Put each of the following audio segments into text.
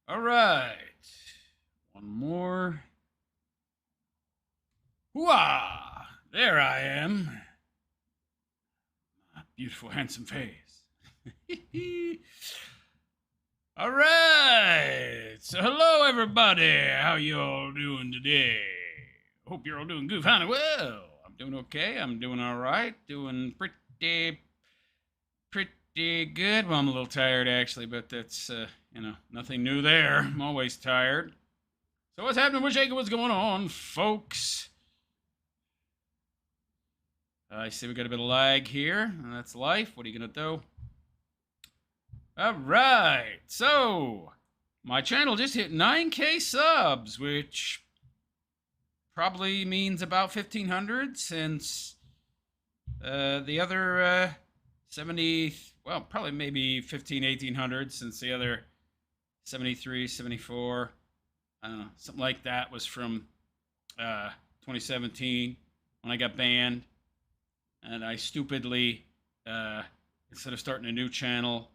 All right. One more. Hooah! There I am. My beautiful, handsome face. All right. So, hello, everybody. How you all doing today? Hope you're all doing good. Fine. Well, I'm doing okay. I'm doing all right. Doing pretty good. Well, I'm a little tired, actually, but that's, nothing new there. I'm always tired. So, what's happening? What's shaking? What's going on, folks? I see we got a bit of lag here, and that's life. What are you going to do? All right. So, my channel just hit 9K subs, which probably means about 1,500 since the other 70, well, probably maybe 1,800 since the other 73, 74, I don't know, something like that was from 2017 when I got banned. And I stupidly, instead of starting a new channel,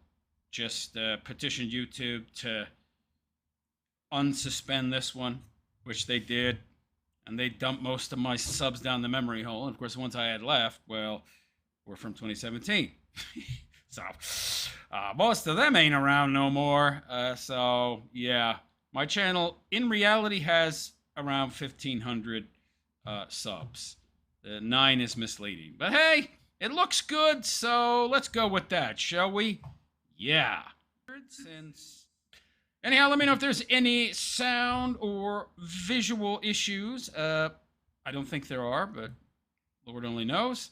just petitioned YouTube to unsuspend this one, which they did. And they dumped most of my subs down the memory hole. And of course, the ones I had left, well, were from 2017. So, most of them ain't around no more. So, yeah, my channel in reality has around 1,500 subs. 9 is misleading. But hey, it looks good, so let's go with that, shall we? Yeah. Anyhow, let me know if there's any sound or visual issues. I don't think there are, but Lord only knows.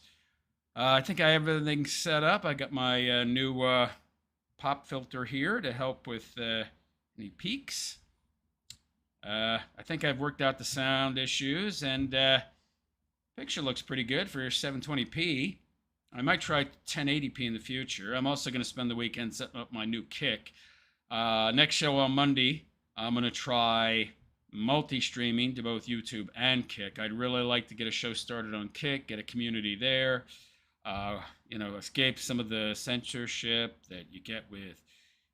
I think I have everything set up. I got my new pop filter here to help with any peaks. I think I've worked out the sound issues, and picture looks pretty good for 720p. I might try 1080p in the future. I'm also going to spend the weekend setting up my new kick. Next show on Monday, I'm going to try multi-streaming to both YouTube and Kick. I'd really like to get a show started on Kick, get a community there, escape some of the censorship that you get with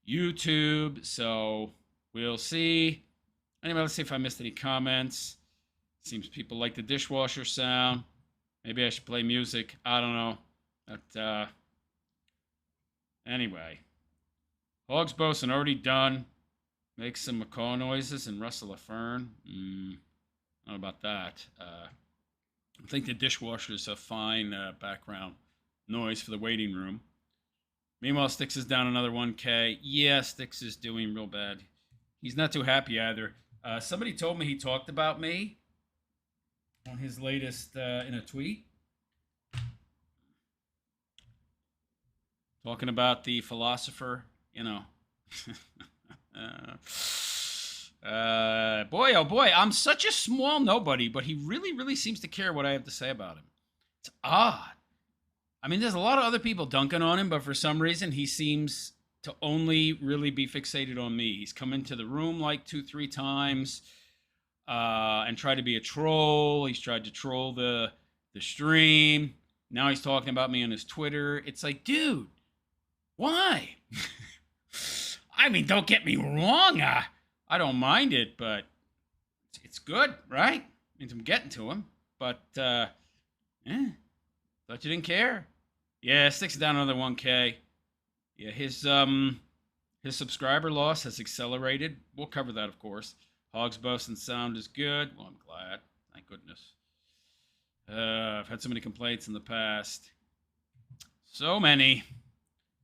YouTube. So we'll see. Anyway, let's see if I missed any comments. Seems people like the dishwasher sound. Maybe I should play music. I don't know. But anyway. Hogs bosun already done. Make some macaw noises and rustle a fern. I don't know about that. I think the dishwasher is a fine background noise for the waiting room. Meanwhile, Styx is down another 1K. Yeah, Styx is doing real bad. He's not too happy either. Somebody told me he talked about me on his latest in a tweet. Talking about the philosopher, boy, oh boy, I'm such a small nobody, but he really, really seems to care what I have to say about him. It's odd. I mean, there's a lot of other people dunking on him, but for some reason, he seems to only really be fixated on me. He's come into the room like 2-3 times and tried to be a troll. He's tried to troll the stream. Now he's talking about me on his Twitter. It's like, dude, why? I mean, don't get me wrong. I don't mind it, but it's good, right? Means I'm getting to him. But, thought you didn't care. Yeah, Styx down another 1K. Yeah, his subscriber loss has accelerated. We'll cover that, of course. Hogs bosun sound is good. Well, I'm glad. Thank goodness. I've had so many complaints in the past. So many.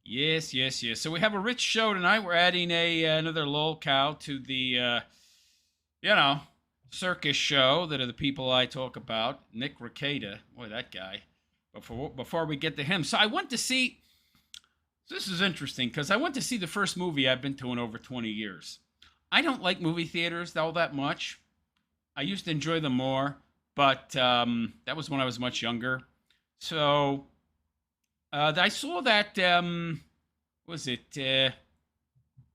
Yes. So we have a rich show tonight. We're adding another lolcow to the, circus show that are the people I talk about. Nick Rekieta. Boy, that guy. Before we get to him. So I went to see... This is interesting, because I went to see the first movie I've been to in over 20 years. I don't like movie theaters all that much. I used to enjoy them more, but that was when I was much younger. So... I saw that, was it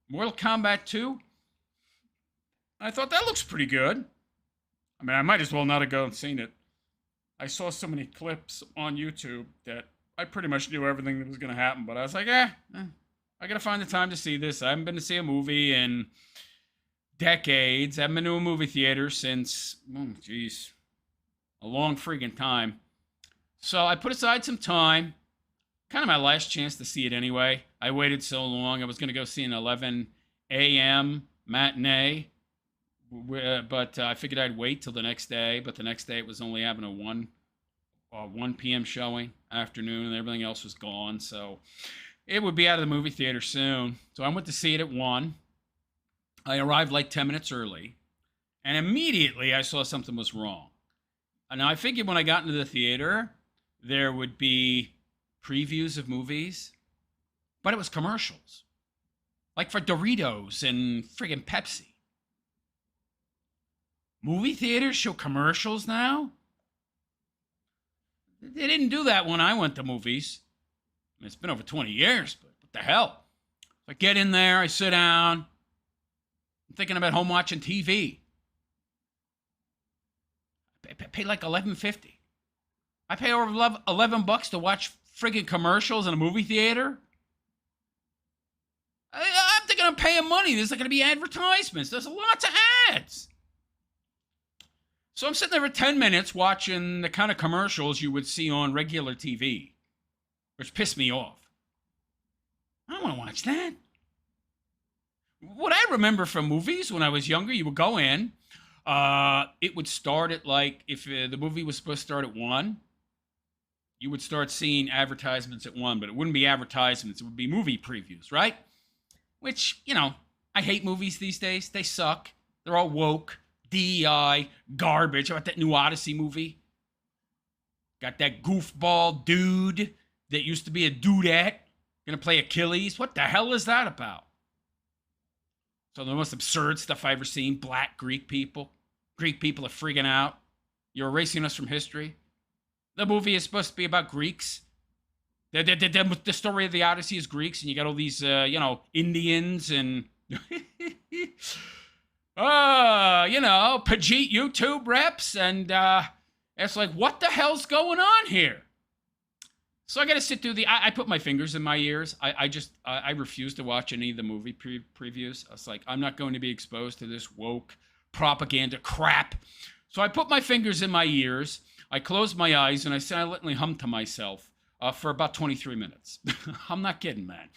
Mortal Kombat 2? I thought that looks pretty good. I mean, I might as well not have gone and seen it. I saw so many clips on YouTube that I pretty much knew everything that was going to happen, but I was like, I got to find the time to see this. I haven't been to see a movie in decades. I haven't been to a movie theater since, a long friggin' time. So I put aside some time, kind of my last chance to see it anyway. I waited so long. I was going to go see an 11 a.m. matinee, but I figured I'd wait till the next day. But the next day it was only having a 1 p.m. showing, afternoon, and everything else was gone. So it would be out of the movie theater soon. So I went to see it at 1. I arrived like 10 minutes early, and immediately I saw something was wrong. Now, I figured when I got into the theater, there would be previews of movies, but it was commercials. Like for Doritos and friggin' Pepsi. Movie theaters show commercials now? They didn't do that when I went to movies. It's been over 20 years, but what the hell? I get in there, I sit down, I'm thinking about home watching TV. I pay like $11.50. I pay over $11 to watch friggin' commercials in a movie theater. I'm thinking I'm paying money. There's not going to be advertisements. There's lots of ads. So I'm sitting there for 10 minutes watching the kind of commercials you would see on regular TV, which pissed me off. I don't want to watch that. What I remember from movies when I was younger, you would go in. It would start at like, if the movie was supposed to start at 1, you would start seeing advertisements at 1, but it wouldn't be advertisements. It would be movie previews, right? Which, I hate movies these days. They suck. They're all woke, DEI, garbage. How about that new Odyssey movie? Got that goofball dude that used to be a dudette, gonna play Achilles. What the hell is that about? So the most absurd stuff I've ever seen. Black Greek people. Greek people are freaking out. You're erasing us from history. The movie is supposed to be about Greeks. The story of the Odyssey is Greeks, and you got all these, Indians and, Pajit YouTube reps, and it's like, what the hell's going on here? So I got to sit through I put my fingers in my ears. I refuse to watch any of the movie previews. I was like, I'm not going to be exposed to this woke propaganda crap. So I put my fingers in my ears. I closed my eyes, and I silently hummed to myself for about 23 minutes. I'm not kidding, man.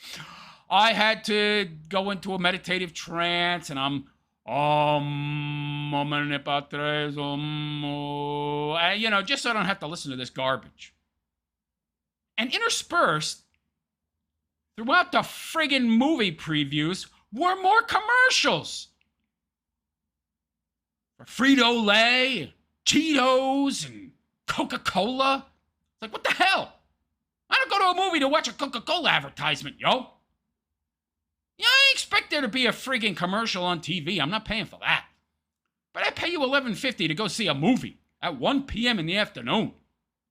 I had to go into a meditative trance, and I'm just so I don't have to listen to this garbage. And interspersed throughout the friggin' movie previews were more commercials. For Frito-Lay, Cheetos, and Coca-Cola. It's like, what the hell? I don't go to a movie to watch a Coca-Cola advertisement, yo. Yeah, I expect there to be a friggin' commercial on TV. I'm not paying for that. But I pay you $11.50 to go see a movie at 1 p.m. in the afternoon.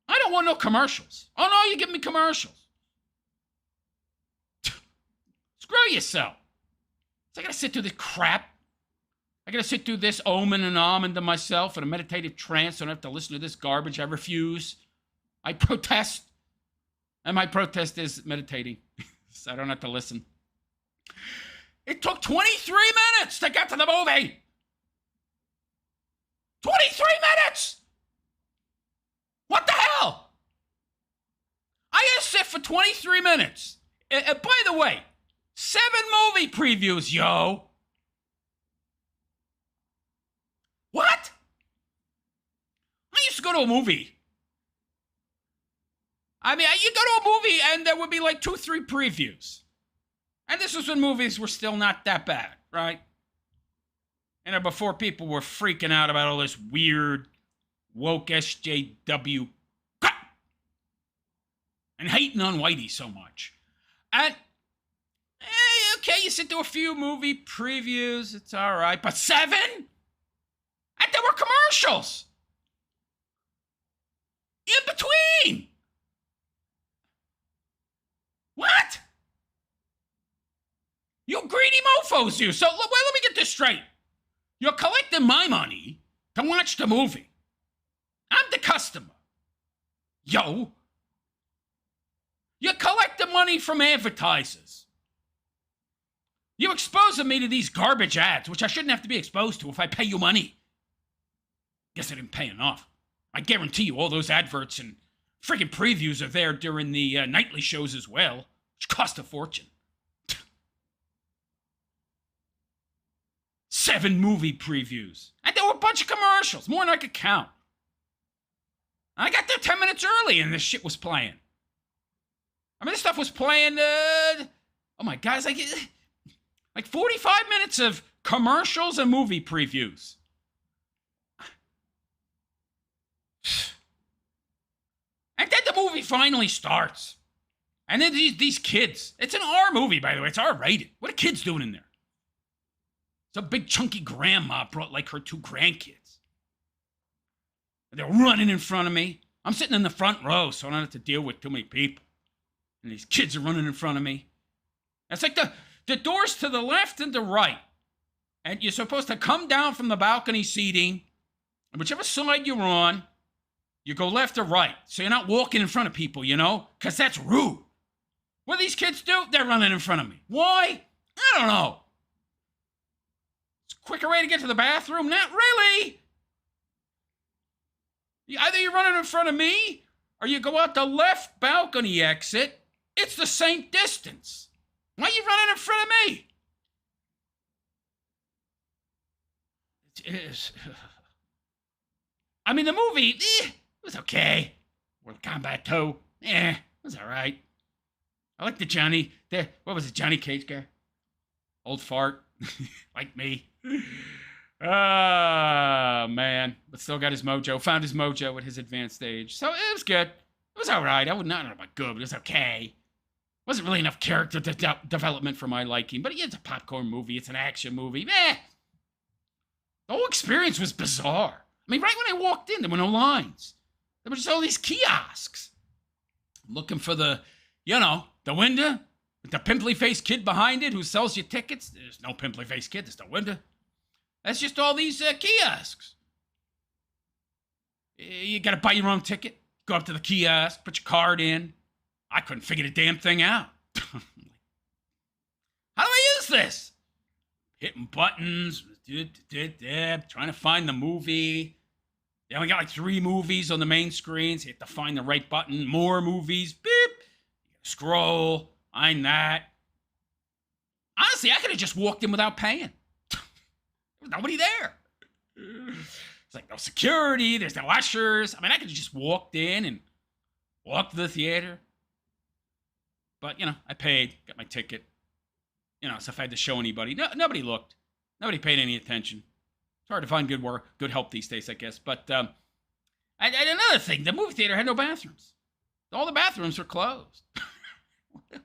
I don't want no commercials. Oh, no, you give me commercials. Screw yourself. So I gotta sit through this crap. I gotta sit through this omen and almond to myself in a meditative trance. So I don't have to listen to this garbage. I refuse. I protest. And my protest is meditating. So I don't have to listen. It took 23 minutes to get to the movie. 23 minutes! What the hell? I gotta sit for 23 minutes. By the way, 7 movie previews, yo. What? I used to go to a movie. I mean, you go to a movie and there would be like 2-3 previews. And this was when movies were still not that bad, right? And before people were freaking out about all this weird woke SJW crap and hating on Whitey so much. And, okay, you sit through a few movie previews, it's all right. But 7? And there were commercials in between. What? You greedy mofos, you. So, let me get this straight. You're collecting my money to watch the movie. I'm the customer. Yo. You collect the money from advertisers. You exposing me to these garbage ads, which I shouldn't have to be exposed to if I pay you money. Guess I didn't pay enough. I guarantee you all those adverts and friggin' previews are there during the nightly shows as well, which cost a fortune. 7 movie previews. And there were a bunch of commercials, more than I could count. I got there 10 minutes early and this shit was playing. I mean, this stuff was playing, oh my God, it's like 45 minutes of commercials and movie previews. And then the movie finally starts. And then these kids, it's an R movie, by the way, it's R-rated. What are kids doing in there? Some big chunky grandma brought like her 2 grandkids. They're running in front of me. I'm sitting in the front row, so I don't have to deal with too many people. And these kids are running in front of me. It's like the doors to the left and the right. And you're supposed to come down from the balcony seating. And whichever side you're on, you go left or right. So you're not walking in front of people, you know? Because that's rude. What do these kids do? They're running in front of me. Why? I don't know. It's a quicker way to get to the bathroom? Not really. Either you're running in front of me, or you go out the left balcony exit. It's the same distance. Why are you running in front of me? It is. I mean, the movie, it was okay. World Combat 2, it was all right. I like the Johnny, what was it, Johnny Cage guy? Old fart, like me. Ah, man. But still got his mojo, found his mojo at his advanced age. So it was good. It was all right. I don't know about good, but it was okay. Wasn't really enough character development for my liking, but it's a popcorn movie. It's an action movie. The whole experience was bizarre. I mean, right when I walked in, there were no lines. There were just all these kiosks. Looking for the window with the pimply-faced kid behind it who sells you tickets. There's no pimply-faced kid. There's no window. That's just all these kiosks. You got to buy your own ticket. Go up to the kiosk, put your card in. I couldn't figure the damn thing out. How do I use this? Hitting buttons, trying to find the movie. They only got like 3 movies on the main screen, so you have to find the right button. More movies, beep. You gotta scroll, find that. Honestly, I could have just walked in without paying. There was nobody there. It's like no security, there's no ushers. I mean, I could have just walked in and walked to the theater. But, I paid, got my ticket. So if I had to show anybody, nobody looked. Nobody paid any attention. It's hard to find good help these days, I guess. But another thing, the movie theater had no bathrooms. All the bathrooms were closed.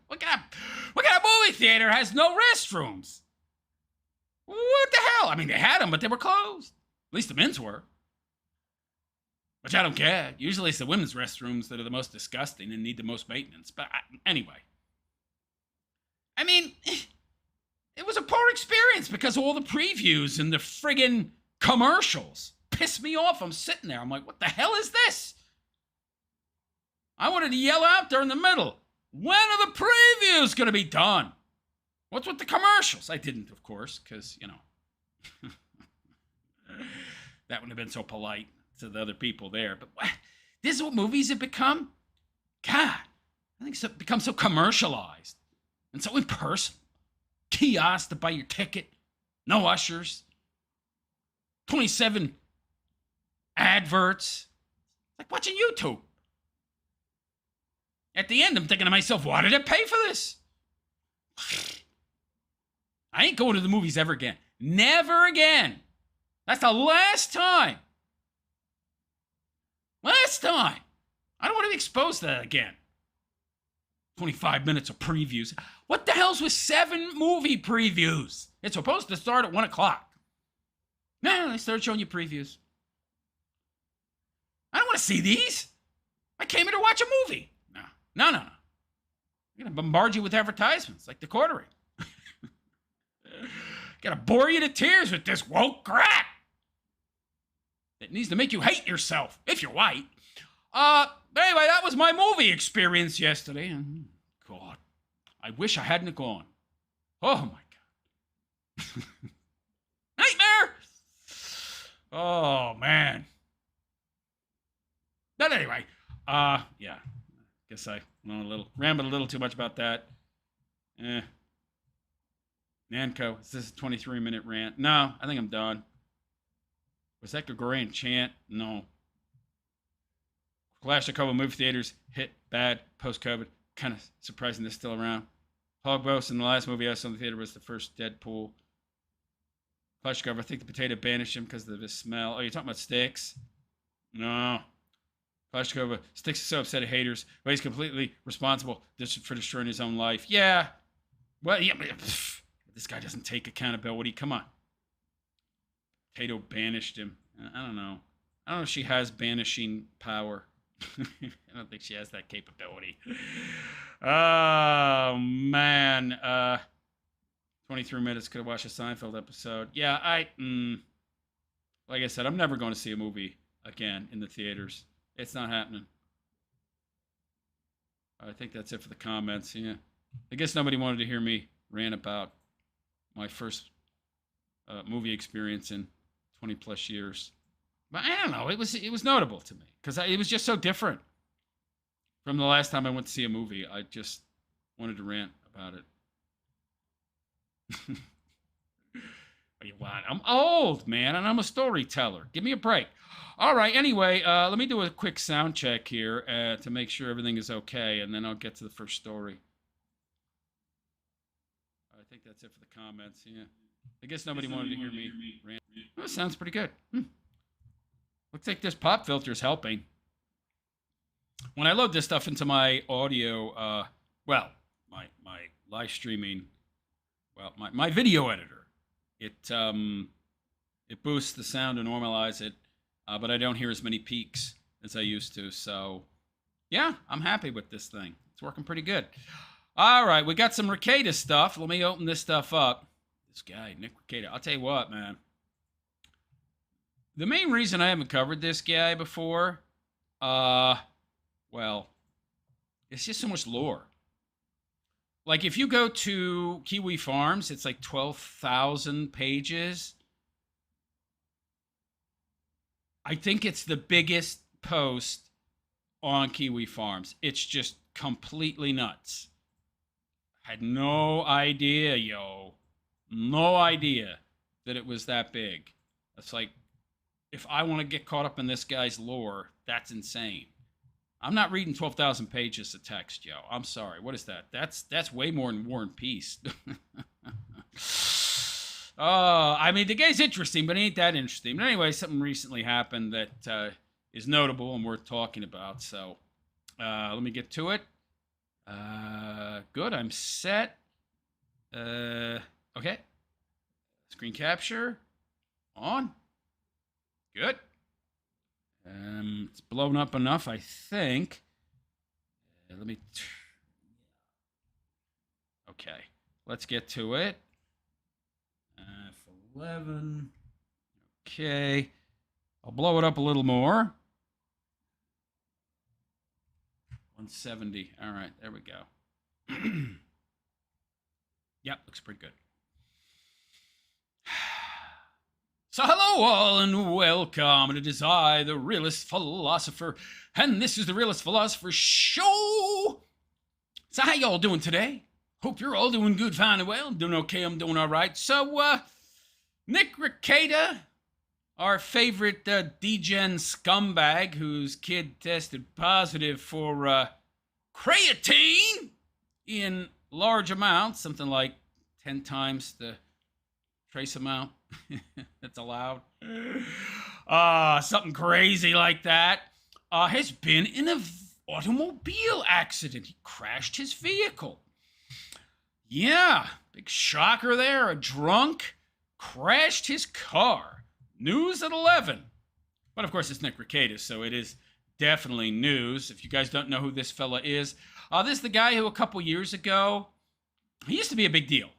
What kind of movie theater has no restrooms? What the hell? I mean, they had them, but they were closed. At least the men's were. Which I don't get. Usually it's the women's restrooms that are the most disgusting and need the most maintenance. But anyway. I mean, it was a poor experience because of all the previews and the friggin' commercials. Pissed me off. I'm sitting there. I'm like, what the hell is this? I wanted to yell out there in the middle. When are the previews going to be done? What's with the commercials? I didn't, of course, because, that wouldn't have been so polite to the other people there. But this is what movies have become? God, I think it's become so commercialized and so impersonal. Kiosk to buy your ticket. No ushers. 27 adverts. Like watching YouTube. At the end, I'm thinking to myself, why did I pay for this? I ain't going to the movies ever again. Never again. That's the last time. Last time. I don't want to be exposed to that again. 25 minutes of previews. What the hell's with 7 movie previews? It's supposed to start at 1 o'clock. No, they started showing you previews. I don't want to see these. I came here to watch a movie. No. I'm going to bombard you with advertisements like the quartering. Got to bore you to tears with this woke crap. It needs to make you hate yourself, if you're white. Anyway, that was my movie experience yesterday. God, I wish I hadn't gone. Oh, my God. Nightmare! Oh, man. But anyway, yeah. Guess I rambled a little too much about that. Nanko, is this a 23-minute rant? No, I think I'm done. Was that Gregorian chant? No. Clash of COVID movie theaters hit bad post-COVID. Kind of surprising they're still around. Hogbos in the last movie I saw in the theater was the first Deadpool. Clash of COVID, I think the potato banished him because of his smell. Oh, you're talking about Styx? No. Clash of COVID, Styx is so upset at haters, but he's completely responsible for destroying his own life. Yeah. Well, yeah, but this guy doesn't take accountability. Come on. Potato banished him. I don't know. I don't know if she has banishing power. I don't think she has that capability. Oh, man. 23 minutes, could have watched a Seinfeld episode. Yeah, like I said, I'm never going to see a movie again in the theaters. It's not happening. I think that's it for the comments. Yeah. I guess nobody wanted to hear me rant about my first movie experience in 20 plus years. But I don't know. It was notable to me because it was just so different from the last time I went to see a movie. I just wanted to rant about it. What do you want? I'm old, man, and I'm a storyteller. Give me a break. All right. Anyway, let me do a quick sound check here to make sure everything is okay, and then I'll get to the first story. I think that's it for the comments. Yeah. I guess nobody wanted to hear me rant. That sounds pretty good. Looks like this pop filter is helping. When I load this stuff into my audio, my live streaming, my video editor, it boosts the sound to normalize it, but I don't hear as many peaks as I used to. So, yeah, I'm happy with this thing. It's working pretty good. All right, we got some Rekieta stuff. Let me open this stuff up. This guy, Nick Rekieta. I'll tell you what, man. The main reason I haven't covered this guy before, it's just so much lore. Like, if you go to Kiwi Farms, it's like 12,000 pages. I think it's the biggest post on Kiwi Farms. It's just completely nuts. Had no idea, no idea that it was that big. It's like, if I want to get caught up in this guy's lore, that's insane. I'm not reading 12,000 pages of text, I'm sorry. What is that? That's way more than War and Peace. I mean, the guy's interesting, but he ain't that interesting. But anyway, something recently happened that is notable and worth talking about. So let me get to it. Good, I'm set. Okay. Screen capture on. Good. It's blown up enough, I think. Let me... Okay. Let's get to it. F11. Okay. I'll blow it up a little more. 170. All right. There we go. Yep. Looks pretty good. So hello all and welcome. It is I, the Realist Philosopher, and this is the Realist Philosopher Show. So how y'all doing today? Hope you're all doing good, fine and well. Doing okay, I'm doing all right. So, Nick Rekieta, our favorite degen scumbag whose kid tested positive for creatine in large amounts, something like 10 times the trace amount that's allowed. Something crazy like that. Has been in an automobile accident. He crashed his vehicle. Yeah, big shocker there. A drunk crashed his car. News at 11. But of course, it's Nick Rekieta, so it is definitely news. If you guys don't know who this fella is, this is the guy who a couple years ago, he used to be a big deal.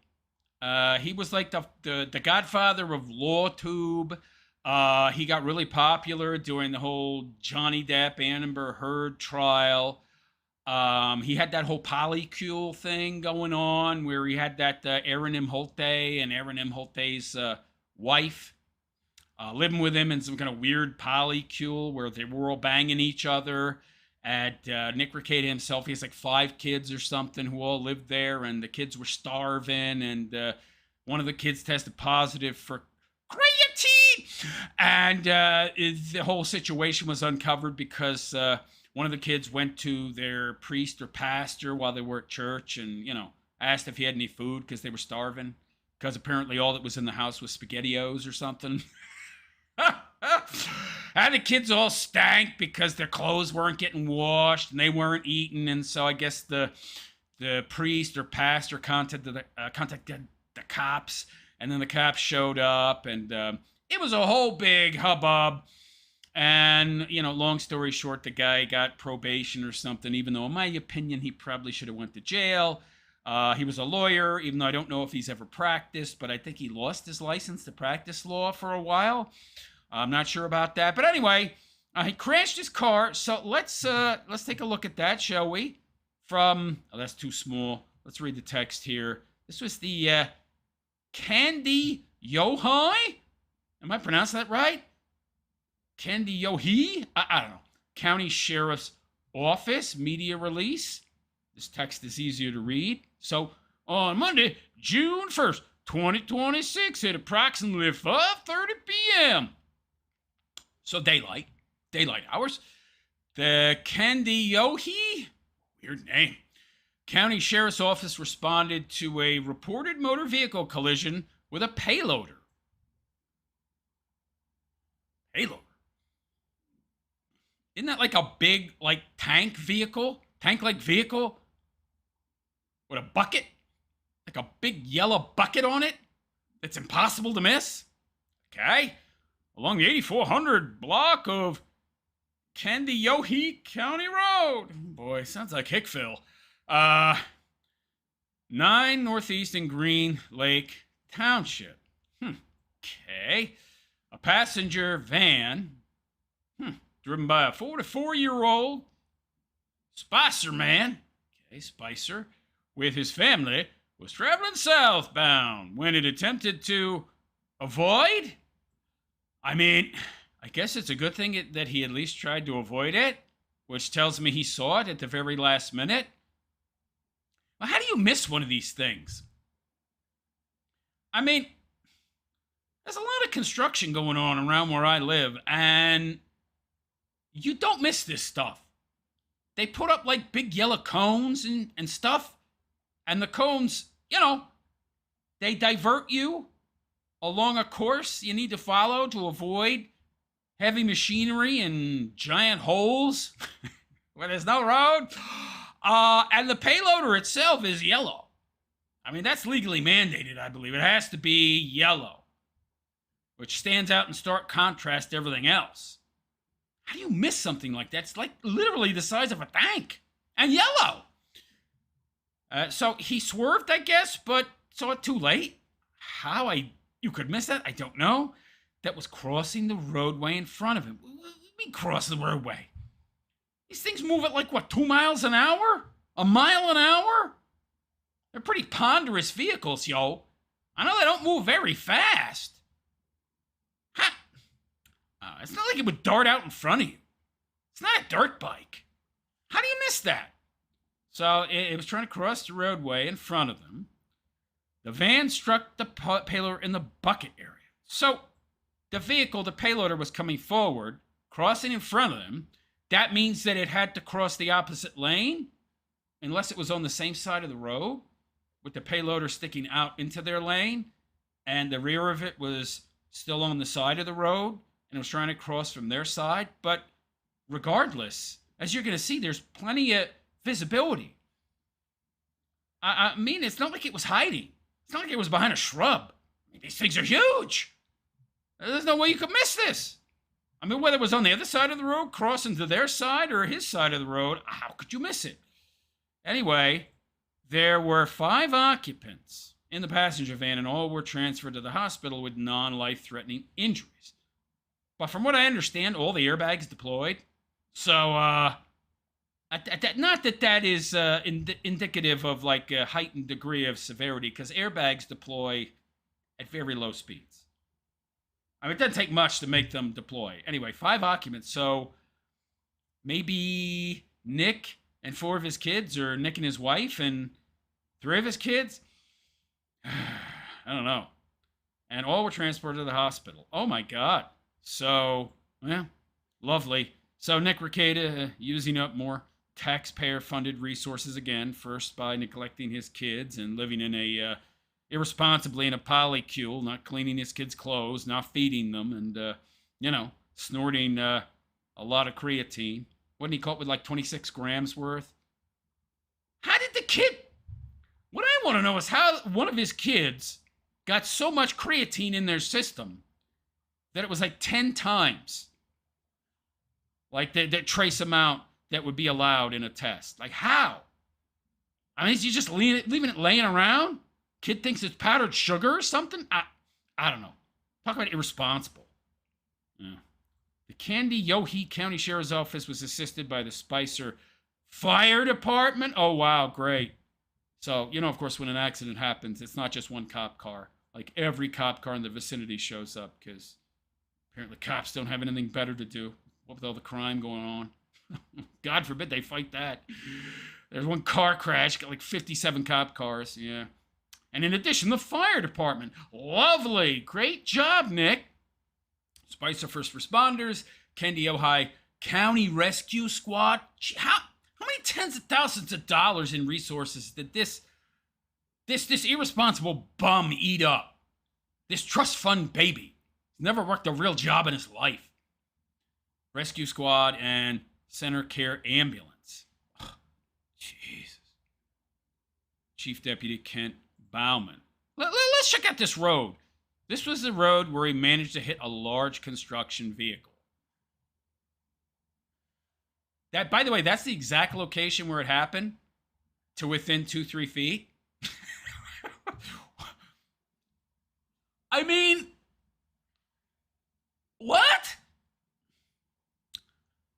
He was like the godfather of LawTube. He got really popular during the whole Johnny Depp, Amber Heard trial. He had that whole polycule thing going on where he had that Aaron Imholte and Aaron Imholte's wife living with him in some kind of weird polycule where they were all banging each other. And Nick Rekieta himself, he has like 5 kids or something who all lived there, and the kids were starving, and one of the kids tested positive for creatine, and the whole situation was uncovered because one of the kids went to their priest or pastor while they were at church and, asked if he had any food because they were starving, because apparently all that was in the house was SpaghettiOs or something. And the kids all stank because their clothes weren't getting washed and they weren't eating, and so I guess the priest or pastor contacted the cops, and then the cops showed up, and it was a whole big hubbub. And long story short, the guy got probation or something, even though in my opinion he probably should have went to jail. He was a lawyer, even though I don't know if he's ever practiced, but I think he lost his license to practice law for a while. I'm not sure about that. But anyway, he crashed his car. So let's take a look at that, shall we? That's too small. Let's read the text here. This was the Candy Yohi? Am I pronouncing that right? Candy Yohi? I don't know. County Sheriff's Office media release. This text is easier to read. So, on Monday, June 1st, 2026, at approximately 5:30 p.m. So daylight hours. The Candiyohi, weird name, County Sheriff's Office responded to a reported motor vehicle collision with a payloader. Payloader? Isn't that like a big, tank vehicle? Tank-like vehicle? With a bucket? Like a big yellow bucket on it? It's impossible to miss? Okay. Along the 8400 block of Candiyohi County Road. Boy, sounds like Hickville. 9 Northeast and Green Lake Township. Okay. A passenger van, driven by a 44-year-old Spicer man, Spicer, with his family, was traveling southbound when it attempted to avoid. I mean, I guess it's a good thing that he at least tried to avoid it, which tells me he saw it at the very last minute. Well, how do you miss one of these things? I mean, there's a lot of construction going on around where I live, and you don't miss this stuff. They put up like big yellow cones and stuff, and the cones, they divert you along a course you need to follow to avoid heavy machinery and giant holes where there's no road. And the payloader itself is yellow. I mean, that's legally mandated, I believe. It has to be yellow, which stands out in stark contrast to everything else. How do you miss something like that? It's like literally the size of a tank and yellow. So he swerved, I guess, but saw it too late. How you could miss that, I don't know. That was crossing the roadway in front of him. What do you mean cross the roadway? These things move at like, 2 miles an hour? A mile an hour? They're pretty ponderous vehicles, yo. I know they don't move very fast. It's not like it would dart out in front of you. It's not a dirt bike. How do you miss that? So it was trying to cross the roadway in front of them. The van struck the payloader in the bucket area. So the vehicle, the payloader, was coming forward, crossing in front of them. That means that it had to cross the opposite lane, unless it was on the same side of the road, with the payloader sticking out into their lane, and the rear of it was still on the side of the road, and it was trying to cross from their side. But regardless, as you're going to see, there's plenty of visibility. I mean, it's not like it was hiding. It's not like it was behind a shrub. I mean, these things are huge. There's no way you could miss this. I mean, whether it was on the other side of the road, crossing to their side, or his side of the road, how could you miss it? Anyway, there were 5 occupants in the passenger van, and all were transferred to the hospital with non-life-threatening injuries. But from what I understand, all the airbags deployed. So, Not that that is indicative of like a heightened degree of severity, because airbags deploy at very low speeds. I mean, it doesn't take much to make them deploy. Anyway, 5 occupants. So maybe Nick and 4 of his kids, or Nick and his wife and 3 of his kids. I don't know. And all were transported to the hospital. Oh my God. So, well, lovely. So Nick Rekieta using up more taxpayer-funded resources again, first by neglecting his kids and living in a irresponsibly in a polycule, not cleaning his kids' clothes, not feeding them, and snorting a lot of creatine. Wasn't he caught with like 26 grams worth? How did the kid? What I want to know is how one of his kids got so much creatine in their system that it was like 10 times like the trace amount that would be allowed in a test. Like, how? I mean, is he just leaving it laying around? Kid thinks it's powdered sugar or something? I don't know. Talk about irresponsible. Yeah. The Kandiyohi County Sheriff's Office was assisted by the Spicer Fire Department. Oh, wow, great. So, of course, when an accident happens, it's not just one cop car. Like, every cop car in the vicinity shows up, because apparently cops don't have anything better to do. What with all the crime going on? God forbid they fight that. There's one car crash, got like 57 cop cars, yeah. And in addition, the fire department. Lovely. Great job, Nick. Spicer First Responders, Kandiyohi County Rescue Squad. How many tens of thousands of dollars in resources did this irresponsible bum eat up? This trust fund baby. He's never worked a real job in his life. Rescue Squad and Center Care Ambulance. Oh, Jesus. Chief Deputy Kent Bauman. Let's check out this road. This was the road where he managed to hit a large construction vehicle. That, by the way, that's the exact location where it happened, to within 2-3 feet. I mean, what?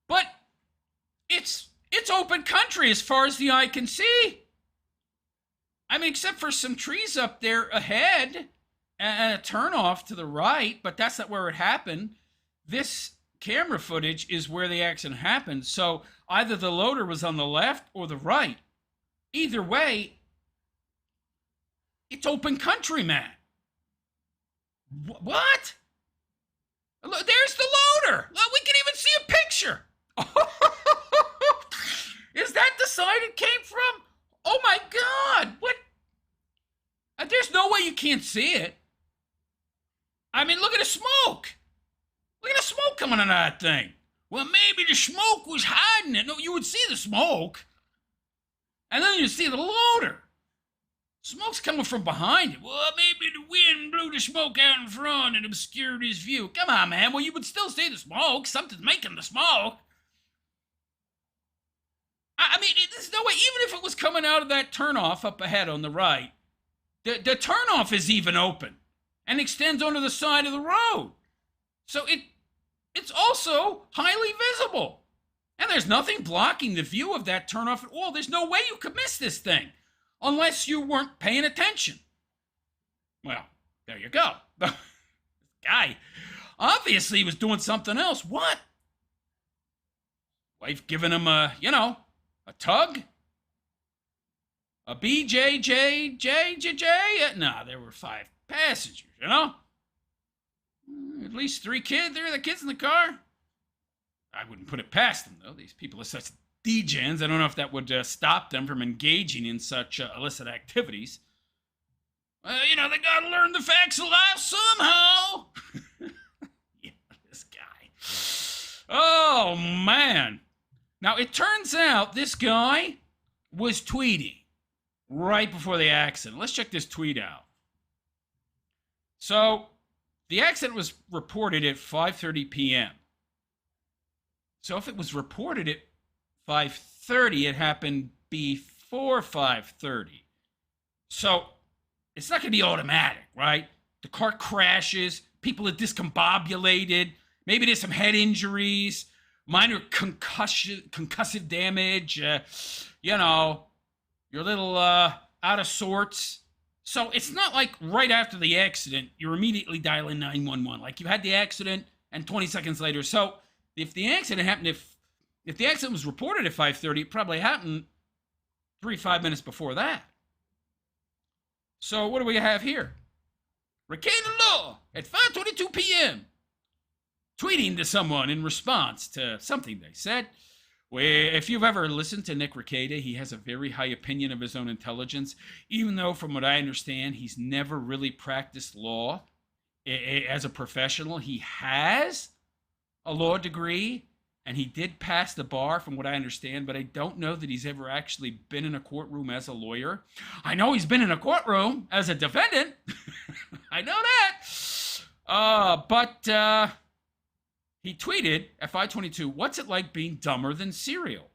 But it's open country as far as the eye can see. I mean, except for some trees up there ahead and a turnoff to the right, but that's not where it happened. This camera footage is where the accident happened, so either the loader was on the left or the right. Either way, it's open country, man. What? Look, there's the loader. Look, we can even see a picture. Is that the side it came from? Oh my God! What? There's no way you can't see it. I mean, look at the smoke. Look at the smoke coming out of that thing. Well, maybe the smoke was hiding it. No, you would see the smoke. And then you'd see the loader. Smoke's coming from behind it. Well, maybe the wind blew the smoke out in front and obscured his view. Come on, man. Well, you would still see the smoke. Something's making the smoke. I mean, there's no way, even if it was coming out of that turnoff up ahead on the right, the turnoff is even open and extends onto the side of the road. So it's also highly visible. And there's nothing blocking the view of that turnoff at all. There's no way you could miss this thing unless you weren't paying attention. Well, there you go. This guy obviously was doing something else. What? Wife giving him a tug? A BJJJJJ? No, there were 5 passengers, At least 3 kids. There are the kids in the car. I wouldn't put it past them, though. These people are such degens. I don't know if that would stop them from engaging in such illicit activities. They gotta learn the facts of life somehow. Yeah, this guy. Oh, man. Now, it turns out this guy was tweeting right before the accident. Let's check this tweet out. So, the accident was reported at 5:30 p.m. So if it was reported at 5:30, it happened before 5:30. So it's not going to be automatic, right? The car crashes, people are discombobulated, maybe there's some head injuries. minor concussive damage, you know, you're a little out of sorts. So it's not like right after the accident, you're immediately dialing 911. Like you had the accident and 20 seconds later. So if the accident happened, if the accident was reported at 5:30, it probably happened 5 minutes before that. So what do we have here? Rekieta Law at 5:22 p.m. tweeting to someone in response to something they said. Well, if you've ever listened to Nick Rekieta, he has a very high opinion of his own intelligence, even though, from what I understand, he's never really practiced law as a professional. He has a law degree, and he did pass the bar, from what I understand, but I don't know that he's ever actually been in a courtroom as a lawyer. I know he's been in a courtroom as a defendant. I know that. But he tweeted at 5:22, "What's it like being dumber than cereal?"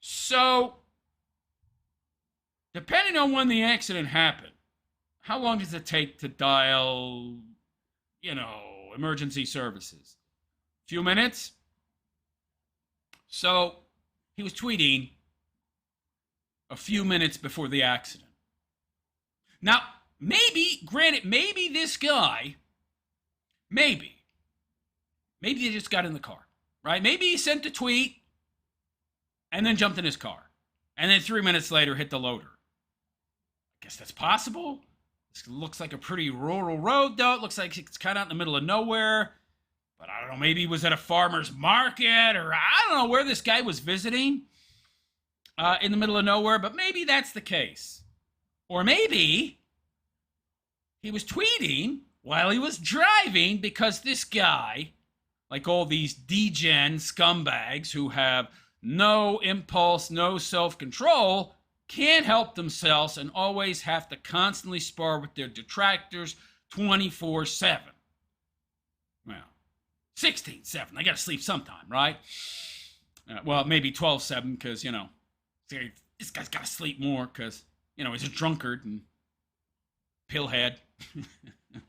So, depending on when the accident happened, how long does it take to dial, emergency services? A few minutes? So, he was tweeting a few minutes before the accident. Now, maybe this guy, maybe they just got in the car, right? Maybe he sent a tweet and then jumped in his car. And then 3 minutes later hit the loader. I guess that's possible. This looks like a pretty rural road, though. It looks like it's kind of out in the middle of nowhere. But I don't know, maybe he was at a farmer's market, or I don't know where this guy was visiting in the middle of nowhere, but maybe that's the case. Or maybe he was tweeting while he was driving, because this guy, like all these degen scumbags who have no impulse, no self-control, can't help themselves and always have to constantly spar with their detractors 24/7. Well, 16/7. I got to sleep sometime, right? Well, maybe 12/7, because, this guy's got to sleep more because, he's a drunkard and pillhead.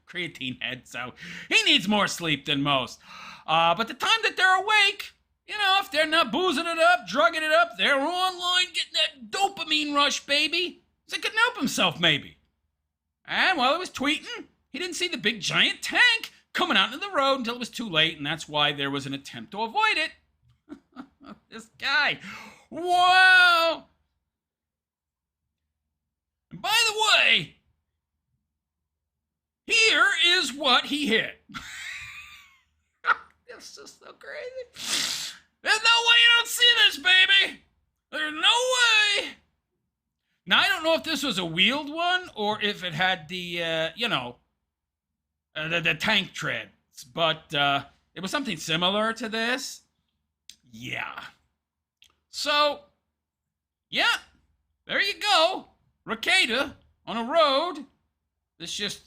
Creatine head, so he needs more sleep than most. But the time that they're awake, if they're not boozing it up, drugging it up, they're online getting that dopamine rush, baby. So he couldn't help himself, maybe. And while he was tweeting, he didn't see the big giant tank coming out into the road until it was too late, and that's why there was an attempt to avoid it. This guy. Wow. And by the way, here is what he hit. This is so crazy. There's no way you don't see this, baby. There's no way. Now, I don't know if this was a wheeled one or if it had the, the tank treads, but it was something similar to this. Yeah. So, yeah, there you go. Rekieta on a road. This just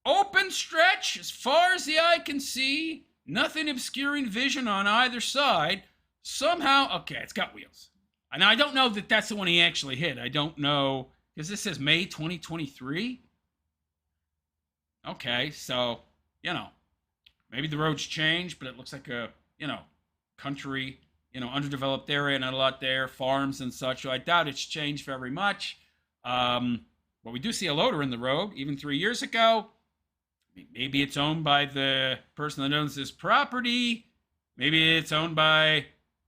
open stretch as far as the eye can see. Nothing obscuring vision on either side. Somehow, okay, it's got wheels. And I don't know that that's the one he actually hit. I don't know, because this says May 2023. Okay, so, maybe the roads changed, but it looks like a, country, underdeveloped area, not a lot there, farms and such. So I doubt it's changed very much. But we do see a loader in the road, even 3 years ago. Maybe it's owned by the person that owns this property. Maybe it's owned by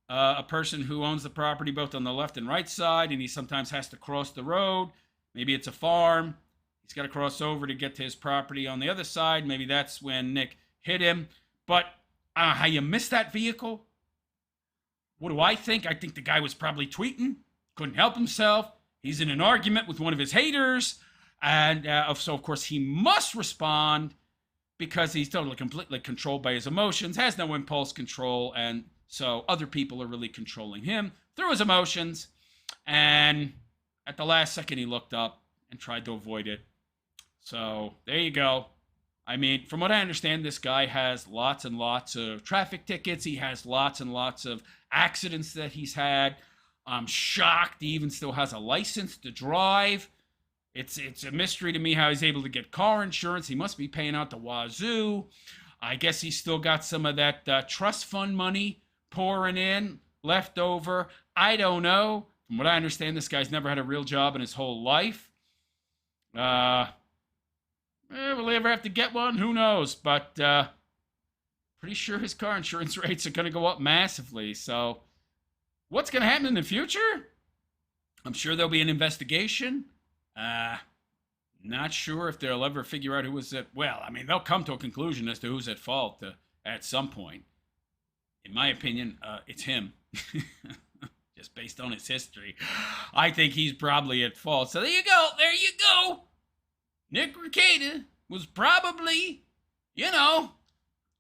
a person who owns the property both on the left and right side, and he sometimes has to cross the road. Maybe it's a farm. He's got to cross over to get to his property on the other side. Maybe that's when Nick hit him. But how you missed that vehicle? What do I think? I think the guy was probably tweeting. Couldn't help himself. He's in an argument with one of his haters. And so, of course, he must respond because he's totally, completely controlled by his emotions, has no impulse control, and so other people are really controlling him through his emotions. And at the last second, he looked up and tried to avoid it. So there you go. I mean, from what I understand, this guy has lots and lots of traffic tickets. He has lots and lots of accidents that he's had. I'm shocked he even still has a license to drive. It's a mystery to me how he's able to get car insurance. He must be paying out the wazoo. I guess he's still got some of that trust fund money pouring in, left over. I don't know. From what I understand, this guy's never had a real job in his whole life. Will he ever have to get one? Who knows? But pretty sure his car insurance rates are going to go up massively. So what's going to happen in the future? I'm sure there'll be an investigation. Not sure if they'll ever figure out who was at... Well, I mean, they'll come to a conclusion as to who's at fault at some point. In my opinion, it's him. Just based on his history. I think he's probably at fault. So there you go. There you go. Nick Rekieta was probably,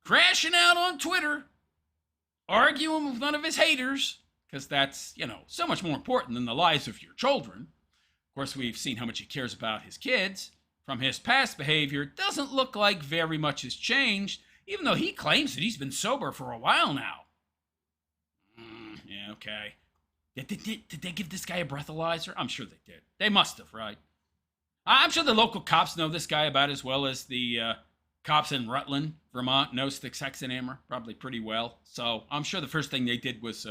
crashing out on Twitter, arguing with one of his haters, because that's, so much more important than the lives of your children. Of course, we've seen how much he cares about his kids. From his past behavior, it doesn't look like very much has changed, even though he claims that he's been sober for a while now. Yeah, okay. Did they give this guy a breathalyzer? I'm sure they did. They must have, right? I'm sure the local cops know this guy about as well as the cops in Rutland, Vermont, know Styxhexenhammer probably pretty well. So I'm sure the first thing they did was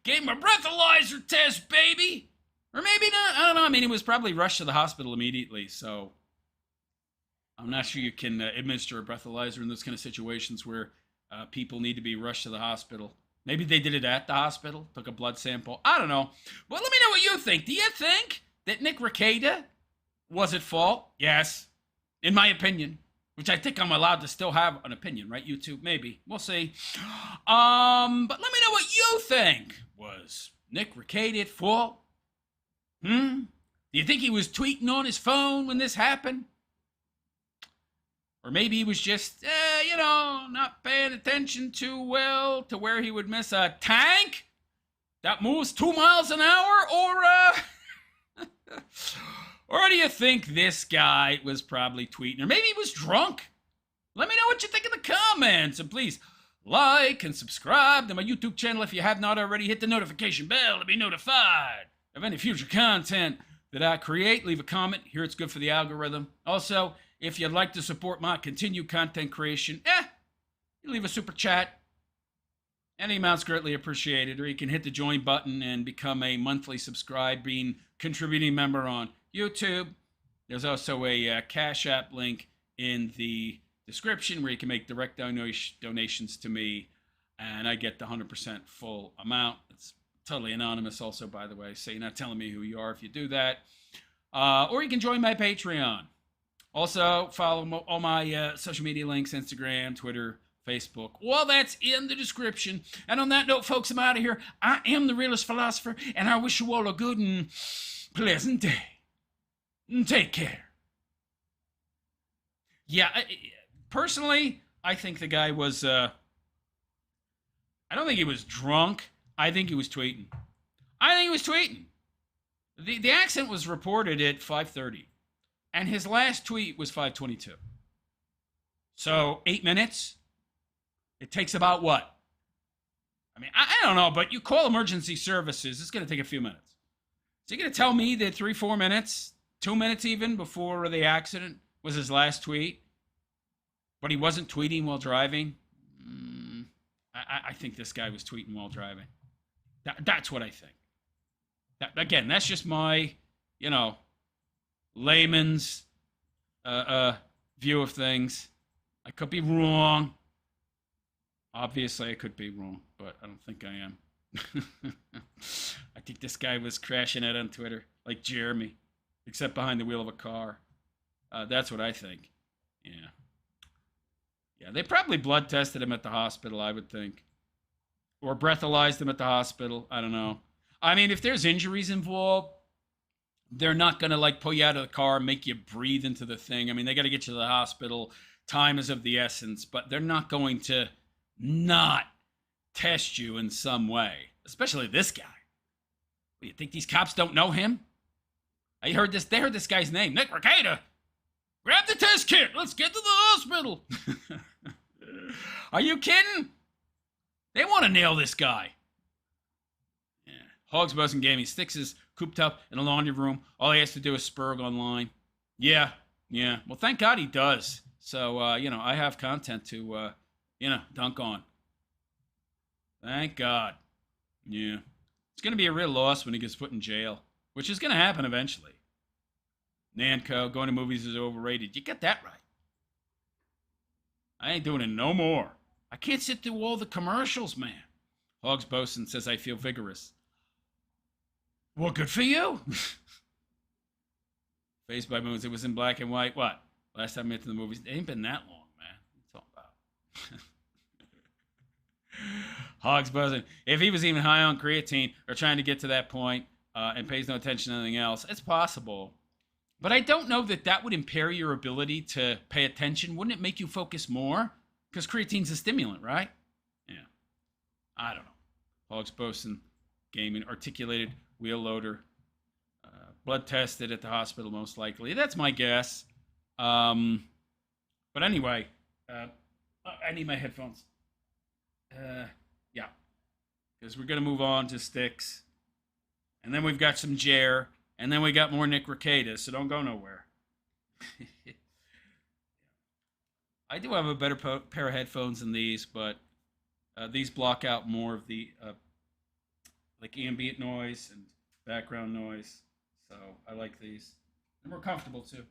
gave him a breathalyzer test, baby. Or maybe not. I don't know. I mean, he was probably rushed to the hospital immediately. So I'm not sure you can administer a breathalyzer in those kind of situations where people need to be rushed to the hospital. Maybe they did it at the hospital, took a blood sample. I don't know. But let me know what you think. Do you think that Nick Rekieta was at fault? Yes, in my opinion, which I think I'm allowed to still have an opinion, right, YouTube? Maybe. We'll see. But let me know what you think. Was Nick Rekieta at fault? Do you think he was tweeting on his phone when this happened? Or maybe he was just, not paying attention too well to where he would miss a tank that moves 2 miles an hour? Or do you think this guy was probably tweeting? Or maybe he was drunk? Let me know what you think in the comments. And please like and subscribe to my YouTube channel if you have not already. Hit the notification bell to be notified of any future content that I create. Leave a comment. Here it's good for the algorithm. Also, if you'd like to support my continued content creation, leave a super chat. Any amount's greatly appreciated. Or you can hit the join button and become a monthly contributing member on YouTube. There's also a Cash App link in the description where you can make direct donations to me, and I get the 100% full amount. It's totally anonymous also, by the way, so you're not telling me who you are if you do that. Or you can join my Patreon. Also, follow all my social media links, Instagram, Twitter, Facebook. All that's in the description. And on that note, folks, I'm out of here. I am the Realist Philosopher, and I wish you all a good and pleasant day. Take care. Yeah, personally, I think the guy was, I don't think he was drunk. I think he was tweeting. The accident was reported at 5:30. And his last tweet was 5:22. So 8 minutes. It takes about what? I mean, I don't know, but you call emergency services, it's going to take a few minutes. So you're going to tell me that 3-4 minutes, 2 minutes even before the accident was his last tweet, but he wasn't tweeting while driving? I think this guy was tweeting while driving. That's what I think. Again, that's just my, layman's view of things. I could be wrong. Obviously, I could be wrong, but I don't think I am. I think this guy was crashing out on Twitter like Jeremy, except behind the wheel of a car. That's what I think. Yeah, they probably blood tested him at the hospital, I would think. Or breathalyzed him at the hospital. I don't know. I mean, if there's injuries involved, they're not going to, pull you out of the car and make you breathe into the thing. I mean, they got to get you to the hospital. Time is of the essence. But they're not going to not test you in some way. Especially this guy. You think these cops don't know him? They heard this guy's name. Nick Rekieta. Grab the test kit. Let's get to the hospital. Are you kidding? They want to nail this guy. Yeah. Hogs Buzzing Gaming. Styx is cooped up in a laundry room. All he has to do is spurg online. Yeah. Well, thank God he does. So, you know, I have content to, you know, dunk on. Thank God. Yeah. It's going to be a real loss when he gets put in jail, which is going to happen eventually. Nanko, going to movies is overrated. You get that right. I ain't doing it no more. I can't sit through all the commercials, man. Hogs Bosun says I feel vigorous. Well, good for you. Faced by Moons, it was in black and white. What? Last time I went to the movies, it ain't been that long, man. What are you talking about? Hogs buzzing. If he was even high on creatine or trying to get to that point and pays no attention to anything else, it's possible. But I don't know that that would impair your ability to pay attention. Wouldn't it make you focus more? Because creatine's a stimulant, right? Yeah. I don't know. Hogs Bosun, gaming, articulated wheel loader, blood tested at the hospital most likely. That's my guess. But anyway, I need my headphones. Yeah. Because we're going to move on to Styx. And then we've got some Jer. And then we got more Nick Rekieta, so don't go nowhere. I do have a better pair of headphones than these, but these block out more of the like ambient noise and background noise. So I like these. They're more comfortable too.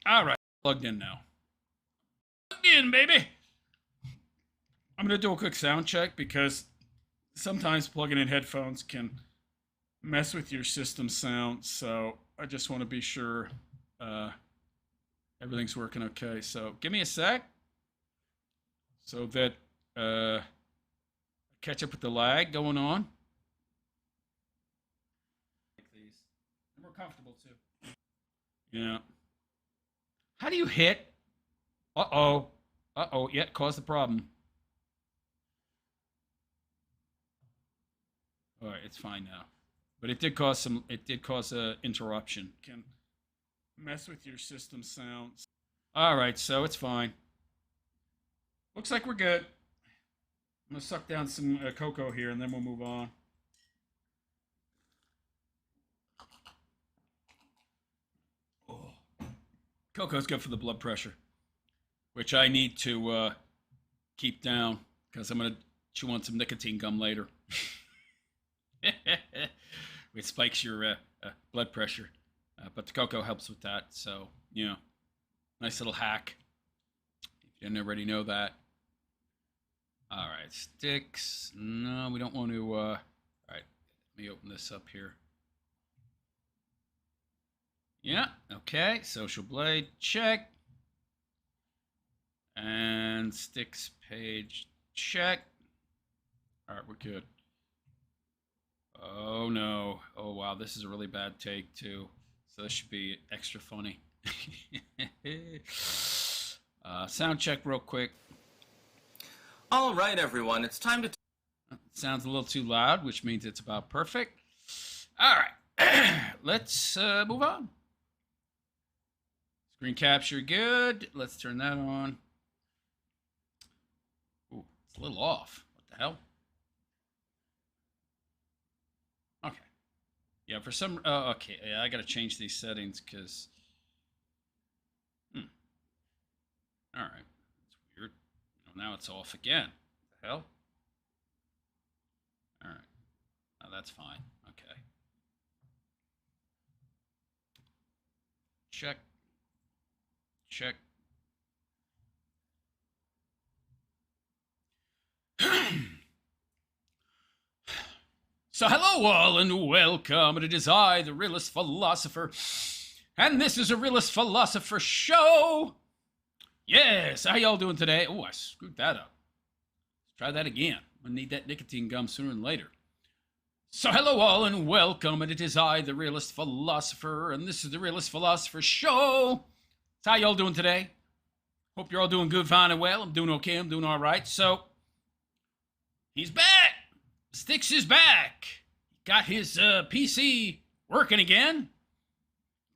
All right, plugged in now. Plugged in, baby. I'm going to do a quick sound check because sometimes plugging in headphones can mess with your system sound. So I just want to be sure everything's working okay. So give me a sec so that catch up with the lag going on. These. They're more comfortable too. Yeah. How do you hit? Uh-oh. Uh-oh. Yeah, caused the problem. All right, it's fine now. But it did cause a interruption. Can mess with your system sounds. All right, so it's fine. Looks like we're good. I'm going to suck down some cocoa here, and then we'll move on. Oh. Cocoa's good for the blood pressure, which I need to keep down because I'm going to chew on some nicotine gum later. It spikes your blood pressure, but the cocoa helps with that. So, you know, nice little hack. If you didn't already know that. All right, Styx. No, we don't want to. All right, let me open this up here. Yeah, okay. Social Blade, check. And Styx page, check. All right, we're good. Oh no. Oh wow, this is a really bad take too. So this should be extra funny. Sound check real quick. All right, everyone, it's time to... Sounds a little too loud, which means it's about perfect. All right, let's move on. Screen capture, good. Let's turn that on. Ooh, it's a little off. What the hell? Okay. Yeah, for some... okay, yeah, I got to change these settings because... All right. That's weird. Now it's off again. What the hell? All right. Oh, that's fine. Okay. Check. Check. So hello all and welcome. It is I, the Realist Philosopher. And this is a Realist Philosopher show. Yes, how y'all doing today? Oh, I screwed that up. Let's try that again. I'm going to need that nicotine gum sooner than later. So hello all and welcome. And it is I, the Realist Philosopher. And this is the Realist Philosopher show. So how y'all doing today? Hope you're all doing good, fine, and well. I'm doing okay. I'm doing all right. So, he's back. Styx is back. Got his PC working again.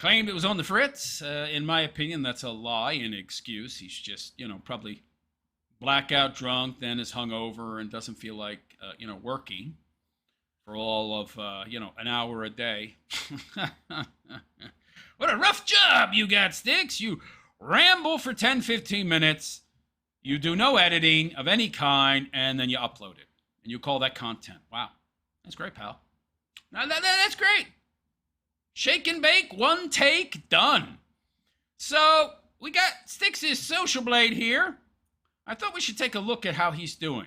Claimed it was on the fritz. In my opinion, that's a lie and an excuse. He's just, probably blackout drunk, then is hungover and doesn't feel like, working. for all of, an hour a day. What a rough job you got, Styx. You ramble for 10, 15 minutes. You do no editing of any kind, and then you upload it. And you call that content. Wow. That's great, pal. That's great. Shake and bake, one take, done. So, we got Styx's social blade here. I thought we should take a look at how he's doing.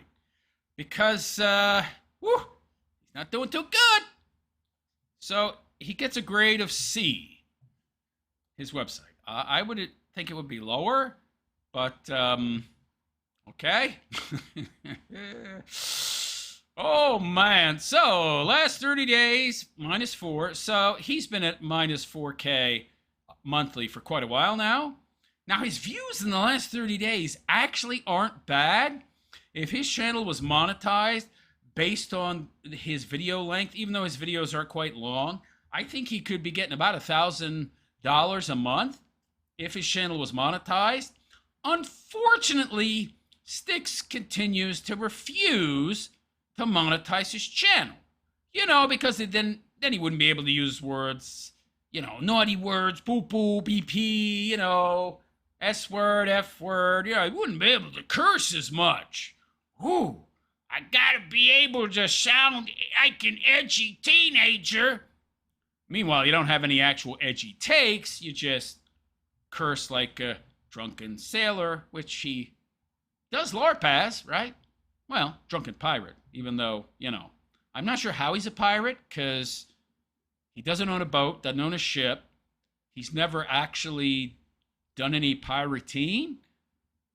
Because, he's not doing too good. So, he gets a grade of C. His website. I would think it would be lower, but, okay. Oh, man. So, last 30 days, -4. So, he's been at -4K monthly for quite a while now. Now, his views in the last 30 days actually aren't bad. If his channel was monetized based on his video length, even though his videos are quite long, I think he could be getting about $1,000 a month if his channel was monetized. Unfortunately, Styx continues to refuse to monetize his channel. Because then he wouldn't be able to use words, naughty words, poo-poo, BP, S word, F word. He wouldn't be able to curse as much. Ooh, I gotta be able to sound like an edgy teenager. Meanwhile, you don't have any actual edgy takes. You just curse like a drunken sailor, which he does LARP as, right? Well, drunken pirate, even though, I'm not sure how he's a pirate, because he doesn't own a boat, doesn't own a ship. He's never actually done any pirating.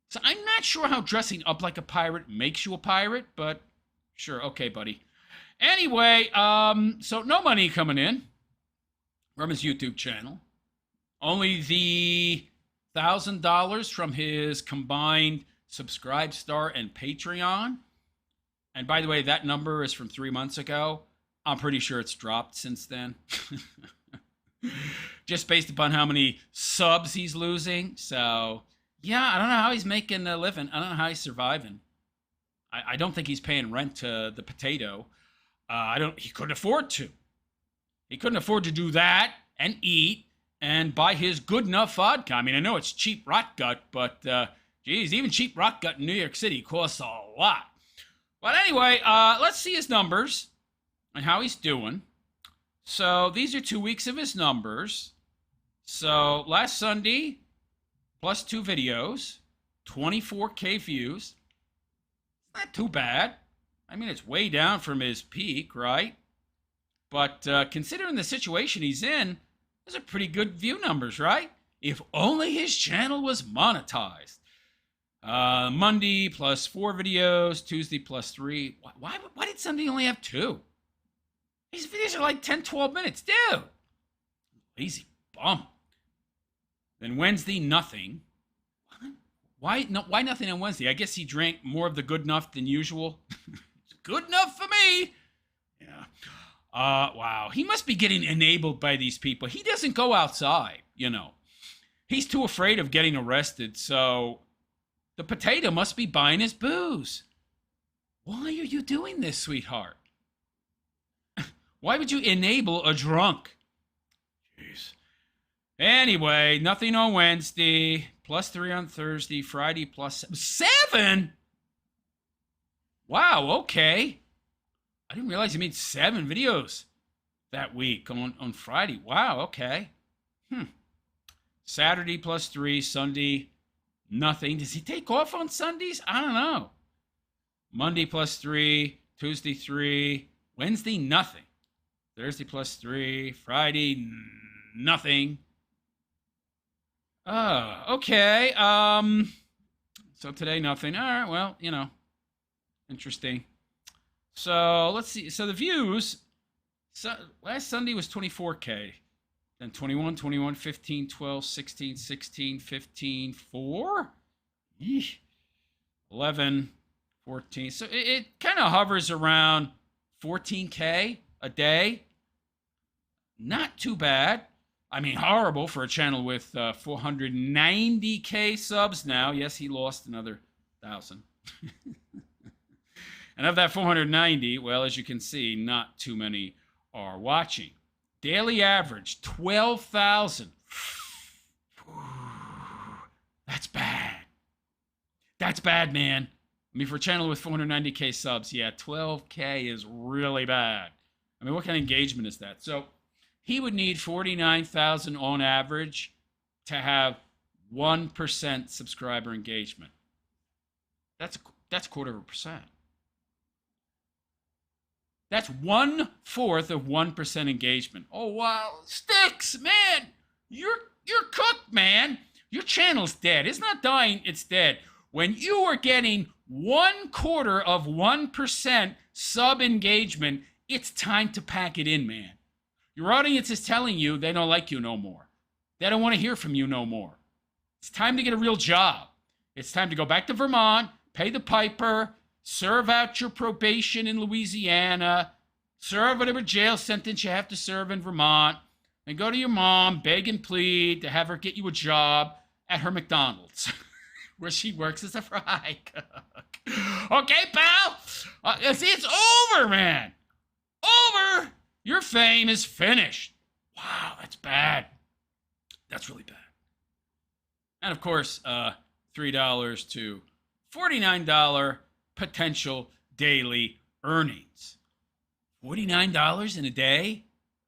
So I'm not sure how dressing up like a pirate makes you a pirate, but sure, okay, buddy. Anyway, so no money coming in from his YouTube channel. Only the $1,000 from his combined Subscribestar and Patreon. And by the way, that number is from 3 months ago. I'm pretty sure it's dropped since then. Just based upon how many subs he's losing. So, yeah, I don't know how he's making a living. I don't know how he's surviving. I don't think he's paying rent to the potato. He couldn't afford to. He couldn't afford to do that and eat and buy his good enough vodka. I mean, I know it's cheap rot gut, but, geez, even cheap rot gut in New York City costs a lot. But anyway, let's see his numbers and how he's doing. So these are 2 weeks of his numbers. So last Sunday, plus 2 videos, 24K views. Not too bad. I mean, it's way down from his peak, right? But considering the situation he's in, those are pretty good view numbers, right? If only his channel was monetized. Monday plus 4 videos, Tuesday plus 3. Why did Sunday only have 2? These videos are like 10, 12 minutes, dude. Lazy bum. Then Wednesday, nothing. What? Why nothing on Wednesday? I guess he drank more of the good enough than usual. It's good enough for me. Yeah. Wow. He must be getting enabled by these people. He doesn't go outside, He's too afraid of getting arrested, so the potato must be buying his booze. Why are you doing this, sweetheart? Why would you enable a drunk? Jeez. Anyway, nothing on Wednesday. Plus 3 on Thursday. Friday plus 7? Wow, okay. I didn't realize you made 7 videos that week on Friday. Wow, okay. Saturday plus 3. Sunday, nothing. Does he take off on Sundays? I don't know. Monday plus 3. Tuesday 3. Wednesday, nothing. Thursday plus 3. Friday, nothing. Okay. So today, nothing. All right, well, interesting. So let's see. So the views, last Sunday was 24K. Then 21, 21, 15, 12, 16, 16, 15, 4. 11, 14. So it kind of hovers around 14K a day. Not too bad. I mean, horrible for a channel with 490K subs now. Yes, he lost another 1,000. And of that 490, well, as you can see, not too many are watching. Daily average, 12,000. That's bad. That's bad, man. I mean, for a channel with 490K subs, yeah, 12K is really bad. I mean, what kind of engagement is that? So he would need 49,000 on average to have 1% subscriber engagement. That's 0.25%. That's 1/4 of 1% engagement. Oh wow, Styx, man, you're cooked, man. Your channel's dead. It's not dying, it's dead. When you are getting 1/4 of 1% sub engagement, it's time to pack it in, man. Your audience is telling you they don't like you no more. They don't want to hear from you no more. It's time to get a real job. It's time to go back to Vermont, pay the piper, serve out your probation in Louisiana, serve whatever jail sentence you have to serve in Vermont, and go to your mom, beg and plead to have her get you a job at her McDonald's, where she works as a fry cook. Okay, pal? It's over, man. Over. Your fame is finished. Wow, that's bad. That's really bad. And of course, $3 to $49 potential daily earnings. $49 in a day?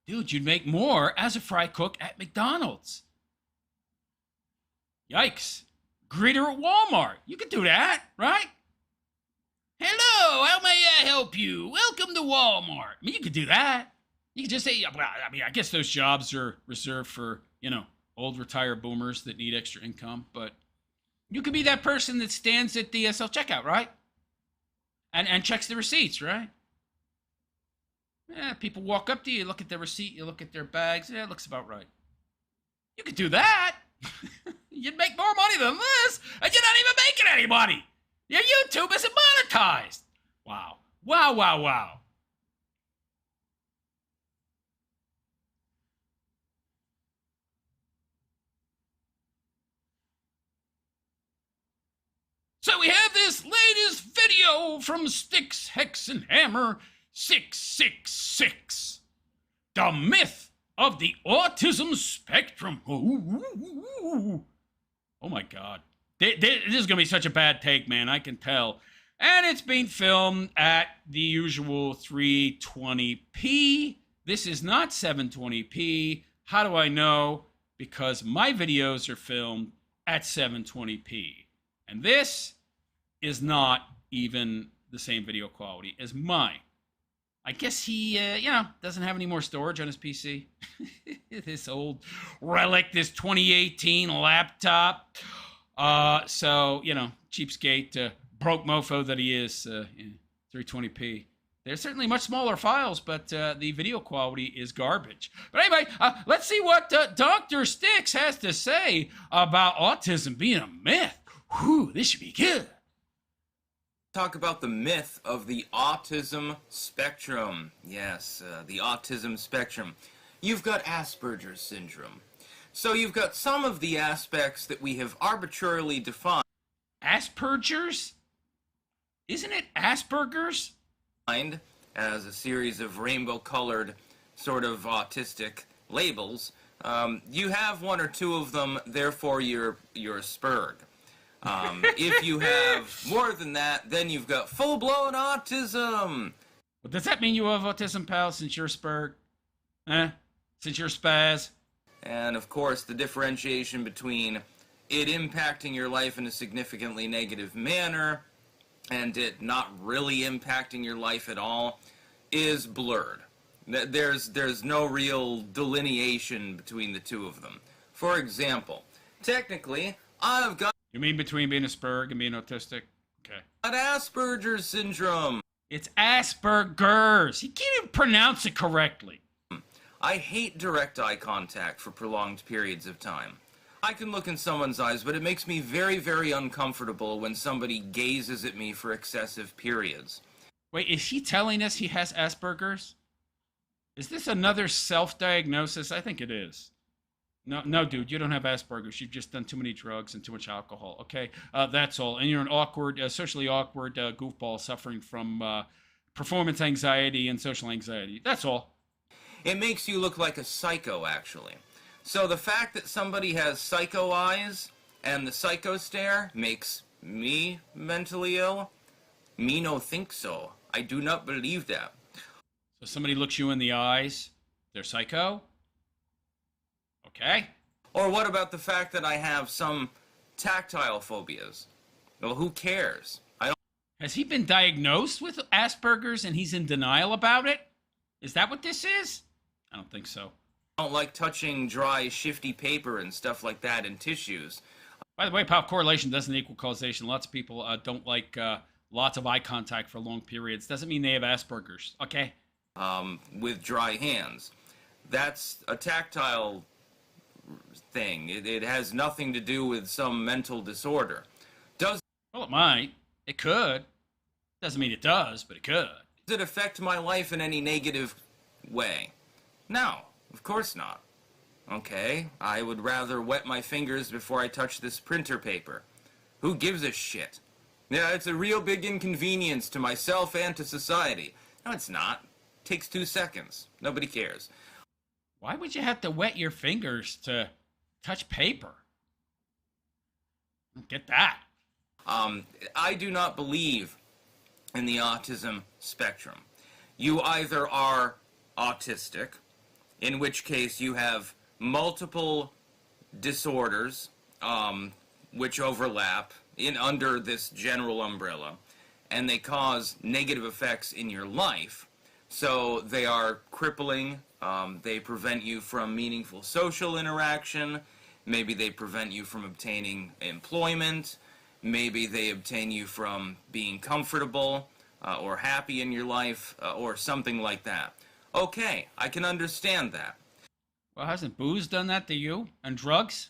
Dude, you'd make more as a fry cook at McDonald's. Yikes. Greeter at Walmart. You could do that, right? Hello, how may I help you? Welcome to Walmart. I mean, you could do that. You could just say, well, I mean, I guess those jobs are reserved for, old retired boomers that need extra income, but you could be that person that stands at the self-checkout, right? And checks the receipts, right? Yeah, people walk up to you, look at their receipt, you look at their bags. Yeah, it looks about right. You could do that. You'd make more money than this, and you're not even making any money. Your YouTube isn't monetized. Wow. Wow, wow, wow. So we have this latest video from Styxhexenhammer666. The myth of the autism spectrum. Oh my God. This is going to be such a bad take, man. I can tell. And it's being filmed at the usual 320p. This is not 720p. How do I know? Because my videos are filmed at 720p. And this is not even the same video quality as mine. I guess he, doesn't have any more storage on his PC. This old relic, this 2018 laptop. So, cheapskate, broke mofo that he is, 320p. They're certainly much smaller files, but the video quality is garbage. But anyway, let's see what Dr. Styx has to say about autism being a myth. Whew, this should be good. Talk about the myth of the autism spectrum. Yes, the autism spectrum. You've got Asperger's syndrome. So you've got some of the aspects that we have arbitrarily defined. Asperger's? Isn't it Asperger's? As a series of rainbow-colored sort of autistic labels. You have one or two of them, therefore you're Asperg. If you have more than that, then you've got full-blown autism. Well, does that mean you have autism, pal, since you're Spurg? Since you're spaz? And, of course, the differentiation between it impacting your life in a significantly negative manner and it not really impacting your life at all is blurred. There's no real delineation between the two of them. For example, technically, I've got... You mean between being a Spurg and being autistic? Okay. Asperger's syndrome. It's Asperger's. You can't even pronounce it correctly. I hate direct eye contact for prolonged periods of time. I can look in someone's eyes, but it makes me very, very uncomfortable when somebody gazes at me for excessive periods. Wait, is he telling us he has Asperger's? Is this another self-diagnosis? I think it is. No, no, dude, you don't have Asperger's. You've just done too many drugs and too much alcohol. Okay, that's all. And you're an awkward, socially awkward goofball suffering from performance anxiety and social anxiety. That's all. It makes you look like a psycho, actually. So the fact that somebody has psycho eyes and the psycho stare makes me mentally ill? Me no think so. I do not believe that. So somebody looks you in the eyes, they're psycho? Okay. Or what about the fact that I have some tactile phobias? Well, who cares? I don't Has he been diagnosed with Asperger's and he's in denial about it? Is that what this is? I don't think so. like touching dry, shifty paper and stuff like that in tissues. By the way, pal, correlation doesn't equal causation. Lots of people don't like lots of eye contact for long periods. Doesn't mean they have Asperger's, okay? With dry hands. That's a tactile thing. It has nothing to do with some mental disorder. Does Well, it might. It could. Doesn't mean it does, but it could. it affect my life in any negative way? No, of course not. Okay, I would rather wet my fingers before I touch this printer paper. Who gives a shit? Yeah, it's a real big inconvenience to myself and to society. No, it's not. Takes 2 seconds. Nobody cares. Why would you have to wet your fingers to touch paper? I don't get that. I do not believe in the autism spectrum. You either are autistic, in which case you have multiple disorders which overlap under this general umbrella, and they cause negative effects in your life. So they are crippling, they prevent you from meaningful social interaction, maybe they prevent you from obtaining employment, maybe they obtain you from being comfortable or happy in your life, or something like that. Okay, I can understand that. Well, hasn't booze done that to you? And drugs?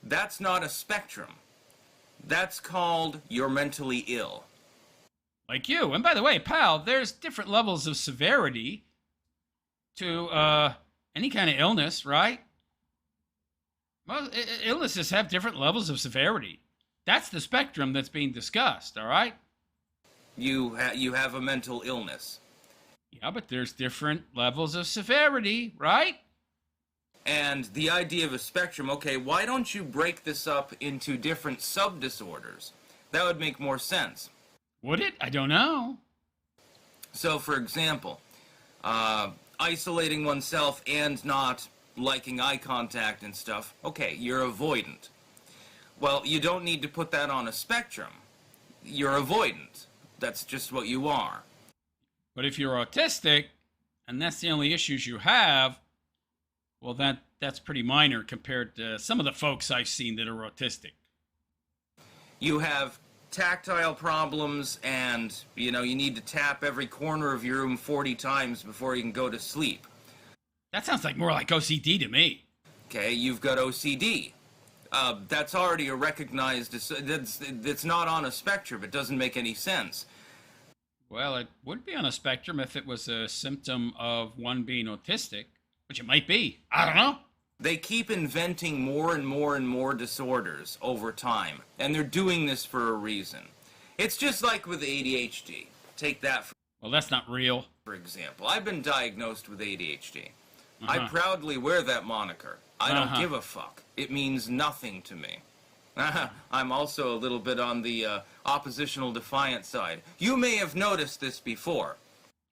That's not a spectrum. That's called you're mentally ill. Like you. And by the way, pal, there's different levels of severity to any kind of illness, right? Most illnesses have different levels of severity. That's the spectrum that's being discussed, all right? You have a mental illness. Yeah, but there's different levels of severity, right? And the idea of a spectrum, okay, why don't you break this up into different sub-disorders? That would make more sense. Would it? I don't know. So, for example, isolating oneself and not liking eye contact and stuff, okay, you're avoidant. Well, you don't need to put that on a spectrum. You're avoidant. That's just what you are. But if you're autistic, and that's the only issues you have, well, that's pretty minor compared to some of the folks I've seen that are autistic. You have tactile problems, and, you need to tap every corner of your room 40 times before you can go to sleep. That sounds like more like OCD to me. Okay, you've got OCD. That's already a recognized... That's not on a spectrum. It doesn't make any sense. Well, it would be on a spectrum if it was a symptom of one being autistic, which it might be. I don't know. They keep inventing more and more and more disorders over time, and they're doing this for a reason. It's just like with ADHD. Take that Well, that's not real. for example. I've been diagnosed with ADHD. Uh-huh. I proudly wear that moniker. I don't give a fuck. It means nothing to me. I'm also a little bit on the oppositional defiant side. You may have noticed this before.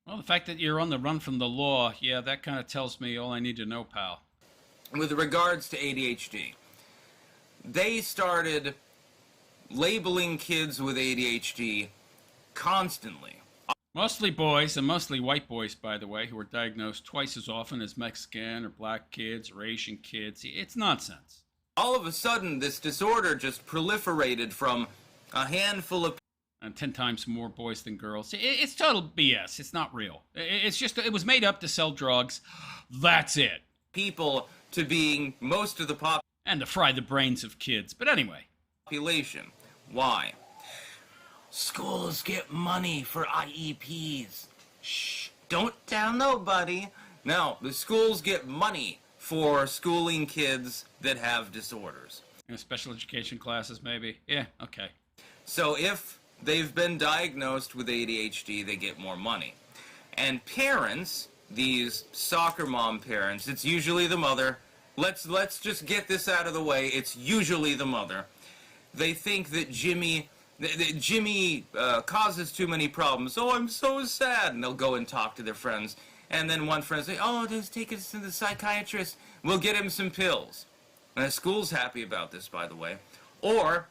Well, the fact that you're on the run from the law, yeah, that kind of tells me all I need to know, pal. With regards to ADHD, they started labeling kids with ADHD constantly. Mostly boys, and mostly white boys, by the way, who are diagnosed twice as often as Mexican or black kids or Asian kids. It's nonsense. All of a sudden, this disorder just proliferated from a handful of And 10 times more boys than girls. It's total BS. It's not real. It's just, it was made up to sell drugs. That's it. people to being most of the And to fry the brains of kids. But anyway. population. Why? Schools get money for IEPs. Shh, don't tell nobody. Now, the schools get money for schooling kids that have disorders. Special education classes, maybe. Yeah, okay. So if they've been diagnosed with ADHD, they get more money. And parents, these soccer mom parents, it's usually the mother. Let's just get this out of the way. It's usually the mother. They think that Jimmy causes too many problems. Oh, I'm so sad. And they'll go and talk to their friends. And then one friend say, oh, just take us to the psychiatrist. We'll get him some pills. And the school's happy about this, by the way. Or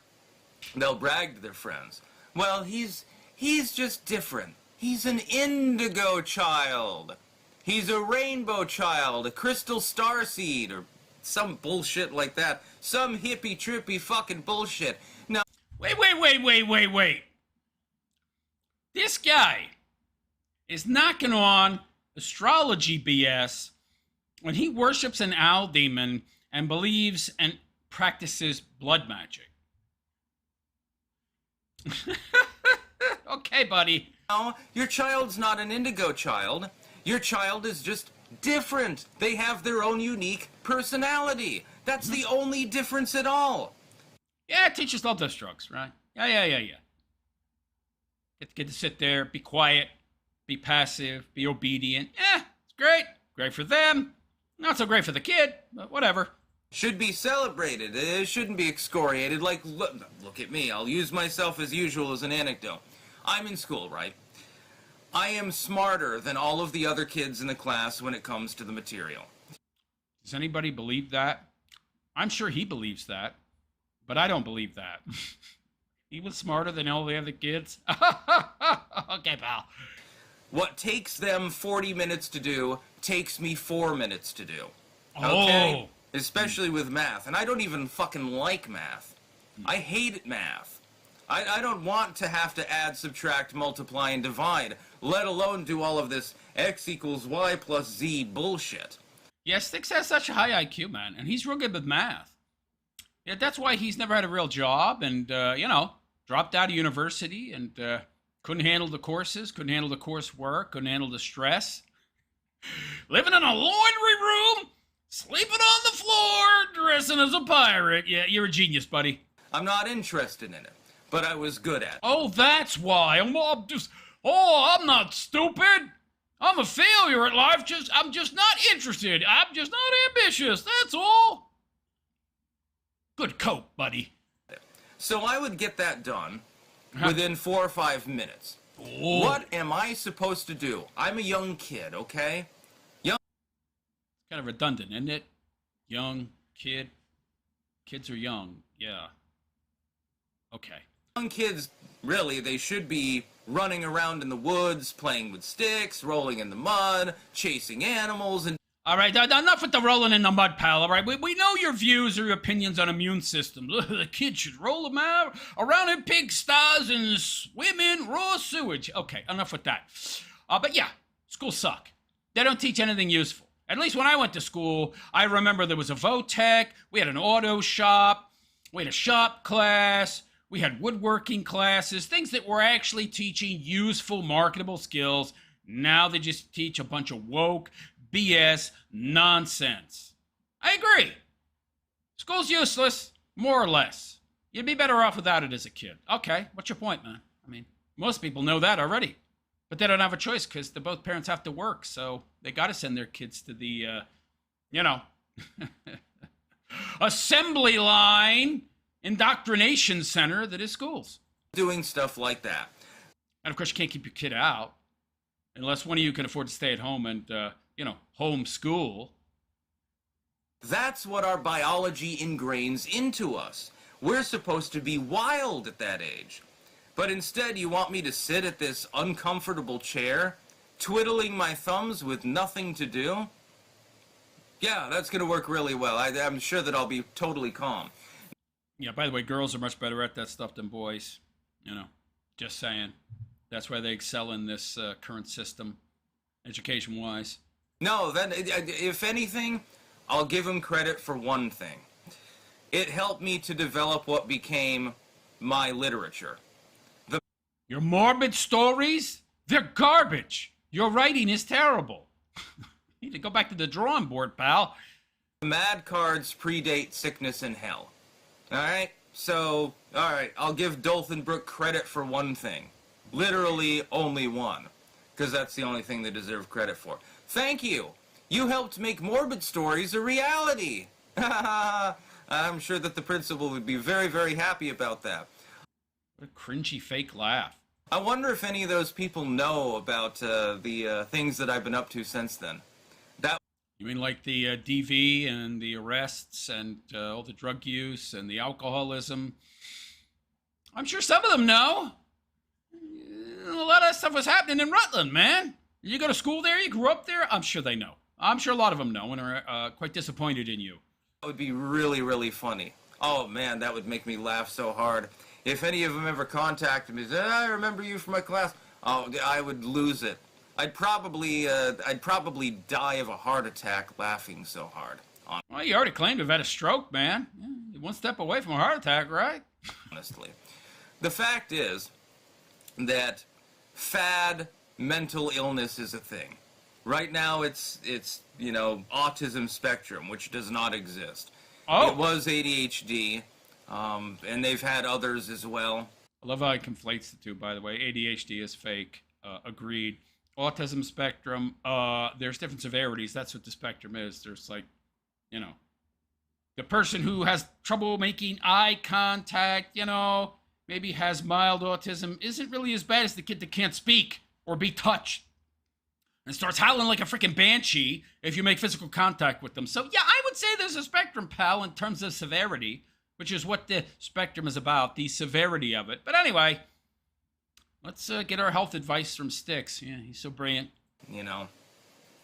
they'll brag to their friends. Well, he's just different. He's an indigo child. He's a rainbow child, a crystal starseed, or some bullshit like that. Some hippie trippy fucking bullshit. Now, Wait. This guy is knocking on astrology BS when he worships an owl demon and believes and practices blood magic. Okay, buddy. no, your child's not an indigo child. Your child is just different. They have their own unique personality. That's the only difference at all. Yeah, teachers love those drugs, right? Yeah. Get to sit there, be quiet, be passive, be obedient. It's great. Great for them. Not so great for the kid, but whatever. Should be celebrated. It shouldn't be excoriated. Like, look at me. I'll use myself as usual as an anecdote. I'm in school, right? I am smarter than all of the other kids in the class when it comes to the material. Does anybody believe that? I'm sure he believes that, but I don't believe that. He was smarter than all the other kids. Okay, pal. What takes them 40 minutes to do takes me 4 minutes to do. Okay? Oh. Especially with math. And I don't even fucking like math. I hate math. I don't want to have to add, subtract, multiply, and divide, let alone do all of this x equals y plus z bullshit. Yeah, Styx has such a high IQ, man, and he's real good with math. Yeah, that's why he's never had a real job and, dropped out of university and couldn't handle the courses, couldn't handle the coursework, couldn't handle the stress. Living in a laundry room, sleeping on the floor, dressing as a pirate. Yeah, you're a genius, buddy. I'm not interested in it, but I was good at it. Oh, that's why. I'm not stupid. I'm a failure at life. I'm just not interested. I'm just not ambitious. That's all. Good coat, buddy. So I would get that done within 4 or 5 minutes. Oh. What am I supposed to do? I'm a young kid, okay? Kind of redundant, isn't it? Young kid. Kids are young. Yeah. Okay. Young kids, really, they should be running around in the woods, playing with sticks, rolling in the mud, chasing animals, and... All right, enough with the rolling in the mud, pal, all right? We know your views or your opinions on immune systems. The kids should roll them out around in pigsties and swim in raw sewage. Okay, enough with that. But yeah, schools suck. They don't teach anything useful. At least when I went to school, I remember there was a Votech, we had an auto shop, we had a shop class, we had woodworking classes, things that were actually teaching useful, marketable skills. Now they just teach a bunch of woke, BS nonsense. I agree. School's useless, more or less. You'd be better off without it as a kid. Okay, what's your point, man? I mean, most people know that already. But they don't have a choice because both parents have to work, so they got to send their kids to the, assembly line indoctrination center that is schools. doing stuff like that. And of course, you can't keep your kid out unless one of you can afford to stay at home and, homeschool. That's what our biology ingrains into us. We're supposed to be wild at that age. But instead, you want me to sit at this uncomfortable chair, twiddling my thumbs with nothing to do? Yeah, that's going to work really well. I'm sure that I'll be totally calm. Yeah, by the way, girls are much better at that stuff than boys. Just saying. That's why they excel in this current system, education-wise. No, then, if anything, I'll give him credit for one thing. It helped me to develop what became my literature. Your morbid stories? They're garbage. Your writing is terrible. You need to go back to the drawing board, pal. Mad cards predate sickness and hell. Alright? So, alright, I'll give Dolphinbrook credit for one thing. Literally only one. Because that's the only thing they deserve credit for. Thank you! You helped make morbid stories a reality! I'm sure that the principal would be very, very happy about that. What a cringy fake laugh. I wonder if any of those people know about the things that I've been up to since then. You mean like the DV and the arrests and all the drug use and the alcoholism? I'm sure some of them know. A lot of stuff was happening in Rutland, man. You go to school there? You grew up there? I'm sure they know. I'm sure a lot of them know and are quite disappointed in you. That would be really, really funny. Oh, man, that would make me laugh so hard. If any of them ever contacted me and said, I remember you from my class, oh, I would lose it. I'd probably die of a heart attack laughing so hard. Well, you already claimed to have had a stroke, man. Yeah, you're one step away from a heart attack, right? Honestly. The fact is that fad mental illness is a thing. Right now it's autism spectrum, which does not exist. Oh. It was ADHD, and they've had others as well. I love how he conflates the two, by the way. ADHD is fake. Agreed. Autism spectrum, there's different severities. That's what the spectrum is. There's like, the person who has trouble making eye contact, maybe has mild autism, isn't really as bad as the kid that can't speak or be touched and starts howling like a freaking banshee if you make physical contact with them. So, yeah, I would say there's a spectrum, pal, in terms of severity, which is what the spectrum is about, the severity of it. But anyway, let's get our health advice from Styx. Yeah, he's so brilliant.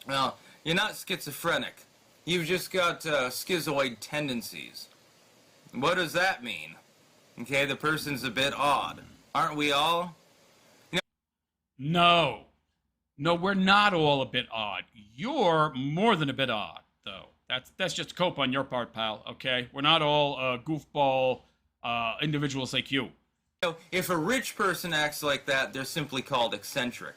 Well, you're not schizophrenic. You've just got schizoid tendencies. What does that mean? Okay, the person's a bit odd. Aren't we all? No, we're not all a bit odd. You're more than a bit odd, though. That's just a cope on your part, pal, okay? We're not all goofball individuals like you. If a rich person acts like that, they're simply called eccentric.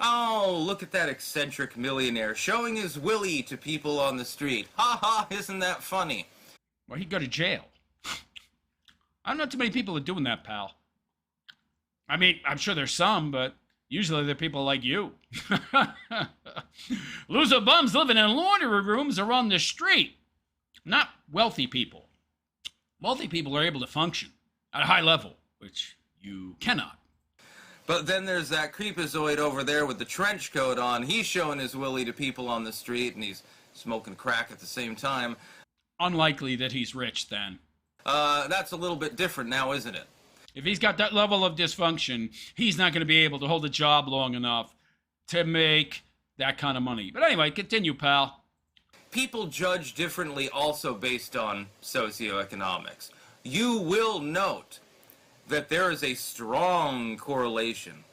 Oh, look at that eccentric millionaire showing his willy to people on the street. Ha ha, isn't that funny? Well, he'd go to jail. I don't know too many people are doing that, pal. I mean, I'm sure there's some, but usually they're people like you. Loser bums living in laundry rooms or on the street. Not wealthy people. Wealthy people are able to function at a high level, which you cannot. But then there's that creepazoid over there with the trench coat on. He's showing his willy to people on the street, and he's smoking crack at the same time. Unlikely that he's rich, then. That's a little bit different now, isn't it? If he's got that level of dysfunction, he's not going to be able to hold a job long enough to make that kind of money. But anyway, continue, pal. People judge differently also based on socioeconomics. You will note that there is a strong correlation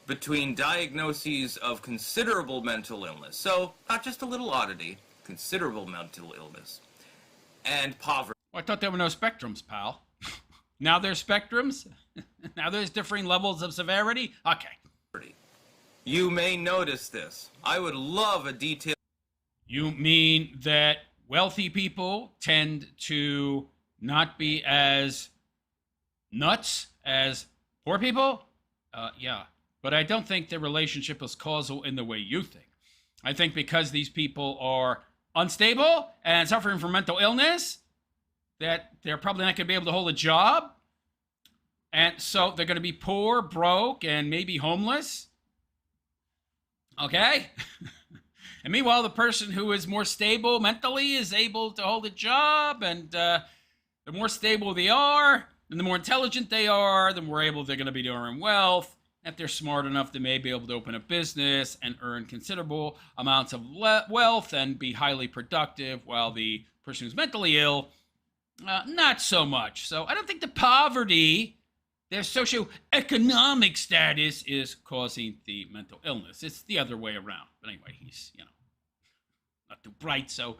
between diagnoses of considerable mental illness, so not just a little oddity, considerable mental illness, and poverty. Well, I thought there were no spectrums, pal. Now there's spectrums? Now there's differing levels of severity? Okay. You may notice this. I would love a detailed... You mean that wealthy people tend to not be as nuts as poor people? Yeah. But I don't think the relationship is causal in the way you think. I think because these people are unstable and suffering from mental illness, that they're probably not going to be able to hold a job. And so they're going to be poor, broke, and maybe homeless. Okay? And meanwhile, the person who is more stable mentally is able to hold a job, and the more stable they are, and the more intelligent they are, the more able they're going to be to earn wealth. If they're smart enough, they may be able to open a business and earn considerable amounts of wealth and be highly productive, while the person who's mentally ill, not so much. So I don't think the poverty, their socioeconomic status, is causing the mental illness. It's the other way around. But anyway, he's, not too bright, so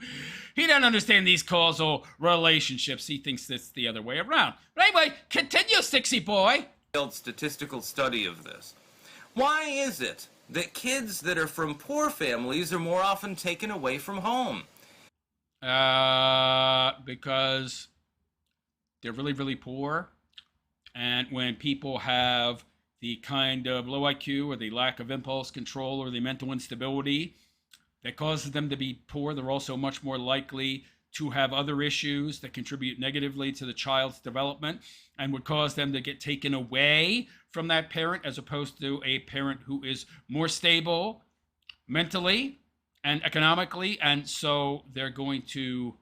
he doesn't understand these causal relationships. He thinks it's the other way around. But anyway, continue, Styxy boy. Statistical study of this. Why is it that kids that are from poor families are more often taken away from home? Because they're really, really poor. And when people have the kind of low IQ or the lack of impulse control or the mental instability that causes them to be poor, they're also much more likely to have other issues that contribute negatively to the child's development and would cause them to get taken away from that parent, as opposed to a parent who is more stable mentally and economically. And so they're going to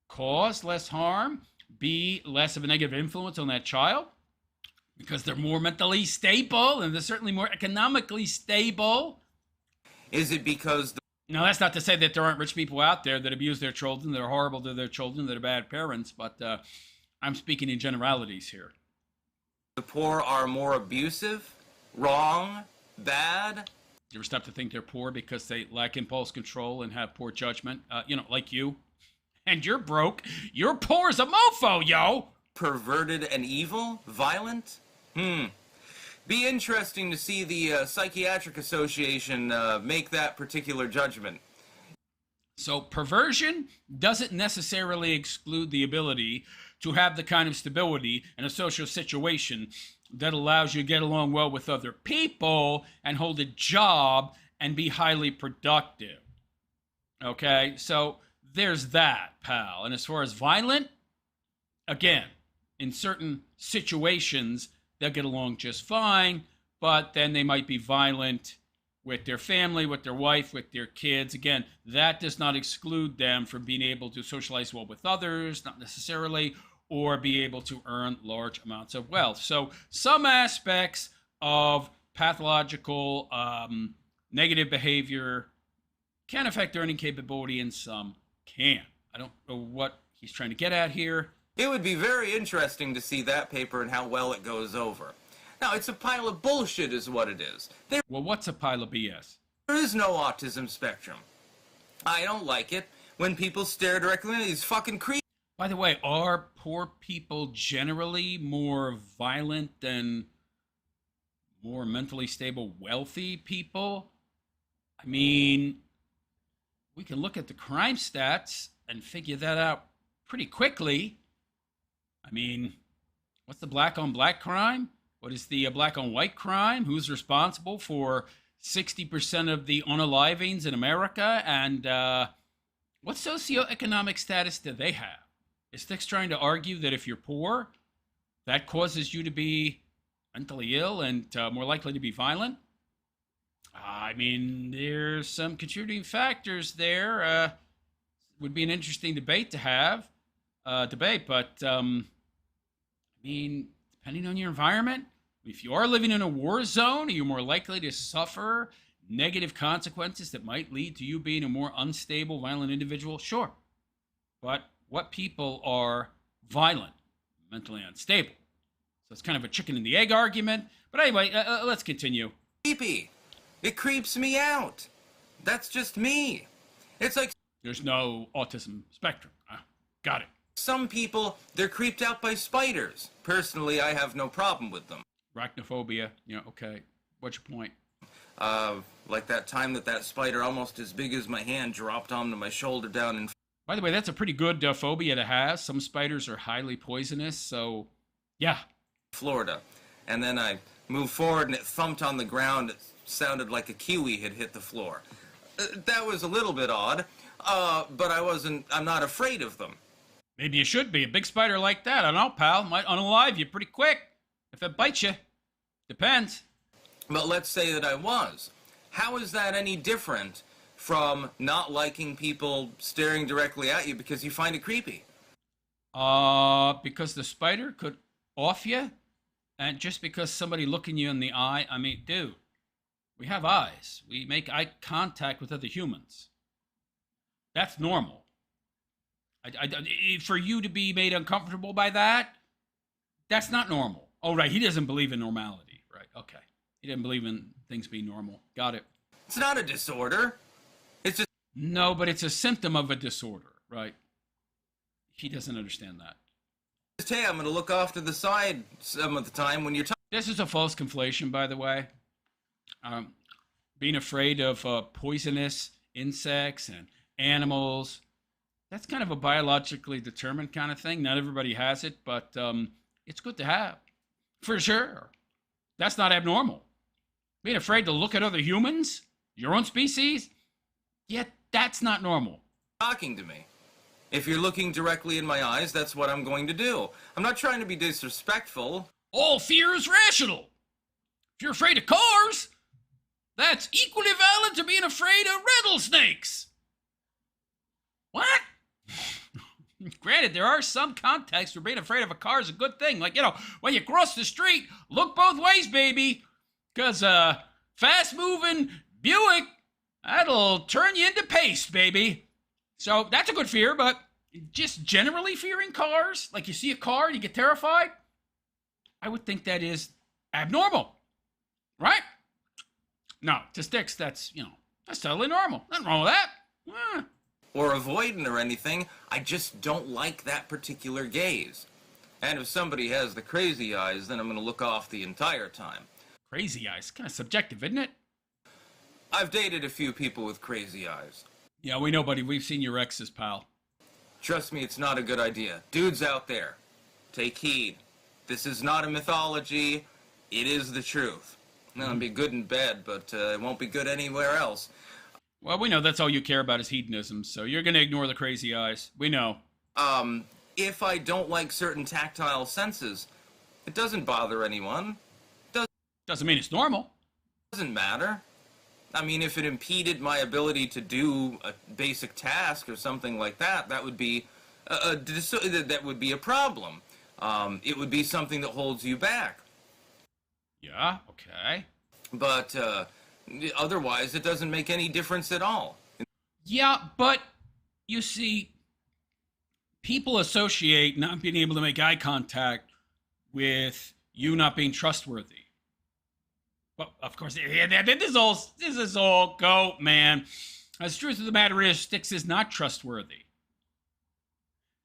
cause less harm, be less of a negative influence on that child, because they're more mentally stable and they're certainly more economically stable. Is it because Now, that's not to say that there aren't rich people out there that abuse their children, that are horrible to their children, that are bad parents, but I'm speaking in generalities here. the poor are more abusive, wrong, bad? You ever stop to think they're poor because they lack impulse control and have poor judgment? Like you. And you're broke. You're poor as a mofo, yo! Perverted and evil? Violent? Be interesting to see the Psychiatric Association make that particular judgment. So perversion doesn't necessarily exclude the ability to have the kind of stability in a social situation that allows you to get along well with other people and hold a job and be highly productive. Okay, so there's that, pal. And as far as violent, again, in certain situations, they'll get along just fine, but then they might be violent with their family, with their wife, with their kids. Again, that does not exclude them from being able to socialize well with others, not necessarily, or be able to earn large amounts of wealth. So some aspects of pathological negative behavior can affect earning capability and some can't. I don't know what he's trying to get at here. It would be very interesting to see that paper and how well it goes over. Now, it's a pile of bullshit is what it is. Well, what's a pile of BS? There is no autism spectrum. I don't like it when people stare directly at these fucking creeps. By the way, are poor people generally more violent than more mentally stable, wealthy people? I mean, we can look at the crime stats and figure that out pretty quickly. I mean, what's the black on black crime? What is the black on white crime? Who's responsible for 60% of the unalivings in America? And what socioeconomic status do they have? Is Styx trying to argue that if you're poor, that causes you to be mentally ill and more likely to be violent? I mean, there's some contributing factors there. Would be an interesting debate to have, but I mean, depending on your environment, if you are living in a war zone, are you more likely to suffer negative consequences that might lead to you being a more unstable, violent individual? Sure. But what people are violent, mentally unstable? So it's kind of a chicken and the egg argument. But anyway, let's continue. Creepy. It creeps me out. That's just me. It's like There's no autism spectrum. Got it. some people, they're creeped out by spiders. Personally, I have no problem with them. Arachnophobia. Okay. What's your point? Like that time that spider almost as big as my hand dropped onto my shoulder down in By the way, that's a pretty good phobia to have. Some spiders are highly poisonous, so yeah. Florida. And then I moved forward and it thumped on the ground. It sounded like a kiwi had hit the floor. That was a little bit odd, but I'm not afraid of them. Maybe you should be. A big spider like that, I don't know, pal, might unalive you pretty quick. If it bites you. Depends. But let's say that I was. How is that any different from not liking people staring directly at you because you find it creepy? Because the spider could off you, and just because somebody looking you in the eye, I mean, dude, we have eyes. We make eye contact with other humans. That's normal. For you to be made uncomfortable by that, that's not normal. Oh, right, he doesn't believe in normality. Right, okay. He didn't believe in things being normal. Got it. It's not a disorder. It's just... No, but it's a symptom of a disorder, right? He doesn't understand that. Hey, I'm going to look off to the side some of the time when you're talking. This is a false conflation, by the way. Being afraid of poisonous insects and animals, That's kind of a biologically determined kind of thing. Not everybody has it, but it's good to have. For sure. That's not abnormal. Being afraid to look at other humans, your own species, yeah, that's not normal. Talking to me. If you're looking directly in my eyes, that's what I'm going to do. I'm not trying to be disrespectful. All fear is rational. If you're afraid of cars, that's equally valid to being afraid of rattlesnakes. What? Granted, there are some contexts where being afraid of a car is a good thing. Like, when you cross the street, look both ways, baby. Because fast-moving Buick, that'll turn you into paste, baby. So that's a good fear, but just generally fearing cars, like you see a car and you get terrified, I would think that is abnormal, right? No, to Styx, that's totally normal. Nothing wrong with that. Or avoidant or anything. I just don't like that particular gaze. And if somebody has the crazy eyes, then I'm going to look off the entire time. Crazy eyes, kind of subjective, isn't it? I've dated a few people with crazy eyes. Yeah, we know, buddy. We've seen your exes, pal. Trust me, it's not a good idea. Dudes out there, take heed. This is not a mythology. It is the truth. It'll be good in bed, but it won't be good anywhere else. Well, we know that's all you care about is hedonism, so you're going to ignore the crazy eyes. We know. If I don't like certain tactile senses, it doesn't bother anyone. Doesn't mean it's normal. Doesn't matter. I mean, if it impeded my ability to do a basic task or something like that, that would be that would be a problem. It would be something that holds you back. Yeah, okay. But otherwise, it doesn't make any difference at all. Yeah, but you see, people associate not being able to make eye contact with you not being trustworthy. Well, of course, this is all goat, man. The truth of the matter is, Styx is not trustworthy.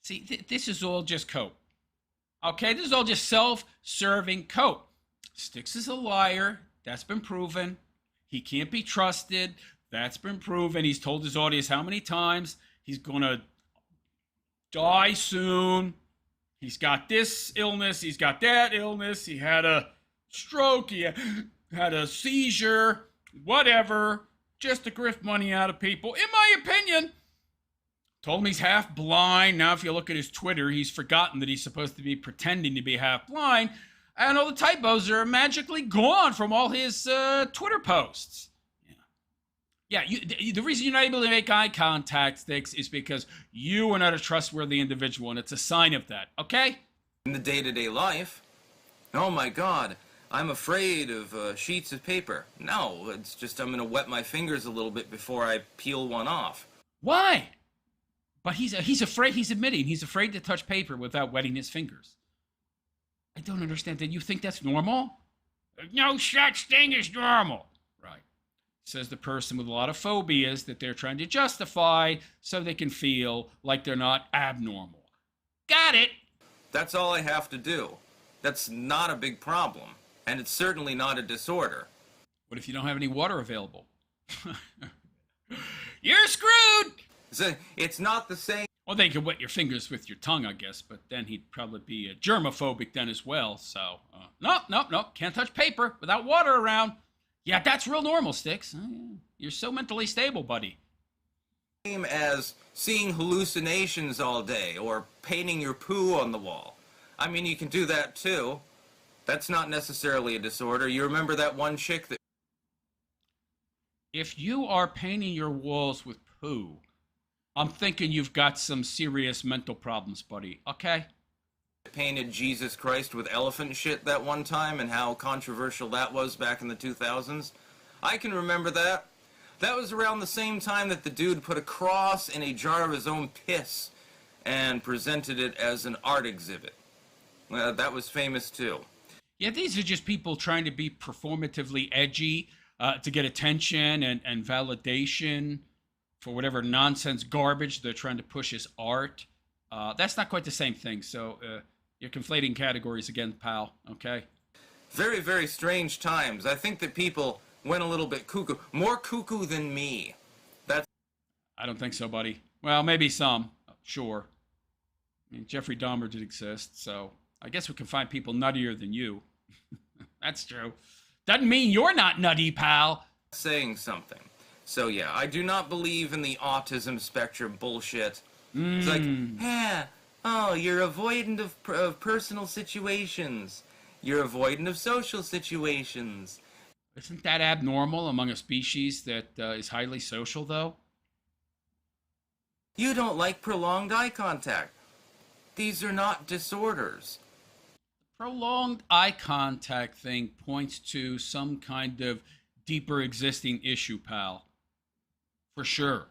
See, this is all just cope. Okay, this is all just self-serving cope. Styx is a liar. That's been proven. He can't be trusted. That's been proven. He's told his audience how many times he's going to die soon. He's got this illness. He's got that illness. He had a stroke. He had a seizure. Whatever. Just to grift money out of people. In my opinion. Told him he's half blind. Now, if you look at his Twitter, he's forgotten that he's supposed to be pretending to be half blind. And all the typos are magically gone from all his Twitter posts. Yeah, the reason you're not able to make eye contact, Styx, is because you are not a trustworthy individual, and it's a sign of that, okay? In the day-to-day life, oh my God, I'm afraid of sheets of paper. No, it's just I'm going to wet my fingers a little bit before I peel one off. Why? But he's afraid, he's admitting, he's afraid to touch paper without wetting his fingers. I don't understand. Did you think that's normal? No such thing as normal. Right. Says the person with a lot of phobias that they're trying to justify so they can feel like they're not abnormal. Got it. That's all I have to do. That's not a big problem. And it's certainly not a disorder. What if you don't have any water available? You're screwed! It's not the same. Well, they could wet your fingers with your tongue, I guess, but then he'd probably be germophobic then as well, so... Nope, can't touch paper without water around. Yeah, that's real normal, Styx. You're so mentally stable, buddy. Same as seeing hallucinations all day, or painting your poo on the wall. I mean, you can do that too. That's not necessarily a disorder. You remember that one chick that... If you are painting your walls with poo... I'm thinking you've got some serious mental problems, buddy, okay? Painted Jesus Christ with elephant shit that one time and how controversial that was back in the 2000s. I can remember that. That was around the same time that the dude put a cross in a jar of his own piss and presented it as an art exhibit. That was famous too. Yeah, these are just people trying to be performatively edgy to get attention and validation for whatever nonsense garbage they're trying to push as art. That's not quite the same thing, so you're conflating categories again, pal, okay? Very, very strange times. I think that people went a little bit cuckoo. More cuckoo than me. I don't think so, buddy. Well, maybe some. Sure. I mean, Jeffrey Dahmer did exist, so I guess we can find people nuttier than you. That's true. Doesn't mean you're not nutty, pal. Saying something. So yeah, I do not believe in the autism spectrum bullshit. It's like, yeah, oh, you're avoidant of personal situations. You're avoidant of social situations. Isn't that abnormal among a species that is highly social, though? You don't like prolonged eye contact. These are not disorders. Prolonged eye contact thing points to some kind of deeper existing issue, pal. For sure.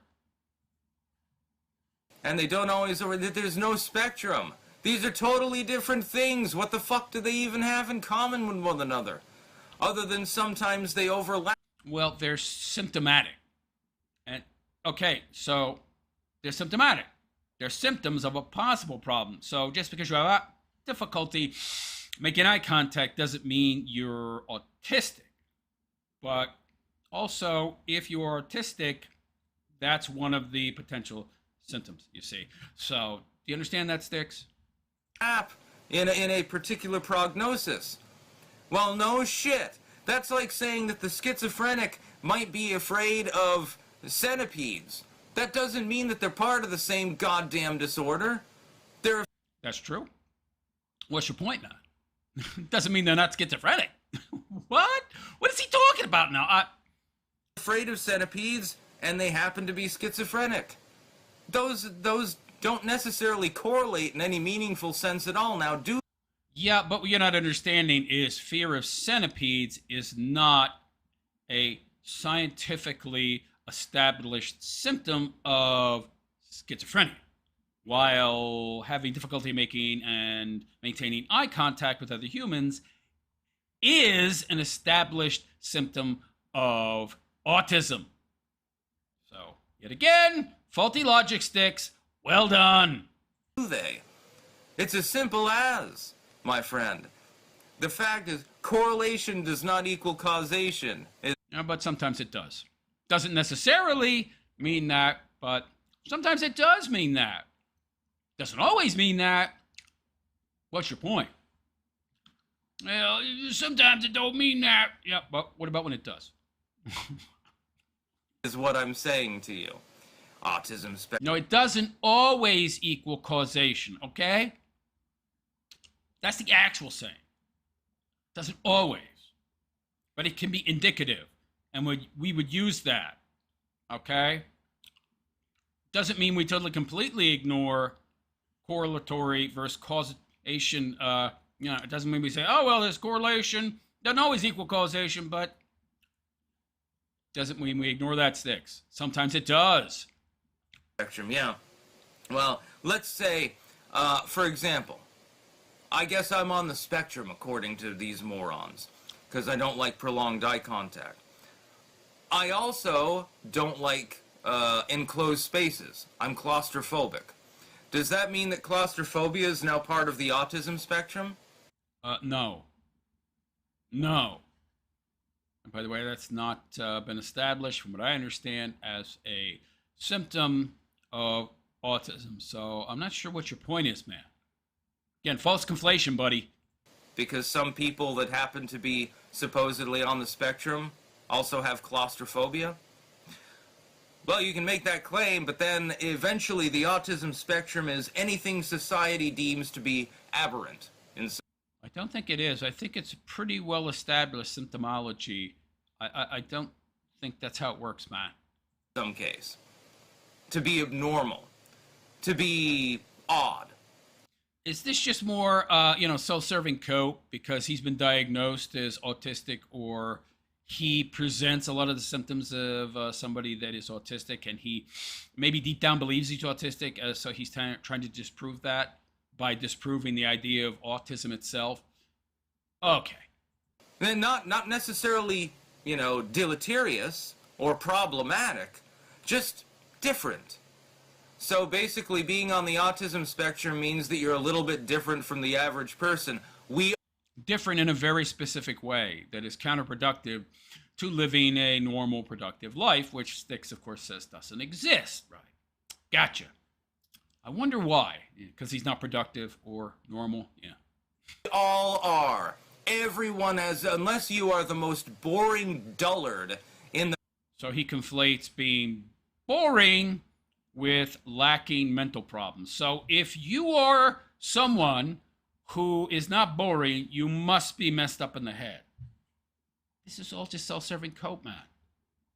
And they don't always, there's no spectrum. These are totally different things. What the fuck do they even have in common with one another? Other than sometimes they overlap. Well, they're symptomatic. And, okay, so they're symptomatic. They're symptoms of a possible problem. So just because you have difficulty making eye contact doesn't mean you're autistic. But also, if you're autistic, that's one of the potential symptoms, you see. So, do you understand that, Styx? In a particular prognosis. Well, no shit. That's like saying that the schizophrenic might be afraid of centipedes. That doesn't mean that they're part of the same goddamn disorder. That's true. What's your point now? Doesn't mean they're not schizophrenic. What? What is he talking about now? Afraid of centipedes, and they happen to be schizophrenic. Those don't necessarily correlate in any meaningful sense at all now, do they? Yeah, but what you're not understanding is fear of centipedes is not a scientifically established symptom of schizophrenia, while having difficulty making and maintaining eye contact with other humans is an established symptom of autism. So, yet again, faulty logic, Styx. Well done. Do they? It's as simple as, my friend. The fact is, correlation does not equal causation. Yeah, but sometimes it does. Doesn't necessarily mean that, but sometimes it does mean that. Doesn't always mean that. What's your point? Well, sometimes it don't mean that. Yeah, but what about when it does? Is what I'm saying to you. Autism spectrum. No, it doesn't always equal causation, okay? That's the actual saying. Doesn't always. But it can be indicative. And we would use that, okay? Doesn't mean we totally completely ignore correlatory versus causation. It doesn't mean we say, oh, well, there's correlation. Doesn't always equal causation, but doesn't mean we ignore that, Styx. Sometimes it does. Spectrum, yeah. Well, let's say, for example, I guess I'm on the spectrum according to these morons, because I don't like prolonged eye contact. I also don't like enclosed spaces. I'm claustrophobic. Does that mean that claustrophobia is now part of the autism spectrum? No. No. And by the way, that's not been established, from what I understand, as a symptom of autism. So I'm not sure what your point is, man. Again, false conflation, buddy. Because some people that happen to be supposedly on the spectrum also have claustrophobia? Well, you can make that claim, but then eventually the autism spectrum is anything society deems to be aberrant. I don't think it is. I think it's pretty well established symptomology. I don't think that's how it works, man. In some case. To be abnormal. To be odd. Is this just more, self-serving coat because he's been diagnosed as autistic, or he presents a lot of the symptoms of somebody that is autistic, and he maybe deep down believes he's autistic, so he's trying to disprove that by disproving the idea of autism itself? Okay. Then not necessarily, deleterious or problematic, just different. So basically, being on the autism spectrum means that you're a little bit different from the average person. Different in a very specific way that is counterproductive to living a normal, productive life, which Styx, of course, says doesn't exist. Right. Gotcha. I wonder why. Because he's not productive or normal. Yeah. All are. Everyone has, unless you are the most boring dullard in the... So he conflates being boring with lacking mental problems. So if you are someone who is not boring, you must be messed up in the head. This is all just self-serving cope, man.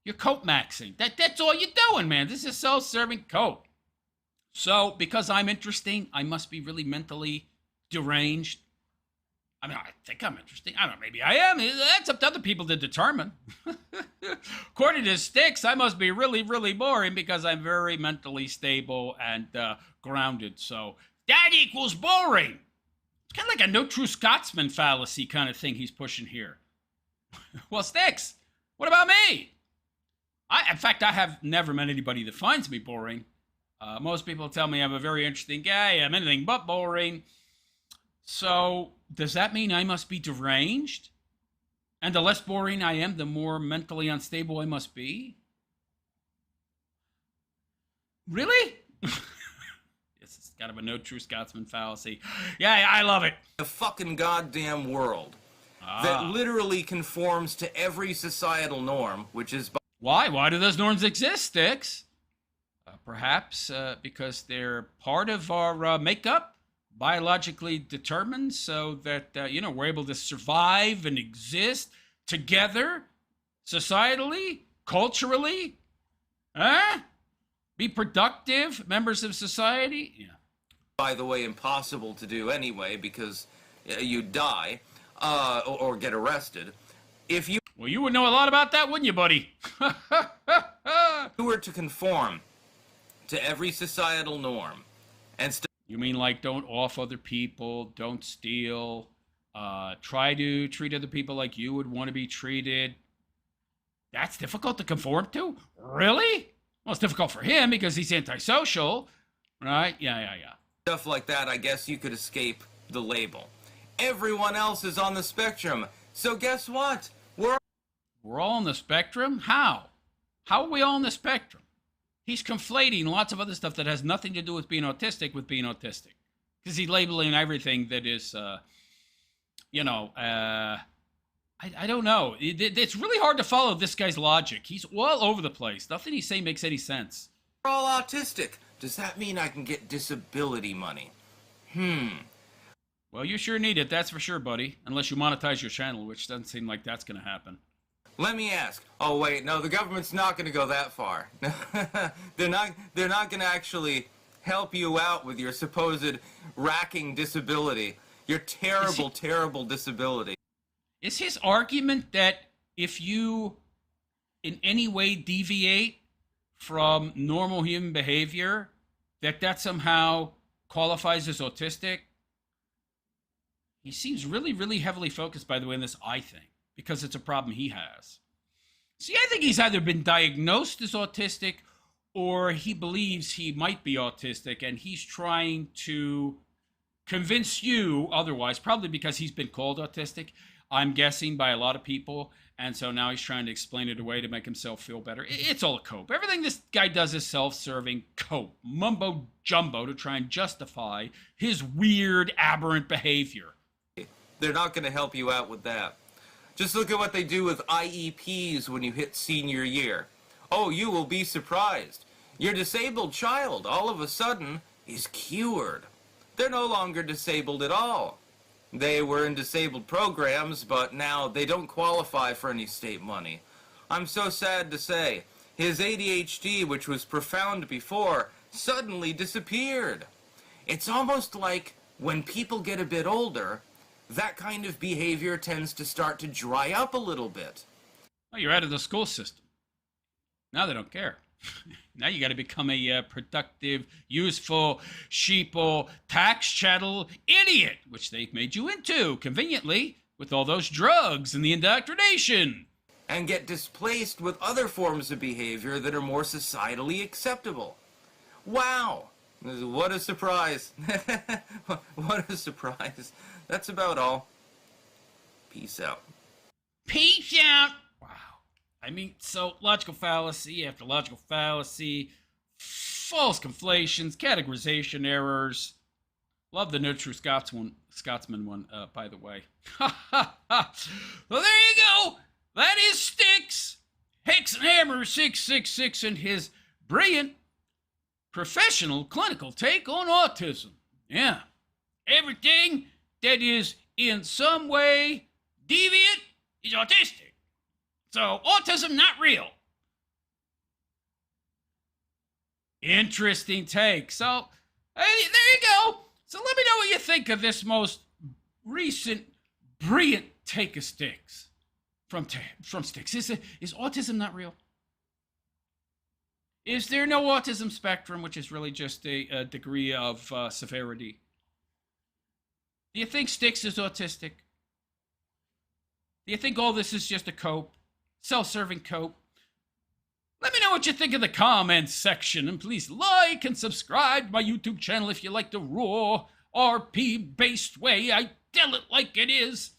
You're cope maxing. That's all you're doing, man. This is self-serving cope. So because I'm interesting, I must be really mentally deranged. I mean, I think I'm interesting. I don't know, maybe I am. That's up to other people to determine. According to Styx, I must be really, really boring because I'm very mentally stable and grounded. So that equals boring. It's kind of like a no true Scotsman fallacy kind of thing he's pushing here. Well, Styx, what about me? In fact, I have never met anybody that finds me boring. Most people tell me I'm a very interesting guy. I'm anything but boring. So does that mean I must be deranged? And the less boring I am, the more mentally unstable I must be? Really? It's kind of a no true Scotsman fallacy. Yeah, I love it. The fucking goddamn world that literally conforms to every societal norm, which is... Why? Why do those norms exist, Styx? Perhaps because they're part of our makeup, biologically determined, so that, we're able to survive and exist together, societally, culturally, be productive members of society. Yeah. By the way, impossible to do anyway, because you die or get arrested. If you... Well, you would know a lot about that, wouldn't you, buddy? you were to conform to every societal norm and you mean like don't off other people, don't steal, try to treat other people like you would want to be treated? That's difficult to conform to? Really? Well, it's difficult for him because he's antisocial, right? Yeah. Stuff like that, I guess you could escape the label. Everyone else is on the spectrum, so guess what? We're all on the spectrum? How? How are we all on the spectrum? He's conflating lots of other stuff that has nothing to do with being autistic with being autistic. Because he's labeling everything that is, I don't know. It's really hard to follow this guy's logic. He's all over the place. Nothing he's saying makes any sense. We're all autistic. Does that mean I can get disability money? Well, you sure need it, that's for sure, buddy. Unless you monetize your channel, which doesn't seem like that's going to happen. Let me ask. Oh wait, no, the government's not going to go that far. They're not going to actually help you out with your supposed racking disability. Your terrible disability. Is his argument that if you in any way deviate from normal human behavior, that somehow qualifies as autistic? He seems really, really heavily focused, by the way, on this eye thing, because it's a problem he has. See, I think he's either been diagnosed as autistic or he believes he might be autistic, and he's trying to convince you otherwise, probably because he's been called autistic, I'm guessing, by a lot of people, and so now he's trying to explain it away to make himself feel better. It's all a cope. Everything this guy does is self-serving cope, mumbo-jumbo to try and justify his weird, aberrant behavior. They're not going to help you out with that. Just look at what they do with IEPs when you hit senior year. Oh, you will be surprised. Your disabled child, all of a sudden, is cured. They're no longer disabled at all. They were in disabled programs, but now they don't qualify for any state money. I'm so sad to say, his ADHD, which was profound before, suddenly disappeared. It's almost like when people get a bit older, that kind of behavior tends to start to dry up a little bit. Well, you're out of the school system. Now they don't care. Now you got to become a productive, useful, sheeple, tax chattel idiot, which they've made you into, conveniently, with all those drugs and the indoctrination. And get displaced with other forms of behavior that are more societally acceptable. Wow! What a surprise. What a surprise. That's about all. Peace out. Peace out! Wow. I mean, so logical fallacy after logical fallacy. false conflations, categorization errors. Love the No True Scotsman one, by the way. Well, there you go. That is Styxhexenhammer666 and his brilliant professional clinical take on autism. Yeah. Everything that is in some way deviant is autistic. So, autism not real. Interesting take. So, hey, there you go. So let me know what you think of this most recent brilliant take of Styx. From Styx. Is autism not real? Is there no autism spectrum, which is really just a degree of severity? Do you think Styx is autistic? Do you think all this is just a cope? Self-serving cope? Let me know what you think in the comments section, and please like and subscribe to my YouTube channel if you like the raw, RP-based way I tell it like it is.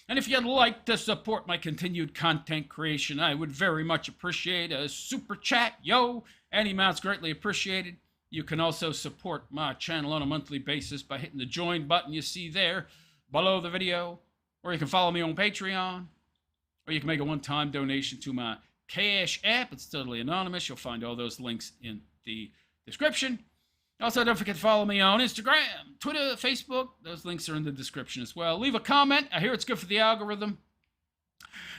And if you'd like to support my continued content creation, I would very much appreciate a super chat, yo. Any amount's greatly appreciated. You can also support my channel on a monthly basis by hitting the join button you see there below the video, or you can follow me on Patreon, or you can make a one-time donation to my Cash App. It's totally anonymous. You'll find all those links in the description. Also, don't forget to follow me on Instagram, Twitter, Facebook. Those links are in the description as well. Leave a comment. I hear it's good for the algorithm.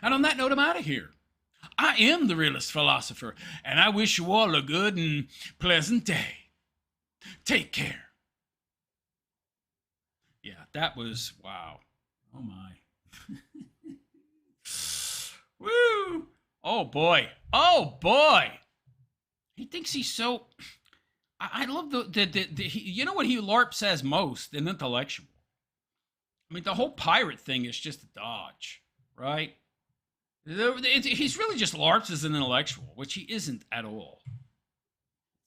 And on that note, I'm out of here. I am the realist philosopher, and I wish you all a good and pleasant day. Take care. Yeah, that was, wow. Oh, my. Woo! Oh, boy. Oh, boy. He thinks he's so... I love you know what he LARP says most? An intellectual. I mean, the whole pirate thing is just a dodge, right? He's really just LARPs as an intellectual, which he isn't at all.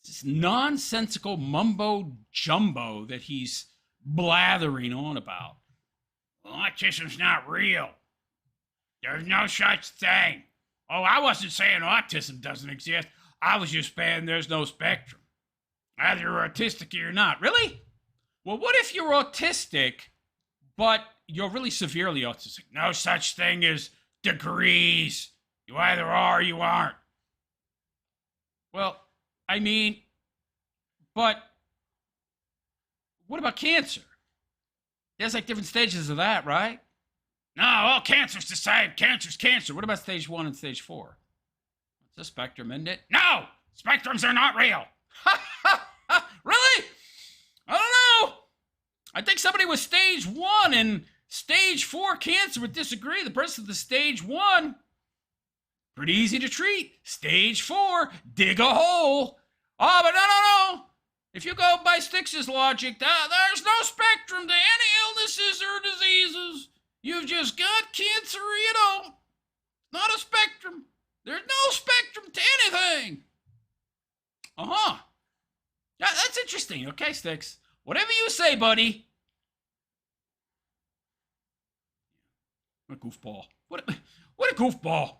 It's this nonsensical mumbo-jumbo that he's blathering on about. Well, autism's not real. There's no such thing. Oh, I wasn't saying autism doesn't exist. I was just saying there's no spectrum. Either you're autistic or you're not. Really? Well, what if you're autistic, but you're really severely autistic? No such thing as degrees. You either are or you aren't. Well, I mean, but what about cancer? There's like different stages of that, right? No, all cancer's the same. Cancer's cancer. What about stage 1 and stage 4? It's a spectrum, isn't it? No! Spectrums are not real. Really? I don't know. I think somebody with stage 1 and stage 4 cancer would disagree. The person with the stage 1, pretty easy to treat. Stage 4, dig a hole. Oh, but no. If you go by Styx's logic, there's no spectrum to any illnesses or diseases. You've just got cancer or you don't. Not a spectrum. There's no spectrum to anything. Uh-huh. Yeah, that's interesting. Okay, Styx. Whatever you say, buddy. What a goofball. What a goofball.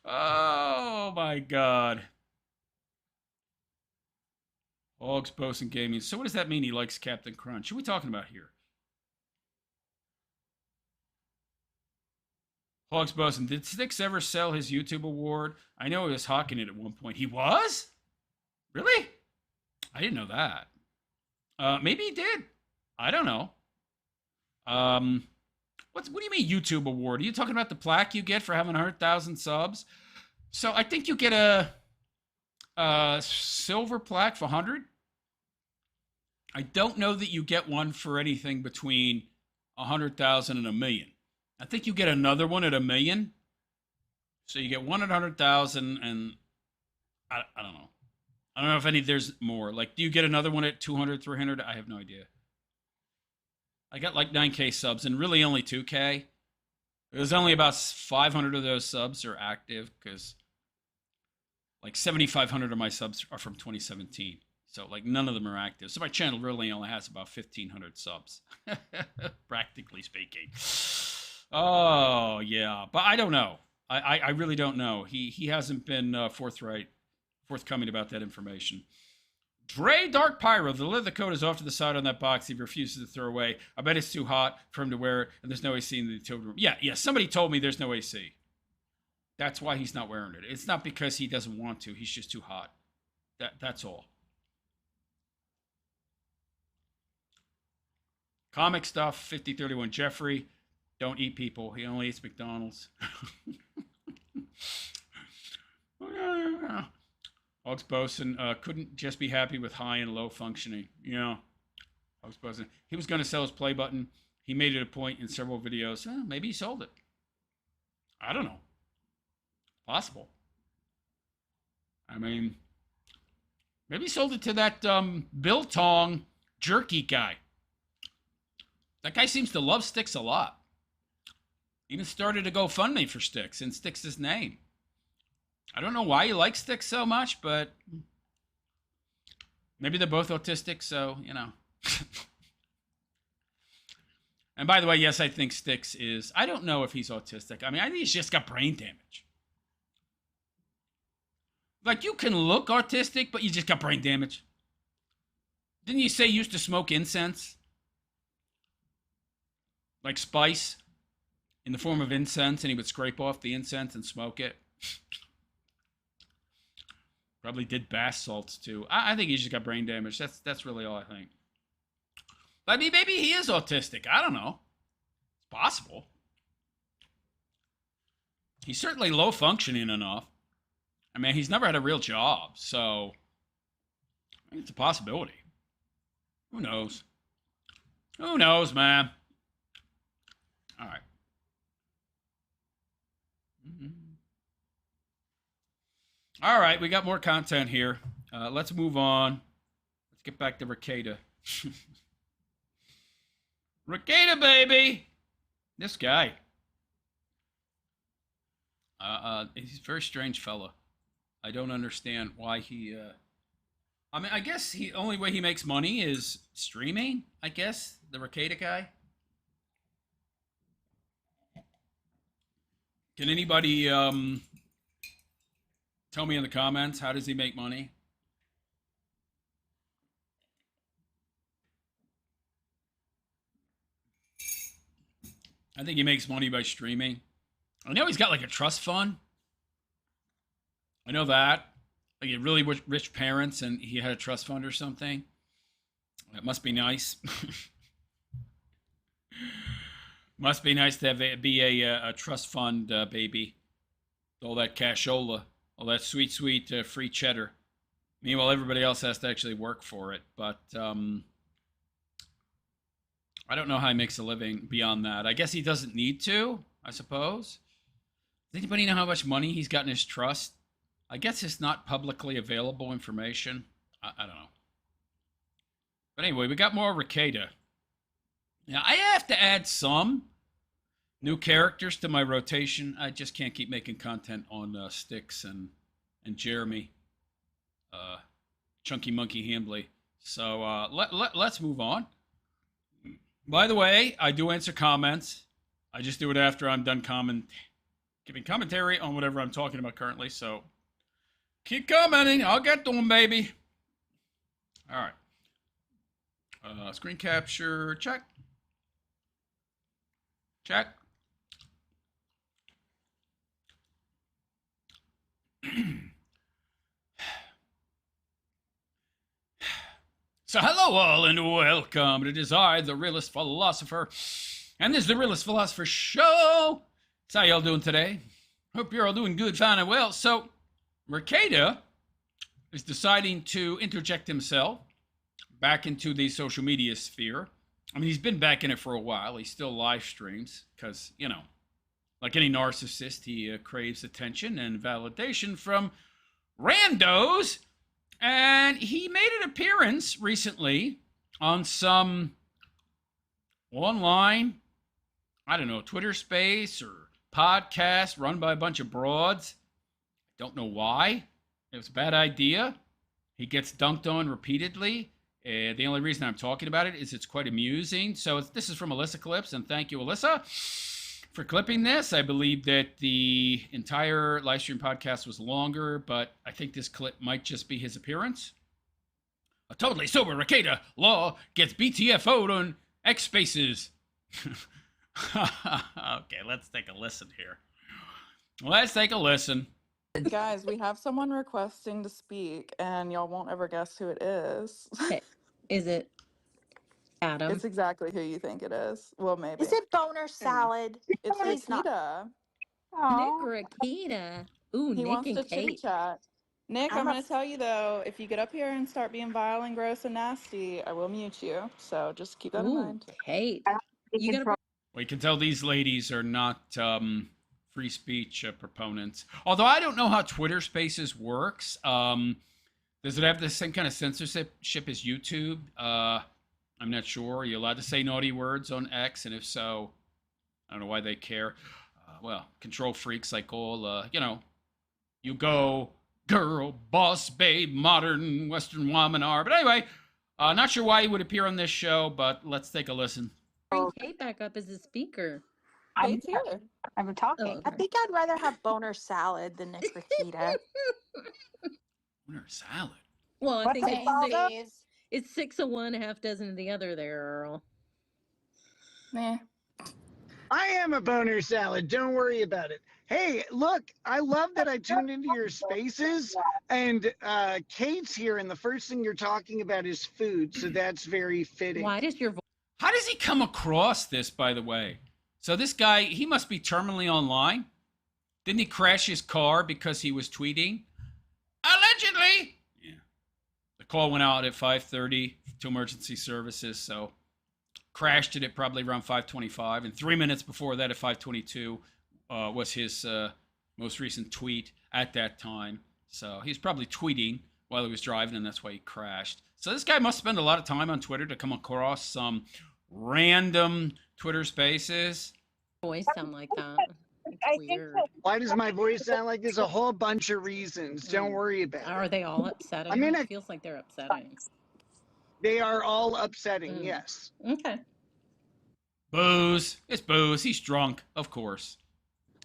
Oh, my God. Hogs, Bosun Gaming. So what does that mean he likes Captain Crunch? Who are we talking about here? Hogs Bosun. Did Styx ever sell his YouTube award? I know he was hawking it at one point. He was? Really? I didn't know that. Maybe he did. I don't know. What do you mean YouTube award? Are you talking about the plaque you get for having 100,000 subs? So I think you get a silver plaque for 100. I don't know that you get one for anything between 100,000 and 1 million. I think you get another one at 1 million. So you get one at 100,000, and I don't know. I don't know if there's more. Like, do you get another one at 200, 300? I have no idea. I got like 9K subs and really only 2K. There's only about 500 of those subs are active because like 7,500 of my subs are from 2017. So like none of them are active. So my channel really only has about 1,500 subs, practically speaking. Oh, yeah. But I don't know. I really don't know. He hasn't been forthright forthcoming about that information. Dre Dark Pyro, the leather coat is off to the side on that box he refuses to throw away. I bet it's too hot for him to wear it, and there's no AC in the utility room. Yeah, somebody told me there's no AC. That's why he's not wearing it. It's not because he doesn't want to. He's just too hot. That's all. Comic stuff, 5031 Jeffrey. Don't eat people. He only eats McDonald's. Hogs Boson couldn't just be happy with high and low functioning. Yeah. Hogs Boson. He was going to sell his play button. He made it a point in several videos. Maybe he sold it. I don't know. Possible. I mean, maybe he sold it to that Biltong jerky guy. That guy seems to love Styx a lot. Even started a GoFundMe for Styx in Styx's name. I don't know why he likes Styx so much, but maybe they're both autistic, so, you know. And by the way, yes, I think Styx is, I don't know if he's autistic. I mean, I think he's just got brain damage. Like, you can look autistic, but you just got brain damage. Didn't you say you used to smoke incense? Like spice in the form of incense, and he would scrape off the incense and smoke it. Probably did bath salts too. I think he's just got brain damage. That's really all I think. I mean, maybe he is autistic. I don't know. It's possible. He's certainly low functioning enough. I mean, he's never had a real job, so I think it's a possibility. Who knows? Who knows, man? All right. All right, we got more content here. Let's move on. Let's get back to Rekieta. Rekieta, baby! This guy. He's a very strange fella. I don't understand why he... I mean, I guess the only way he makes money is streaming, I guess. The Rekieta guy. Can anybody tell me in the comments, how does he make money? I think he makes money by streaming. I know he's got like a trust fund. I know that. Like he had really rich parents and he had a trust fund or something. That must be nice. Must be nice to have be a trust fund baby. All that cashola, all that sweet free cheddar. Meanwhile, everybody else has to actually work for it. But I don't know how he makes a living beyond that. I guess he doesn't need to, I suppose. Does anybody know how much money he's got in his trust? I guess it's not publicly available information. I don't know. But anyway, we got more Rekieta. Now, I have to add some new characters to my rotation. I just can't keep making content on Styx and Jeremy, Chunky Monkey Hambley. So let's move on. By the way, I do answer comments. I just do it after I'm done giving commentary on whatever I'm talking about currently. So keep commenting. I'll get to them, baby. All right. Screen capture, check. Check. So hello all and welcome. It is I, the Realist Philosopher, and this is the Realist Philosopher Show. So how y'all doing today? Hope you're all doing good, fine, and well. So Rekieta is deciding to interject himself back into the social media sphere. I mean, he's been back in it for a while. He still live streams because, you know, like any narcissist, he craves attention and validation from randos. And he made an appearance recently on some online, I don't know, Twitter space or podcast run by a bunch of broads. Don't know why. It was a bad idea. He gets dunked on repeatedly. The only reason I'm talking about it is it's quite amusing. So this is from Alyssa Clips, and thank you, Alyssa. For clipping this, I believe that the entire live stream podcast was longer, but I think this clip might just be his appearance. A totally sober Rekieta Law gets BTFO'd on X Spaces. Okay, let's take a listen here. Let's take a listen. Guys, we have someone requesting to speak, and y'all won't ever guess who it is. Okay. Is it Adam? It's exactly who you think it is. Well, maybe. Is it boner salad? It's Please not. Rekieta. Nick Rekieta. Ooh, He Nick wants and to Kate. chit chat. Nick, I'm I'm going a- to tell you though, if you get up here and start being vile and gross and nasty, I will mute you. So just keep that in Ooh, mind. Kate. You gotta We can tell these ladies are not free speech proponents. Although I don't know how Twitter Spaces works. Does it have the same kind of censorship as YouTube? I'm not sure. Are you allowed to say naughty words on X? And if so, I don't know why they care. Well, control freaks like all, you go, girl, boss, babe, modern Western woman are. But anyway, not sure why he would appear on this show, but let's take a listen. bring Kate back up as a speaker. Kate's here. I'm talking. Oh, I okay. think I'd rather have boner salad than Nick Rekieta. Winter salad. Well, I What's think it called? it's 6 of one, a half dozen of the other there, Earl. Nah. I am a boner salad. Don't worry about it. Hey, look, I love that I tuned into your spaces, and Kate's here, and the first thing you're talking about is food, so that's very fitting. Why does your voice? How does he come across this, by the way? So this guy, he must be terminally online. Didn't he crash his car because he was tweeting? Allegedly! Yeah. The call went out at 5:30 to emergency services, so crashed it at probably around 5:25. And 3 minutes before that at 5:22 was his most recent tweet at that time. So he's probably tweeting while he was driving, and that's why he crashed. So this guy must spend a lot of time on Twitter to come across some random Twitter Spaces. Voice sound like that? It's I think weird. so. Why does my voice sound like there's a whole bunch of reasons? Don't worry about Are it. they all upsetting? I mean, it feels like they're upsetting. They are all upsetting, Mm. yes. Okay. Booze. It's booze. He's drunk, of course.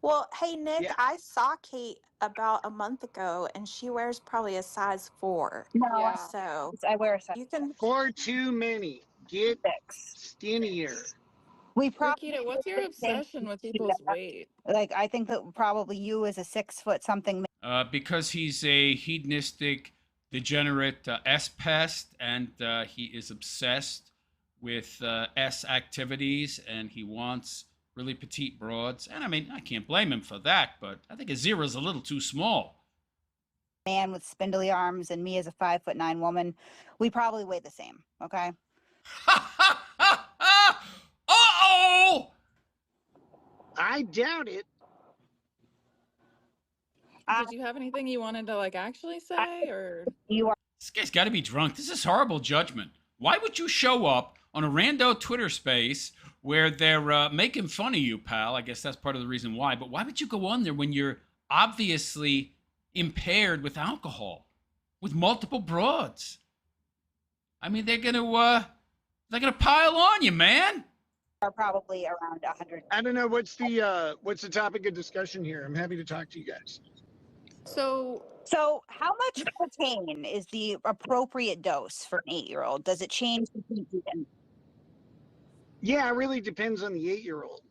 Well, hey, Nick, Yeah. I saw Kate about a month ago, and she wears probably a size 4. No, Yeah. So I wear a size you can. Far too many. Get 6. skinnier. We probably Rekieta, what's your obsession with people's weight? like. I think that probably you as a 6 foot something. Because he's a hedonistic, degenerate S-pest, and he is obsessed with S activities, and he wants really petite broads. And I mean, I can't blame him for that, but I think a 0 is a little too small. Man with spindly arms and me as a 5'9" woman, we probably weigh the same. Okay. Uh-oh! I doubt it. Did you have anything you wanted to actually say, or You are. This guy's got to be drunk. This is horrible judgment. Why would you show up on a rando Twitter space where they're making fun of you, pal? I guess that's part of the reason why. But why would you go on there when you're obviously impaired with alcohol, with multiple broads? I mean, they're gonna pile on you, man. Are probably around 100. I don't know what's the topic of discussion here. I'm happy to talk to you guys. so? So, how much cocaine is the appropriate dose for an 8-year-old? Does it change? Yeah, it really depends on the 8-year-old.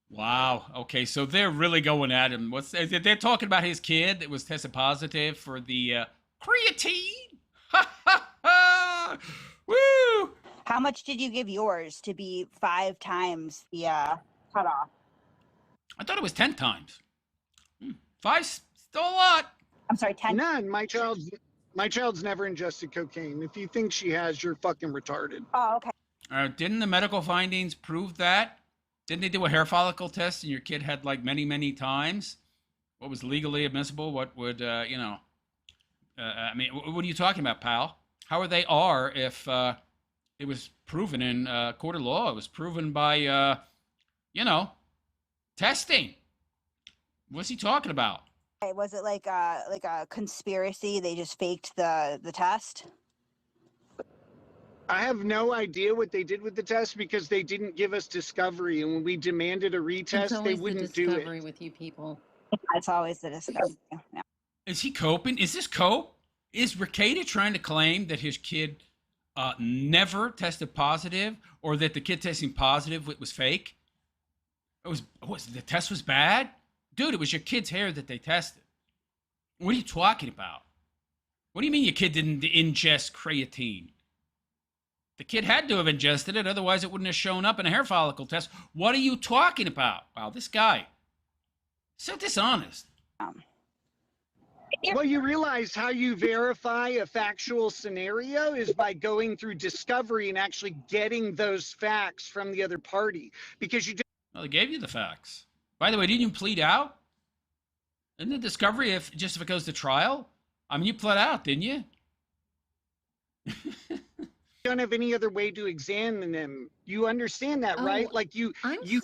Wow. Okay, so they're really going at him. They're talking about his kid that was tested positive for the creatine. Ha ha ha! Woo! How much did you give yours to be 5 times the cutoff? I thought it was 10 times. 5's still a lot. I'm sorry, 10. None. My child's never ingested cocaine. If you think she has, you're fucking retarded. Oh, okay. Didn't the medical findings prove that? Didn't they do a hair follicle test and your kid had many, many times? What was legally admissible? What would, I mean, what are you talking about, pal? How are they if it was proven in court of law? It was proven by, testing. What's he talking about? Was it like a conspiracy? They just faked the test? I have no idea what they did with the test because they didn't give us discovery, and when we demanded a It's retest, they always the wouldn't do it. discovery with you people. It's always the discovery. Yeah. Is he coping? Is this cope? Is Rekieta trying to claim that his kid never tested positive, or that the kid testing positive was fake? The test was bad? Dude, it was your kid's hair that they tested. What are you talking about? What do you mean your kid didn't ingest creatine? The kid had to have ingested it, otherwise it wouldn't have shown up in a hair follicle test. What are you talking about? Wow, this guy, so dishonest. Well, you realize how you verify a factual scenario is by going through discovery and actually getting those facts from the other party, because you Well, they gave you the facts. By the way, didn't you plead out? Isn't the discovery if it goes to trial? I mean, you pled out, didn't you? don't have any other way to examine them. You understand that, right? Like you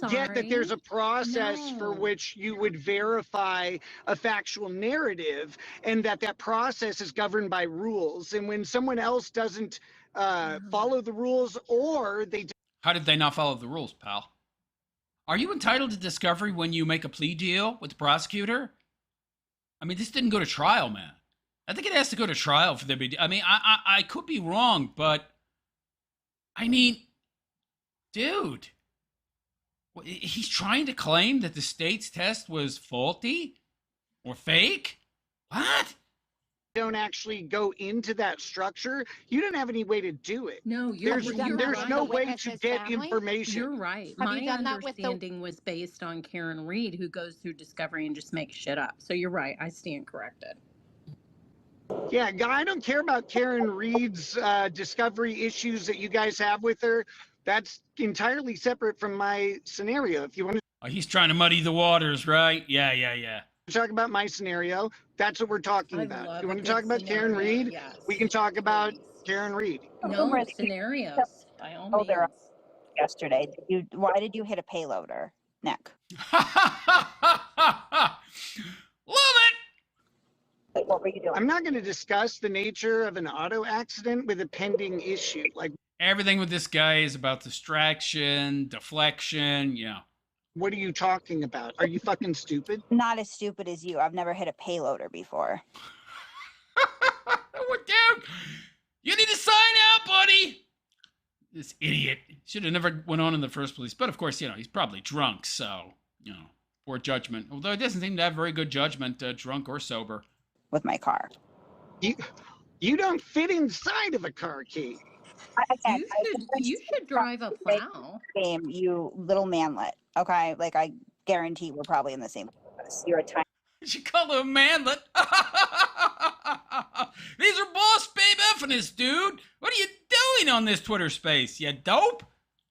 get that there's a process for which you would verify a factual narrative, and that process is governed by rules. And when someone else doesn't follow the rules, or they How did they not follow the rules, pal? Are you entitled to discovery when you make a plea deal with the prosecutor? I mean, this didn't go to trial, man. I think it has to go to trial for there to be. I mean, I could be wrong, but I mean, dude, he's trying to claim that the state's test was faulty or fake? What? don't actually go into that structure, you don't have any way to do it. No, there's right. no way to get information. You're right. Have My you done that with understanding was based on Karen Reed, who goes through discovery and just makes shit up. So you're right. I stand corrected. Yeah, I don't care about Karen Reed's discovery issues that you guys have with her. That's entirely separate from my scenario. If you want to He's trying to muddy the waters, right? Yeah. talk about my scenario, that's what we're talking about. If you want to talk about Karen Reed, yes, we can talk about please. Karen Reed. No scenarios, by all means. Yesterday, why did you hit a payloader, Nick? Love it. Like, what were you doing? I'm not going to discuss the nature of an auto accident with a pending issue. Like, Everything with this guy is about distraction, deflection, what are you talking about? Are you fucking stupid? Not as stupid as you. I've never hit a payloader before. What, dude? You need to sign out, buddy. This idiot should have never went on in the first place. But of course, he's probably drunk, so poor judgment. Although he doesn't seem to have very good judgment, drunk or sober. With my car. You don't fit inside of a car, Kate. You should drive a plow. Game, you little manlet. Okay, like I guarantee we're probably in the same place. You're a tiny. She called him a manlet. These are boss babe effing, dude. What are you doing on this Twitter space? You dope?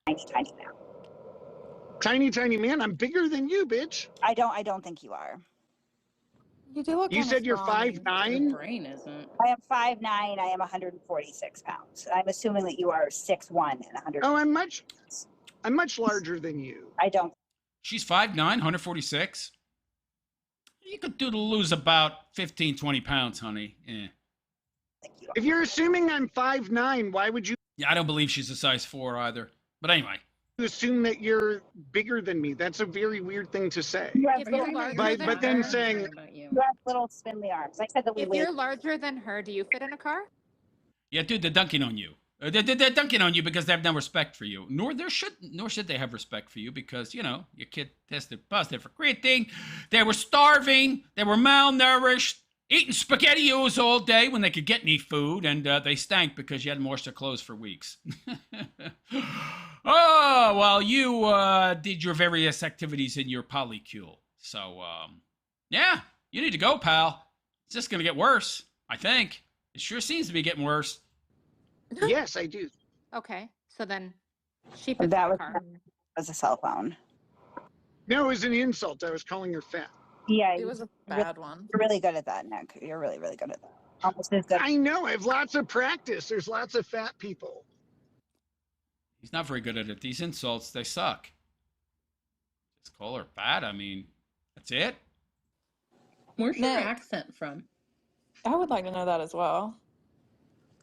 Tiny man. Tiny man. I'm bigger than you, bitch. I don't think you are. You do look. You said you're scrawny. 5'9"? Your brain isn't. I am 5'9". I am 146 pounds. I'm assuming that you are 6'1" and 100. Oh, I'm much larger than you. I don't. She's 5'9", 146. You could lose about 15, 20 pounds, honey. think you are. If you're assuming I'm 5'9", why would you Yeah, I don't believe she's a size 4 either. But anyway. assume that you're bigger than me? That's a very weird thing to say. You have If you're little, larger than But then her, saying, you have little spindly arms. I said that we if weigh. you're larger than her, do you fit in a car? Yeah, dude, they're dunking on you. They're dunking on you because they have no respect for you. Nor should they have respect for you because, your kid tested positive for creatine. They were starving. They were malnourished, eating SpaghettiOs all day when they could get any food, and they stank because you hadn't washed their clothes for weeks. Oh, well, you did your various activities in your polycule. So, yeah, you need to go, pal. It's just going to get worse, I think. It sure seems to be getting worse. yes, I do. Okay, so then she fits That in a was car. as a cell phone. No, it was an insult. I was calling her fat. Yeah, It was a bad one. you're really good at that, Nick. You're really, really good at that. Almost as good. I know. I have lots of practice. There's lots of fat people. He's not very good at it. These insults, they suck. Just call her fat. I mean, that's it. Where's your Nick. accent from? I would like to know that as well.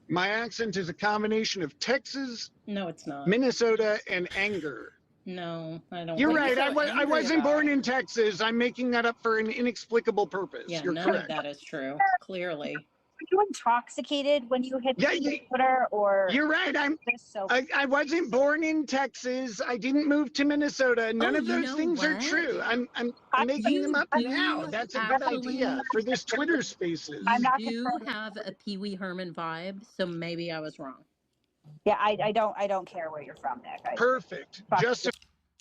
My accent is a combination of Texas, No, it's not. Minnesota, and anger. No, I don't. You're What are you right. so I angry wasn't born about? in Texas. I'm making that up for an inexplicable purpose. Yeah, You're none of correct. that is true. Clearly. Were you intoxicated when you hit Yeah, Twitter, or you're right. just so? I wasn't born in Texas. I didn't move to Minnesota. None Oh, of you those know things are what? true. I'm making You them up do now. That's a good actually, idea for this Twitter Spaces. I'm you not do confirming. have a Pee Wee Herman vibe, so maybe I was wrong. Yeah, I don't care where you're from, Nick. Perfect. Just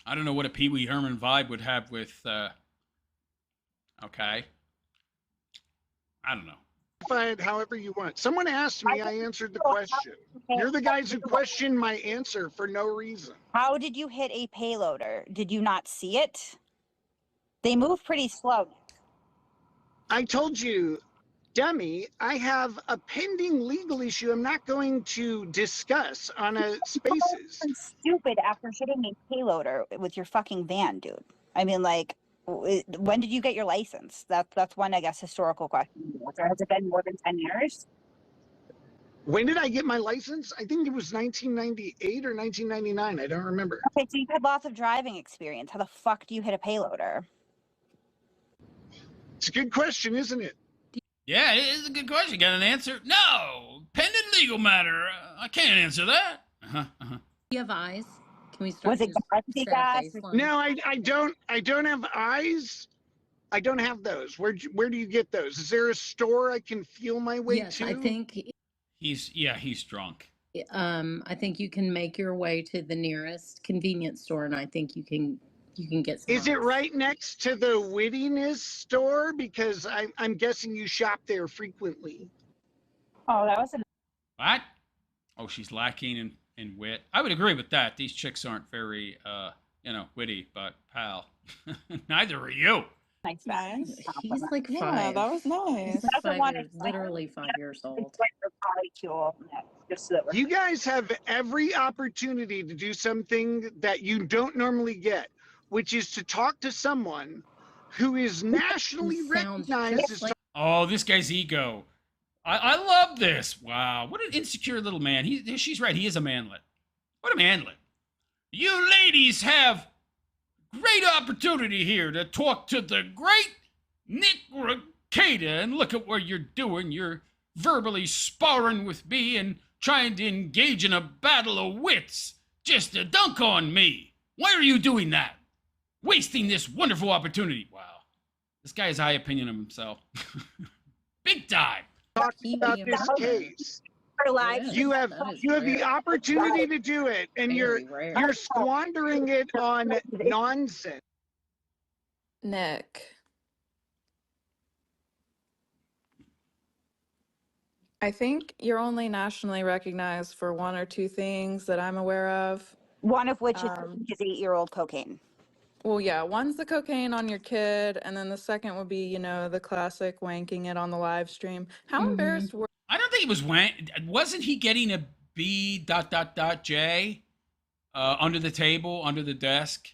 I don't know what a Pee Wee Herman vibe would have with. Okay. I don't know. justify it however you want. Someone asked me, I answered the question. You're the guys who question my answer for no reason. How did you hit a payloader? Did you not see it? They move pretty slow. I told you, dummy, I have a pending legal issue I'm not going to discuss on a Spaces. You're stupid after hitting a payloader with your fucking van, dude. I mean, like, when did you get your license? That's one, I guess, historical question. Has it been more than 10 years? When did I get my license? I think it was 1998 or 1999. I don't remember. Okay, so you've had lots of driving experience. How the fuck do you hit a payloader? It's a good question, isn't it? Yeah, it is a good question. Got an answer? No! Pending legal matter. I can't answer that. Do you have eyes? Can we start? Was it galaxy gas? No, I don't have eyes. I don't have those. Where do you get those? Is there a store I can feel my way Yes, to? I think he's drunk. I think you can make your way to the nearest convenience store, and I think you can get some. Is it right next to the wittiness store? Because I'm guessing you shop there frequently. Oh, that was a What? Oh, she's lacking in wit. I would agree with that. These chicks aren't very, witty, but pal, neither are you. nice Nice. He's like Yeah, five. that was nice. He's like That's the one literally 5 years old. Just so that we're You guys have every opportunity to do something that you don't normally get, which is to talk to someone who is nationally He sounds recognized just as like- Oh, this guy's ego. I love this. Wow, what an insecure little man. She's right. He is a manlet. What a manlet. You ladies have great opportunity here to talk to the great Nick Rekieta, and look at what you're doing. You're verbally sparring with me and trying to engage in a battle of wits just to dunk on me. Why are you doing that? Wasting this wonderful opportunity. Wow. This guy has a high opinion of himself. Big time. talk about this case. Yeah, You have that is the rare. opportunity to do it, and Very rare. you're squandering it on nonsense. Nick. I think you're only nationally recognized for one or two things that I'm aware of. one of which is Um, his 8-year-old cocaine. Well, yeah, one's the cocaine on your kid, and then the second would be, the classic wanking it on the live stream. How Mhm. embarrassed were I don't think it was wasn't he getting a B.J under the table, under the desk,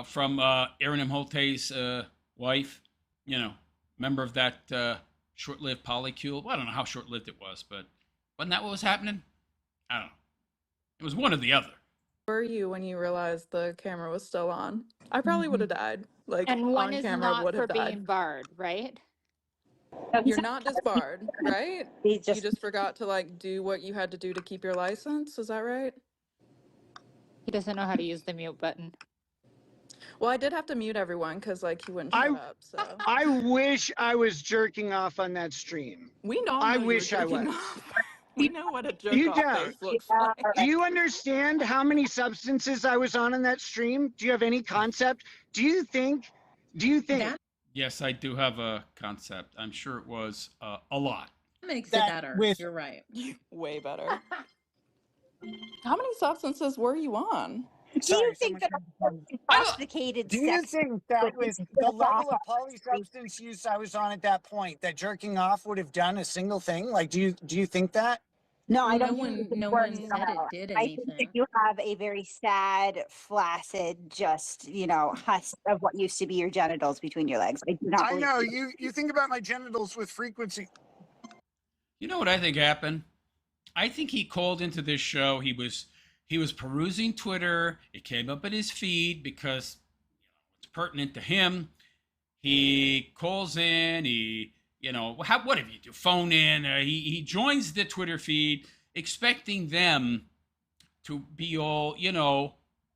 from Aaron M. Holte's wife, member of that short-lived polycule. Well, I don't know how short-lived it was, but wasn't that what was happening? I don't know. It was one or the other. you when you realized the camera was still on? I probably would have died. Like, And one on is camera not would for have died. being barred, right? You're not disbarred, right? He You just just forgot to, do what you had to do to keep your license. Is that right? He doesn't know how to use the mute button. Well, I did have to mute everyone because, he wouldn't I- shut up, so. I wish I was jerking off on that stream. We know I you were wish I jerking was. off. We know what a jerk You off don't. face looks like. Do you understand how many substances I was on in that stream? Do you have any concept? Do you think? That Yes, I do have a concept. I'm sure it was a lot. makes it That better. with- You're right. Way better. How many substances were you on? do you think that intoxicated Do you sex think that with with his the little level of boss- polysubstance use I was on at that point, that jerking off would have done a single thing? Like, do you think that? No, I No don't one- think it no works one that said it way. did I think that anything. you have a very sad, flaccid, just, husk of what used to be your genitals between your legs. I do not I believe know you. you think about my genitals with frequency. You know what I think happened? I think he called into this show. He was perusing Twitter. It came up in his feed because it's pertinent to him. He calls in. Whatever you do, phone in. He joins the Twitter feed, expecting them to be all,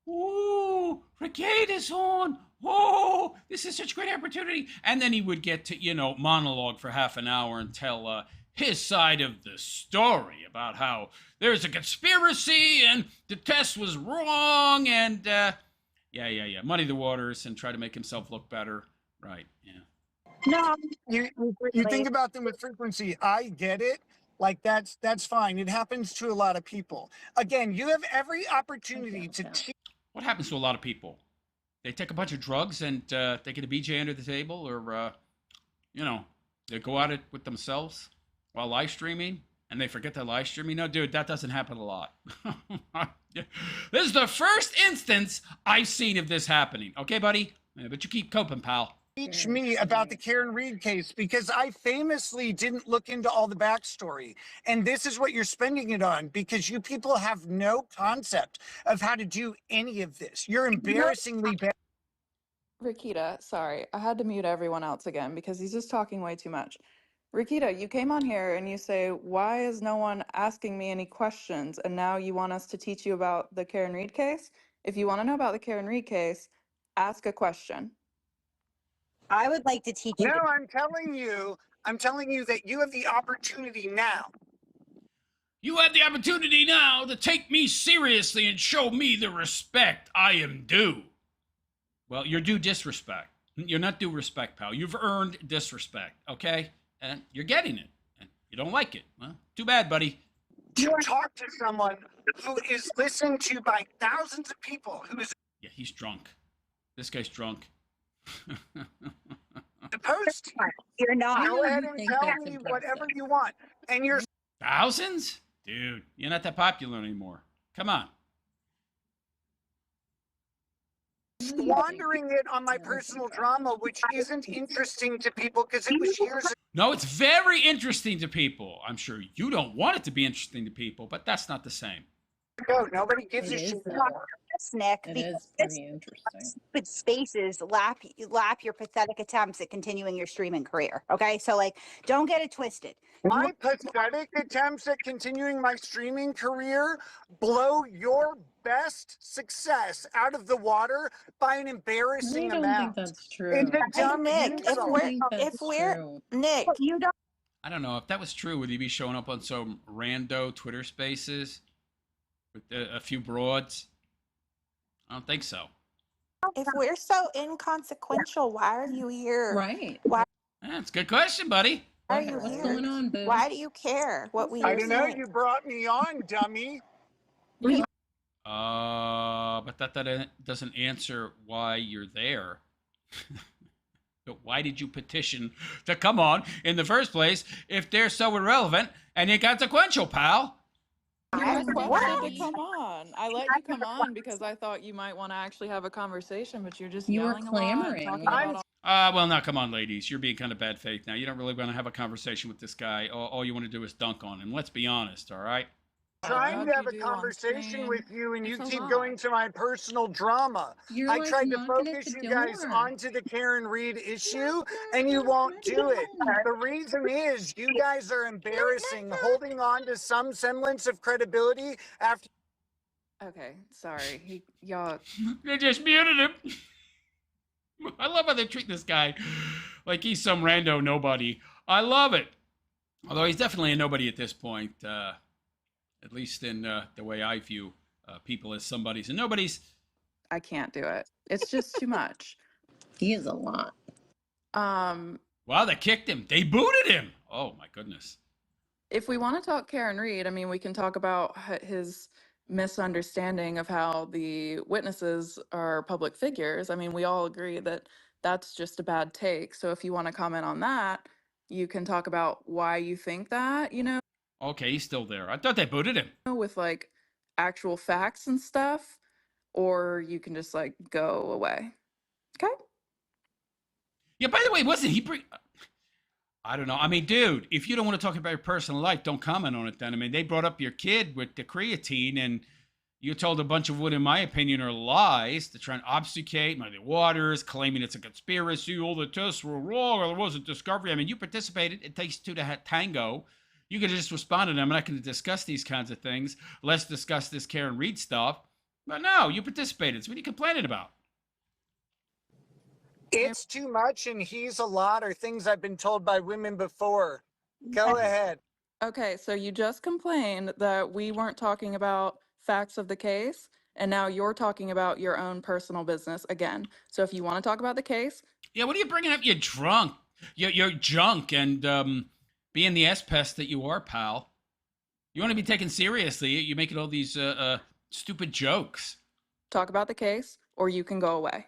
"Ooh, Rekieta's on. Whoa, this is such a great opportunity." And then he would get to, monologue for half an hour and tell his side of the story about how there's a conspiracy and the test was wrong and, muddy the waters and try to make himself look better. Right, yeah. No, you think about them with frequency. I get it. Like that's fine. It happens to a lot of people. Again, you have every opportunity to teach. What happens to a lot of people? They take a bunch of drugs and they get a BJ under the table, or they go at it with themselves while live streaming, and they forget they're live streaming. No, dude, that doesn't happen a lot. This is the first instance I've seen of this happening. Okay, buddy? Yeah, but you keep coping, pal. Teach me about the Karen Reed case because I famously didn't look into all the backstory. And this is what you're spending it on because you people have no concept of how to do any of this. You're embarrassingly bad. Rekieta, sorry, I had to mute everyone else again because he's just talking way too much. Rekieta, you came on here and you say, why is no one asking me any questions? And now you want us to teach you about the Karen Reed case? If you want to know about the Karen Reed case, ask a question. I would like to teach you. No, I'm telling you that you have the opportunity now. You have the opportunity now to take me seriously and show me the respect I am due. Well, you're due disrespect. You're not due respect, pal. You've earned disrespect, okay? And you're getting it. And you don't like it. Well, too bad, buddy. You talk to someone who is listened to by thousands of people who is... Yeah, he's drunk. This guy's drunk. Supposed to. You're not. Go ahead and tell me whatever you want. And you're... Thousands? Dude, you're not that popular anymore. Come on. Squandering it on my personal drama, which isn't interesting to people because it was years ago. No, it's very interesting to people. I'm sure you don't want it to be interesting to people, but that's not the same. Nobody gives a shit. Nick, It because is pretty interesting. stupid spaces lap your pathetic attempts at continuing your streaming career. Okay, so don't get it twisted. My pathetic attempts at continuing my streaming career blow your best success out of the water by an embarrassing I don't amount. think that's true. It's a dumb Nick, if insult. we're Nick, You don't. I don't know. If that was true, would he be showing up on some rando Twitter spaces with a few broads? I don't think so. if we're so inconsequential, why are you here? Right. That's a good question, buddy. Why are you What's here? going on, boo? Why do you care what we I are don't know. saying? You brought me on, dummy. But that doesn't answer why you're there. But why did you petition to come on in the first place if they're so irrelevant and inconsequential, pal? You I- requested what? to come on. I let you come on because I thought you might want to actually have a conversation, but you're just You were yelling a lot and clamoring. talking I'm- about Well, now, come on, ladies. You're being kind of bad faith now. You don't really want to have a conversation with this guy. All you want to do is dunk on him. Let's be honest, all right? Trying to have you a do on conversation stream. with you, and you It's a keep lot. going to my personal drama. You're I like tried to knocking at focus the you guys door. onto the Karen Reed issue, and you won't do it. The reason is you guys are embarrassing, holding on to some semblance of credibility after. Okay, sorry. Y'all. They just muted him. I love how they treat this guy like he's some rando nobody. I love it. Although he's definitely a nobody at this point, at least in the way I view people as somebodies and nobodies. I can't do it. It's just too much. He is a lot. Wow, they kicked him. They booted him. Oh, my goodness. If we want to talk Karen Reed, I mean, we can talk about his misunderstanding of how the witnesses are public figures. I mean, we all agree that that's just a bad take. So if you want to comment on that, you can talk about why you think that, Okay, he's still there. I thought they booted him. with actual facts and stuff, or you can just go away. Okay? Yeah, by the way, wasn't he I don't know. I mean, dude, if you don't want to talk about your personal life, don't comment on it then. I mean, they brought up your kid with the creatine, and you told a bunch of what, in my opinion, are lies to try and obfuscate Muddy Waters, claiming it's a conspiracy, all the tests were wrong, or there wasn't discovery. I mean, you participated. It takes two to tango. You could just respond to them. I'm not going to discuss these kinds of things. Let's discuss this Karen Reed stuff. But no, you participated. So what are you complaining about? It's too much and he's a lot are things I've been told by women before. Go ahead. Okay, so you just complained that we weren't talking about facts of the case, and now you're talking about your own personal business again. So if you want to talk about the case, yeah, what are you bringing up? You're drunk. You're junk, and being the S-pest that you are, pal. You want to be taken seriously. You're making all these stupid jokes. talk about the case, or you can go away.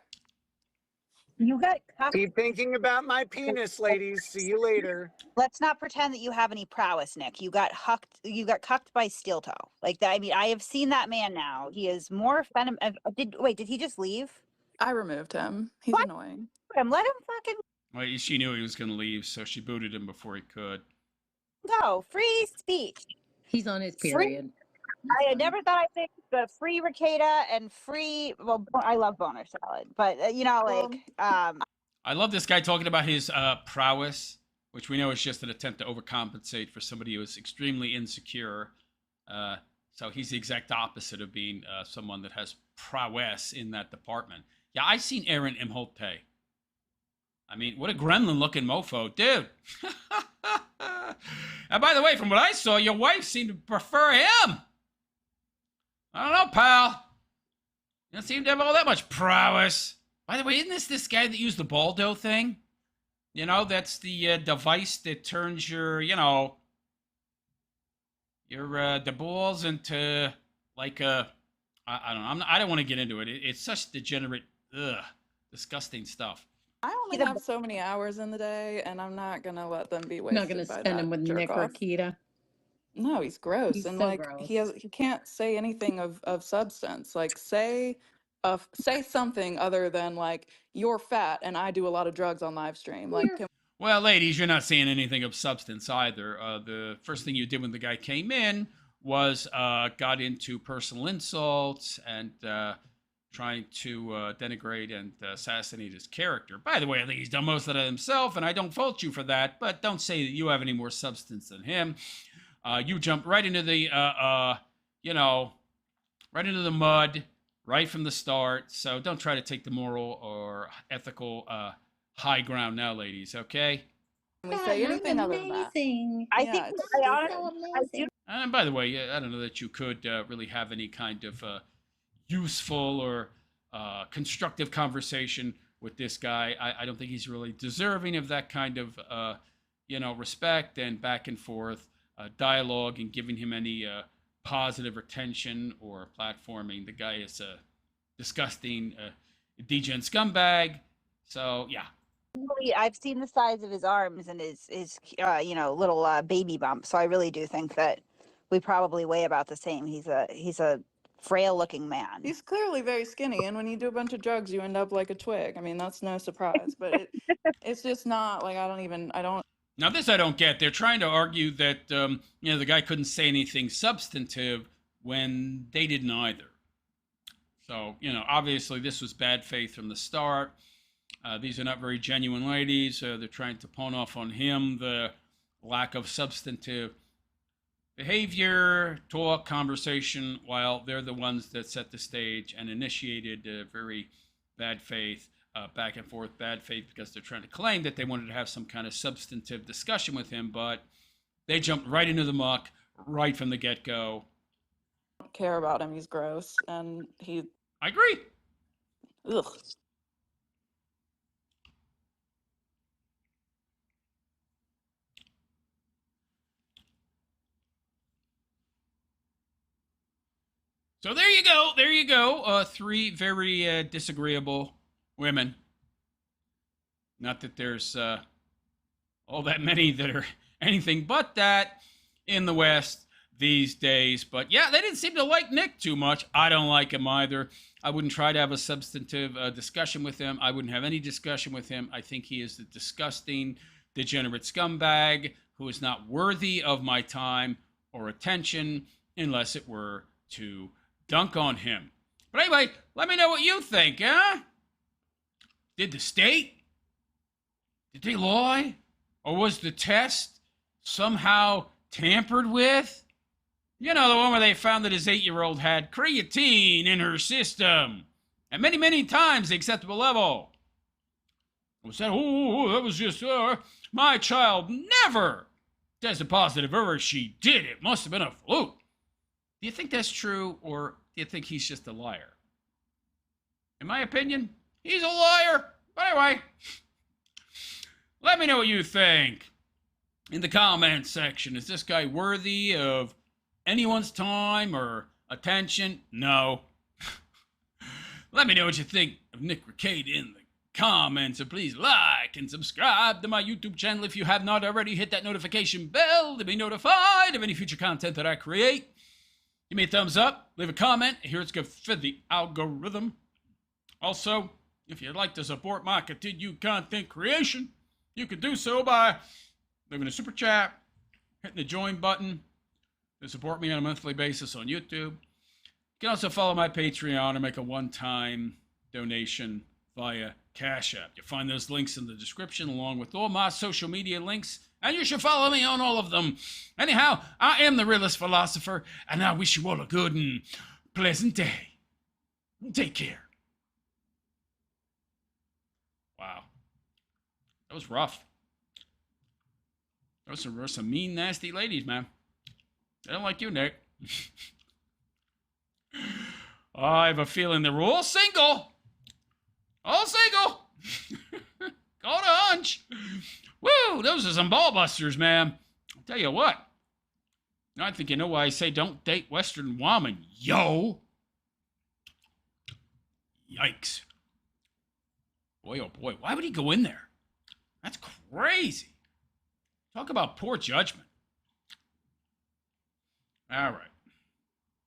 You got cucked. Keep thinking about my penis, ladies. See you later. Let's not pretend that you have any prowess, Nick. You got cucked by Steel Toe. Like that. I mean, I have seen that man now. He is more venom. Did he just leave? I removed him. He's What? annoying. Let him fucking Well, she knew he was going to leave, so she booted him before he could. go. Free speech. He's on his period. I had never thought I'd say the free Rekieta and free. Well, I love boner salad, but you know, like, I love this guy talking about his prowess, which we know is just an attempt to overcompensate for somebody who is extremely insecure. So he's the exact opposite of being someone that has prowess in that department. Yeah, I've seen Aaron Imholte. I mean, what a gremlin-looking mofo. Dude! And by the way, from what I saw, your wife seemed to prefer him. I don't know, pal. You don't seem to have all that much prowess. By the way, isn't this guy that used the Baldo thing? You know, that's the device that turns your, you know, the balls into like a, I don't know. I don't want to get into it. It's such degenerate, disgusting stuff. I only have so many hours in the day, and I'm not gonna let them be wasted. Not going to spend them with Nick or Keita. No, he's gross, He's and so like gross. he can't say anything of substance. Like say something other than like you're fat and I do a lot of drugs on live stream. Like Well, ladies, you're not saying anything of substance either. The first thing you did when the guy came in was got into personal insults and trying to denigrate and assassinate his character. By the way, I think he's done most of that himself, and I don't fault you for that, but don't say that you have any more substance than him. You jumped right into the, you know, right into the mud, right from the start. So don't try to take the moral or ethical high ground now, ladies, okay? Can we say anything other than that? I Yeah, think it's I do. And by the way, I don't know that you could really have any kind of useful or constructive conversation with this guy. I don't think he's really deserving of that kind of, you know, respect and back and forth dialogue and giving him any positive attention or platforming. The guy is a disgusting degen scumbag. So, yeah. I've seen the size of his arms and his you know, little baby bump. So I really do think that we probably weigh about the same. He's a frail looking man. He's clearly very skinny, and when you do a bunch of drugs, you end up like a twig. I mean, that's no surprise, but it's just not like I don't. Now, this I don't get. They're trying to argue that, you know, the guy couldn't say anything substantive when they didn't either. So, you know, obviously this was bad faith from the start. These are not very genuine ladies. They're trying to pawn off on him the lack of substantive behavior, talk, conversation, while they're the ones that set the stage and initiated very bad faith, back and forth bad faith, because they're trying to claim that they wanted to have some kind of substantive discussion with him, but they jumped right into the muck right from the get-go. I don't care about him. He's gross, and I agree. Ugh. So there you go. There you go. Three very disagreeable women. Not that there's all that many that are anything but that in the West these days. But yeah, they didn't seem to like Nick too much. I don't like him either. I wouldn't try to have a substantive discussion with him. I wouldn't have any discussion with him. I think he is a disgusting, degenerate scumbag who is not worthy of my time or attention unless it were to dunk on him. But anyway, let me know what you think, huh? Did the state? Did they lie? Or was the test somehow tampered with? You know, the one where they found that his 8-year-old had creatine in her system. At many, many times the acceptable level. Was that, that was just, my child never tested positive, or she did. It must have been a fluke. Do you think that's true, or do you think he's just a liar? In my opinion, he's a liar. But anyway, let me know what you think in the comments section. Is this guy worthy of anyone's time or attention? No. Let me know what you think of Nick Rekieta in the comments. So please like and subscribe to my YouTube channel if you have not already. Hit that notification bell to be notified of any future content that I create. Give me a thumbs up. Leave a comment. Here it's good for the algorithm. Also, if you'd like to support my continued content creation, you can do so by leaving a super chat, hitting the join button to support me on a monthly basis on YouTube. You can also follow my Patreon and make a one-time donation via Cash App. You'll find those links in the description along with all my social media links, and you should follow me on all of them. Anyhow, I am the realist philosopher, and I wish you all a good and pleasant day. Take care. Wow. That was rough. Those were some mean, nasty ladies, man. They don't like you, Nick. I have a feeling they're all single. All single. Got a hunch. Woo, those are some ball busters, man. I'll tell you what. I think you know why I say don't date Western woman, yo. Yikes. Boy, oh boy, why would he go in there? That's crazy. Talk about poor judgment. All right.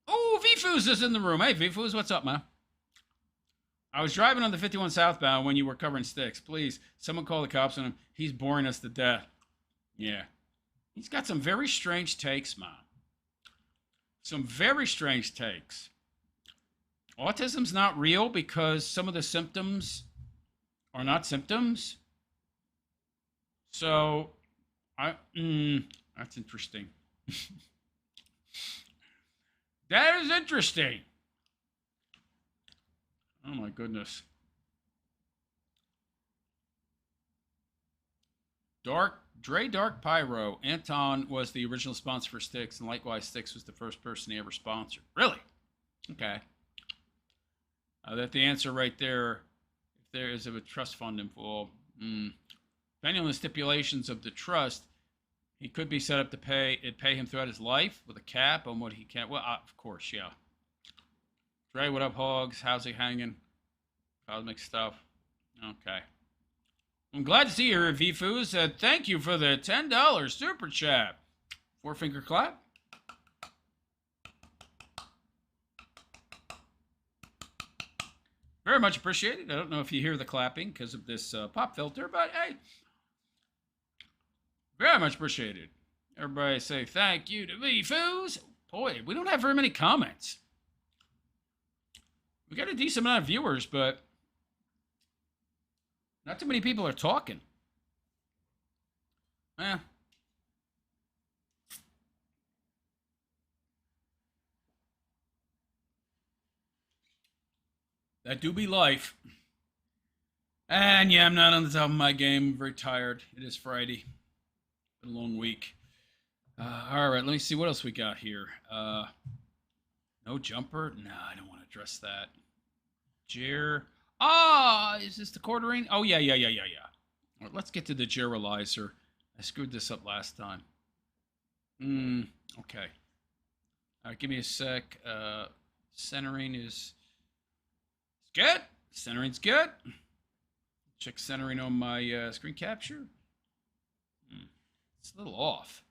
Oh, Vifus is in the room. Hey, Vifus, what's up, man? I was driving on the 51 southbound when you were covering Styx. Please, someone call the cops on him. He's boring us to death. Yeah. He's got some very strange takes, man. Some very strange takes. Autism's not real because some of the symptoms are not symptoms. So, that's interesting. That is interesting. Oh my goodness. Dark Pyro. Anton was the original sponsor for Styx, and likewise Styx was the first person he ever sponsored. Really? Okay. That the answer right there, if there is a trust fund involved. Depending on the stipulations of the trust, he could be set up to pay him throughout his life with a cap on what he can. Well, of course, yeah. Dre, what up, hogs? How's he hanging? Cosmic stuff. Okay. I'm glad to see you here, Vifus. Thank you for the $10 super chat. 4-finger clap. Very much appreciated. I don't know if you hear the clapping because of this pop filter, but hey. Very much appreciated. Everybody say thank you to Vifus. Boy, we don't have very many comments. We got a decent amount of viewers, but not too many people are talking. That do be life. And yeah, I'm not on the top of my game. I'm very tired. It is Friday. Been a long week. All right, let me see what else we got here. No jumper? No, I don't want to address that. Jer. Is this the quartering? Oh, yeah. All right, let's get to the Geralizer. I screwed this up last time. Okay. All right, give me a sec. Centering is good. Centering's good. Check centering on my screen capture. It's a little off.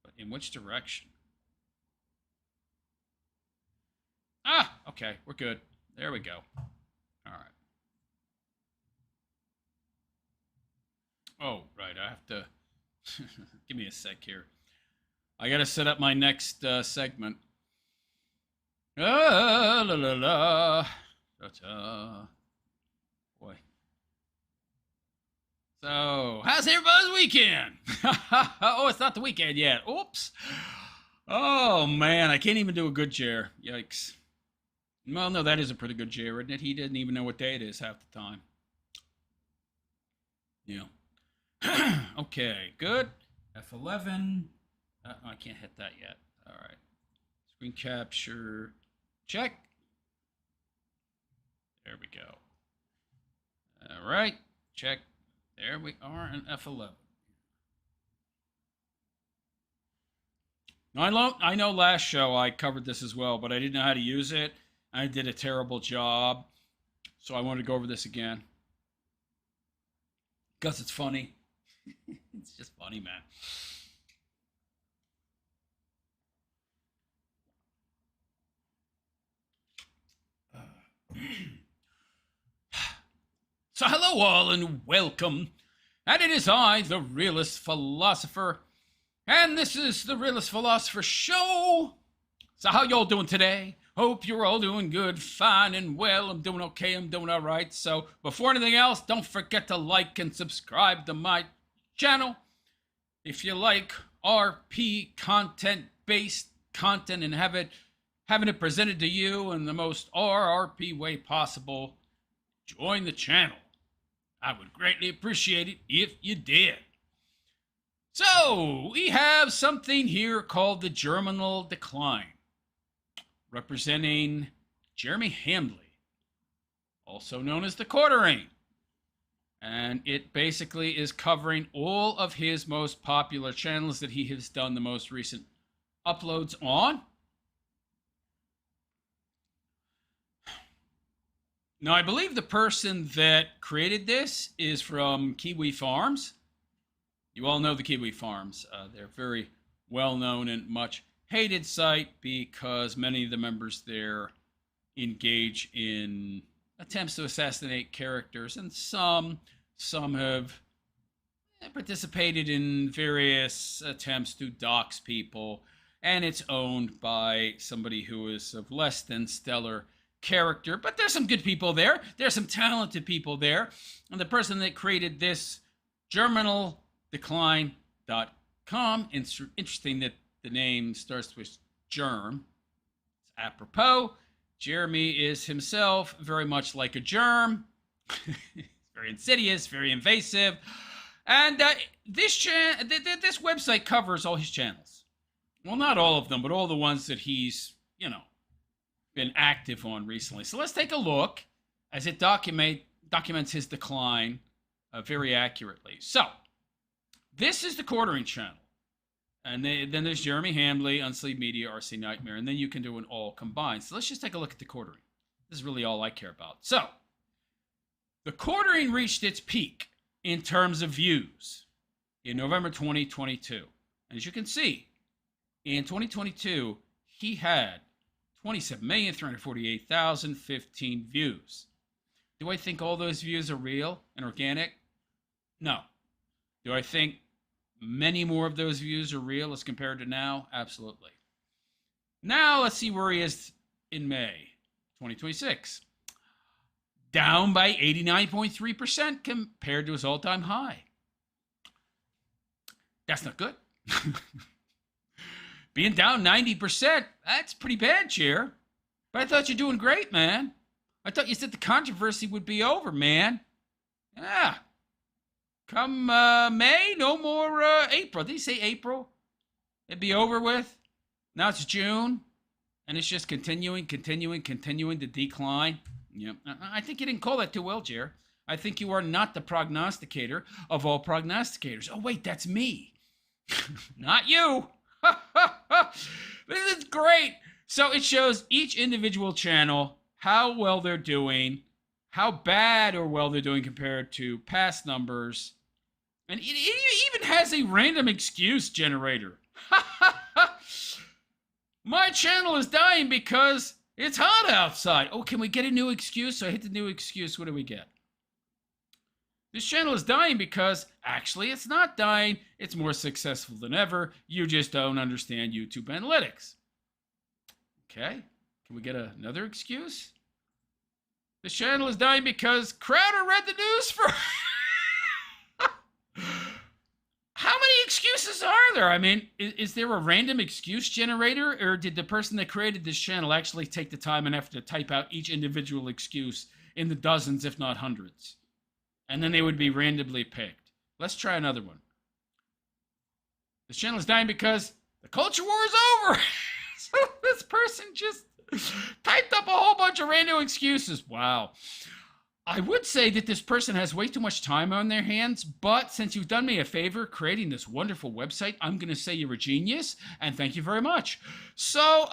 But in which direction? Okay. We're good. There we go. All right. Oh, right. I have to... Give me a sec here. I got to set up my next segment. Ah, la la la. Ta-ta. Boy. So, how's everybody's weekend? Oh, it's not the weekend yet. Oops. Oh, man. I can't even do a good chair. Yikes. Well, no, that is a pretty good chair, isn't it? He didn't even know what day it is half the time. Yeah. Okay, good. F11. I can't hit that yet. All right. Screen capture. Check. There we go. All right. Check. There we are in F11. I know last show I covered this as well, but I didn't know how to use it. I did a terrible job. So I wanted to go over this again. Because it's funny. It's just funny, man. So hello all and welcome. And it is I, the Realist Philosopher. And this is the Realist Philosopher Show. So how y'all doing today? Hope you're all doing good, fine, and well. I'm doing okay, I'm doing all right. So before anything else, don't forget to like and subscribe to my channel. If you like RP content-based content and having it presented to you in the most RRP way possible, join the channel. I would greatly appreciate it if you did. So, we have something here called the germinal decline, representing Jeremy Hambley, also known as the quartering. And it basically is covering all of his most popular channels that he has done the most recent uploads on. Now, I believe the person that created this is from Kiwi Farms. You all know the Kiwi Farms. They're very well-known and much hated site because many of the members there engage in attempts to assassinate characters, and some have participated in various attempts to dox people, and it's owned by somebody who is of less than stellar character, but there's some good people there. There's some talented people there. And the person that created this, germinaldecline.com, interesting that the name starts with germ. It's apropos. Jeremy is himself very much like a germ. Very insidious, very invasive. And this website covers all his channels. Well, not all of them, but all the ones that he's, been active on recently. So let's take a look as it documents his decline very accurately. So this is the quartering channel. And then there's Jeremy Hambley, Unsleeved Media, RC Nightmare, and then you can do an all combined. So let's just take a look at the quartering. This is really all I care about. So the quartering reached its peak in terms of views in November 2022. And as you can see, in 2022, he had 27,348,015 views. Do I think all those views are real and organic? No. Do I think many more of those views are real as compared to now? Absolutely. Now let's see where he is in May 2026. Down by 89.3% compared to his all-time high. That's not good. Being down 90%, that's pretty bad, Chair. But I thought you're doing great, man. I thought you said the controversy would be over, man. Yeah. Come May, no more April. Did he say April? It'd be over with. Now it's June, and it's just continuing to decline. Yeah. I think you didn't call that too well, Chair. I think you are not the prognosticator of all prognosticators. Oh, wait, that's me. Not you. This is great. So it shows each individual channel how well they're doing, how bad or well they're doing compared to past numbers. And it even has a random excuse generator. My channel is dying because it's hot outside. Oh, can we get a new excuse? So I hit the new excuse. What do we get? This channel is dying because actually it's not dying. It's more successful than ever. You just don't understand YouTube analytics. Okay, can we get another excuse? This channel is dying because Crowder read the news for... How many excuses are there? I mean, is there a random excuse generator, or did the person that created this channel actually take the time and effort to type out each individual excuse in the dozens, if not hundreds? And then they would be randomly picked. Let's try another one. This channel is dying because the culture war is over. So this person just typed up a whole bunch of random excuses. Wow. I would say that this person has way too much time on their hands, but since you've done me a favor creating this wonderful website, I'm going to say you're a genius, and thank you very much. So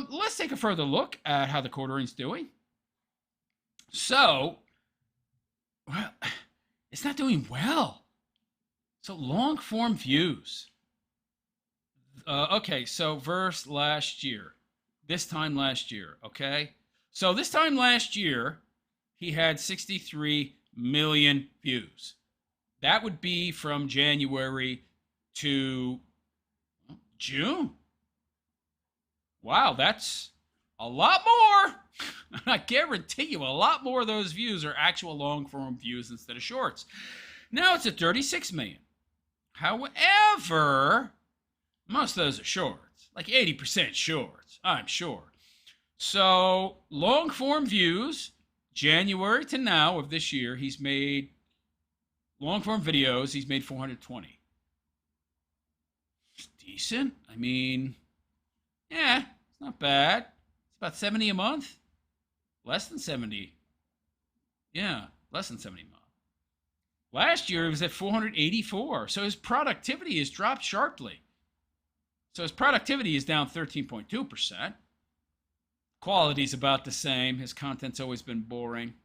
let's take a further look at how the quartering's doing. So, well, it's not doing well. So long form views. Okay, so verse last year. This time last year, okay? So this time last year, he had 63 million views. That would be from January to June. Wow, that's a lot more. I guarantee you a lot more of those views are actual long-form views instead of shorts. Now it's at 36 million. However, most of those are shorts, like 80% shorts, I'm sure. So long-form views, January to now of this year, he's made long-form videos, he's made 420. It's decent. I mean, yeah, it's not bad. It's about 70 a month. Less than 70. Yeah, less than 70 a month. Last year, it was at 484. So his productivity has dropped sharply. So his productivity is down 13.2%. Quality's about the same. His content's always been boring.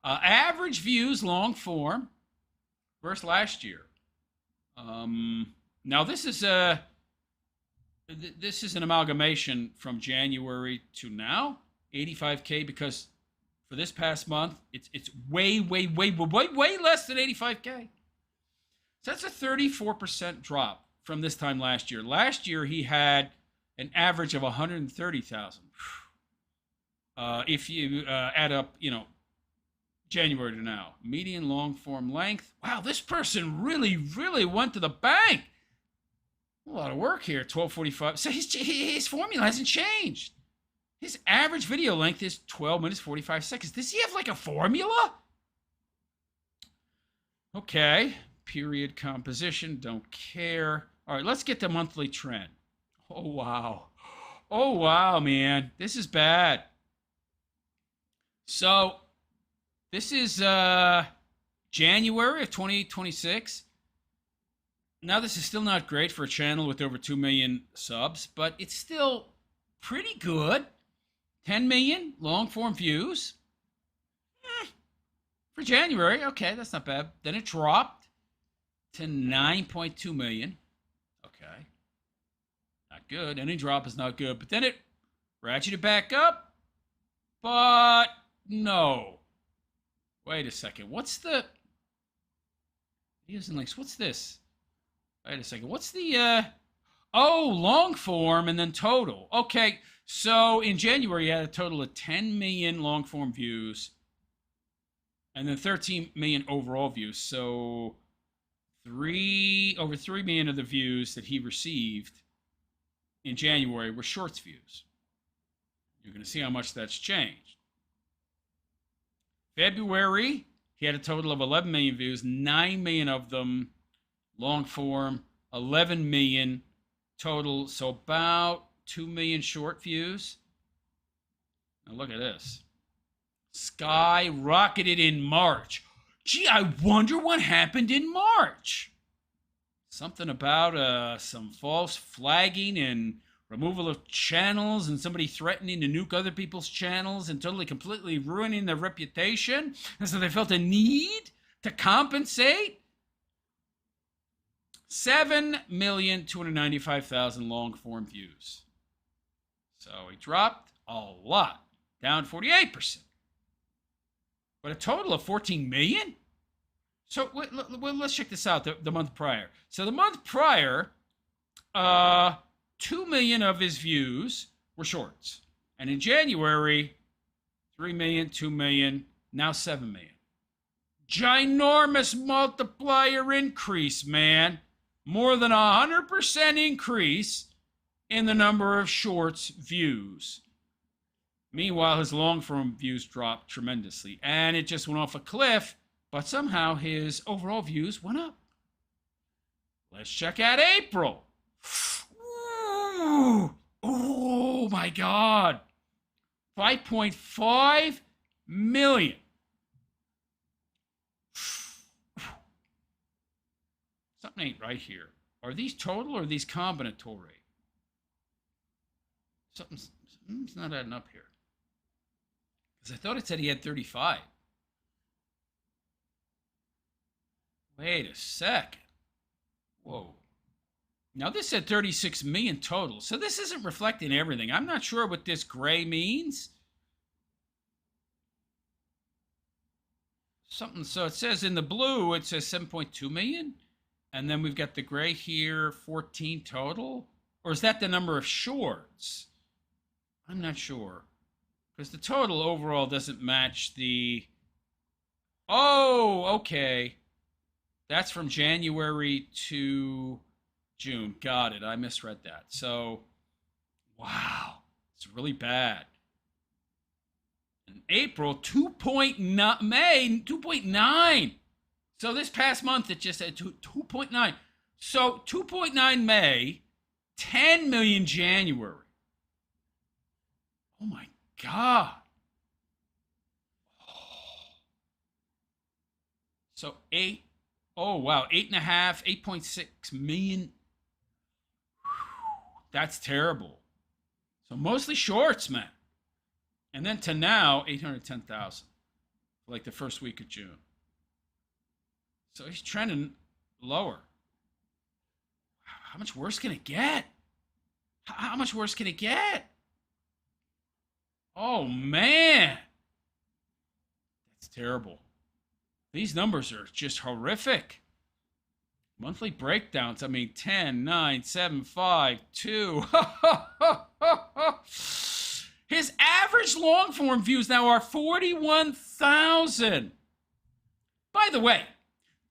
Average views, long form, versus last year. Now this is an amalgamation from January to now, 85K, because for this past month, it's way less than 85K. So that's a 34% drop from this time last year. Last year he had an average of 130,000. If you add up, January to now. Median long form length. Wow, this person really went to the bank. A lot of work here, 12:45. So his formula hasn't changed. His average video length is 12 minutes, 45 seconds. Does he have like a formula? Okay, period composition, don't care. All right, let's get the monthly trend. Oh, wow, man. This is bad. So, this is January of 2026. Now, this is still not great for a channel with over 2 million subs, but it's still pretty good. 10 million long-form views. For January, okay, that's not bad. Then it dropped to 9.2 million. Okay. Not good. Any drop is not good. But then it ratcheted back up. But no. Wait a second. What's the... Videos and links. What's this? Wait a second. What's the... Oh, long form and then total. Okay. So in January, you had a total of 10 million long form views. And then 13 million overall views. So over 3 million of the views that he received in January were shorts views. You're going to see how much that's changed. February, he had a total of 11 million views, 9 million of them long form, 11 million total, so about 2 million short views. Now look at this. Skyrocketed in March. Gee, I wonder what happened in March. Something about some false flagging and removal of channels and somebody threatening to nuke other people's channels and totally completely ruining their reputation. And so they felt a need to compensate. 7,295,000 long form views. So he dropped a lot, down 48%. But a total of 14 million? So let's check this out. The month prior. So the month prior, 2 million of his views were shorts, and in January, 3 million, 2 million, now 7 million. Ginormous multiplier increase, man. More than 100% increase in the number of shorts views. Meanwhile, his long form views dropped tremendously, and it just went off a cliff, but somehow his overall views went up. Let's check out April. Ooh, oh my God. 5.5 million. Something ain't right here. Are these total or are these combinatory? Something's not adding up here. Because I thought it said he had 35. Wait a second. Whoa. Now this said 36 million total. So this isn't reflecting everything. I'm not sure what this gray means. Something, so it says in the blue, it says 7.2 million. And then we've got the gray here, 14 total. Or is that the number of shorts? I'm not sure. Because the total overall doesn't match the... Oh, okay. That's from January to June. Got it. I misread that. So, wow. It's really bad. In April, 2.9. May, 2.9. So this past month, it just said 2.9. So 2.9 May, 10 million January. Oh my God. So 8, oh wow, 8.5, 8.6 million. That's terrible. So mostly shorts, man. And then to now, 810,000 for like the first week of June. So he's trending lower. How much worse can it get? How much worse can it get? Oh, man. That's terrible. These numbers are just horrific. Monthly breakdowns. I mean, 10, 9, 7, 5, 2. His average long form views now are 41,000. By the way,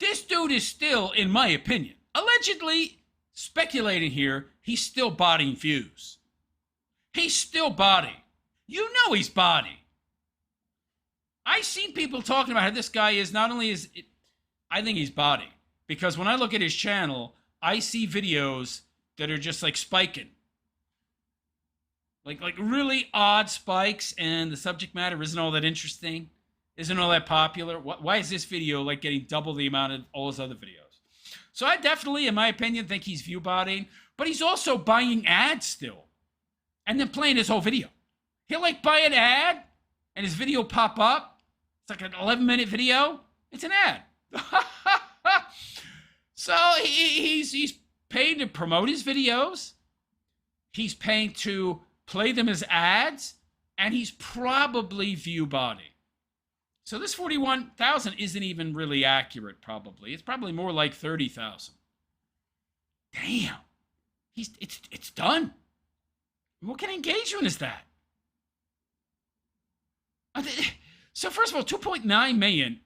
this dude is still, in my opinion, allegedly speculating here, he's still bodying views. He's still bodying. You know he's bodying. I've seen people talking about how this guy is not only is it, I think he's bodying. Because when I look at his channel, I see videos that are just like spiking. Like really odd spikes, and the subject matter isn't all that interesting. Isn't all that popular? Why is this video like getting double the amount of all his other videos? So I definitely, in my opinion, think he's view botting, but he's also buying ads still. And then playing his whole video. He'll like buy an ad and his video pop up. It's like an 11-minute video. It's an ad. So he's paying to promote his videos. He's paying to play them as ads, and he's probably view botting. So this 41,000 isn't even really accurate, probably. It's probably more like 30,000. Damn. It's done. What kind of engagement is that? So first of all, 2.9 million.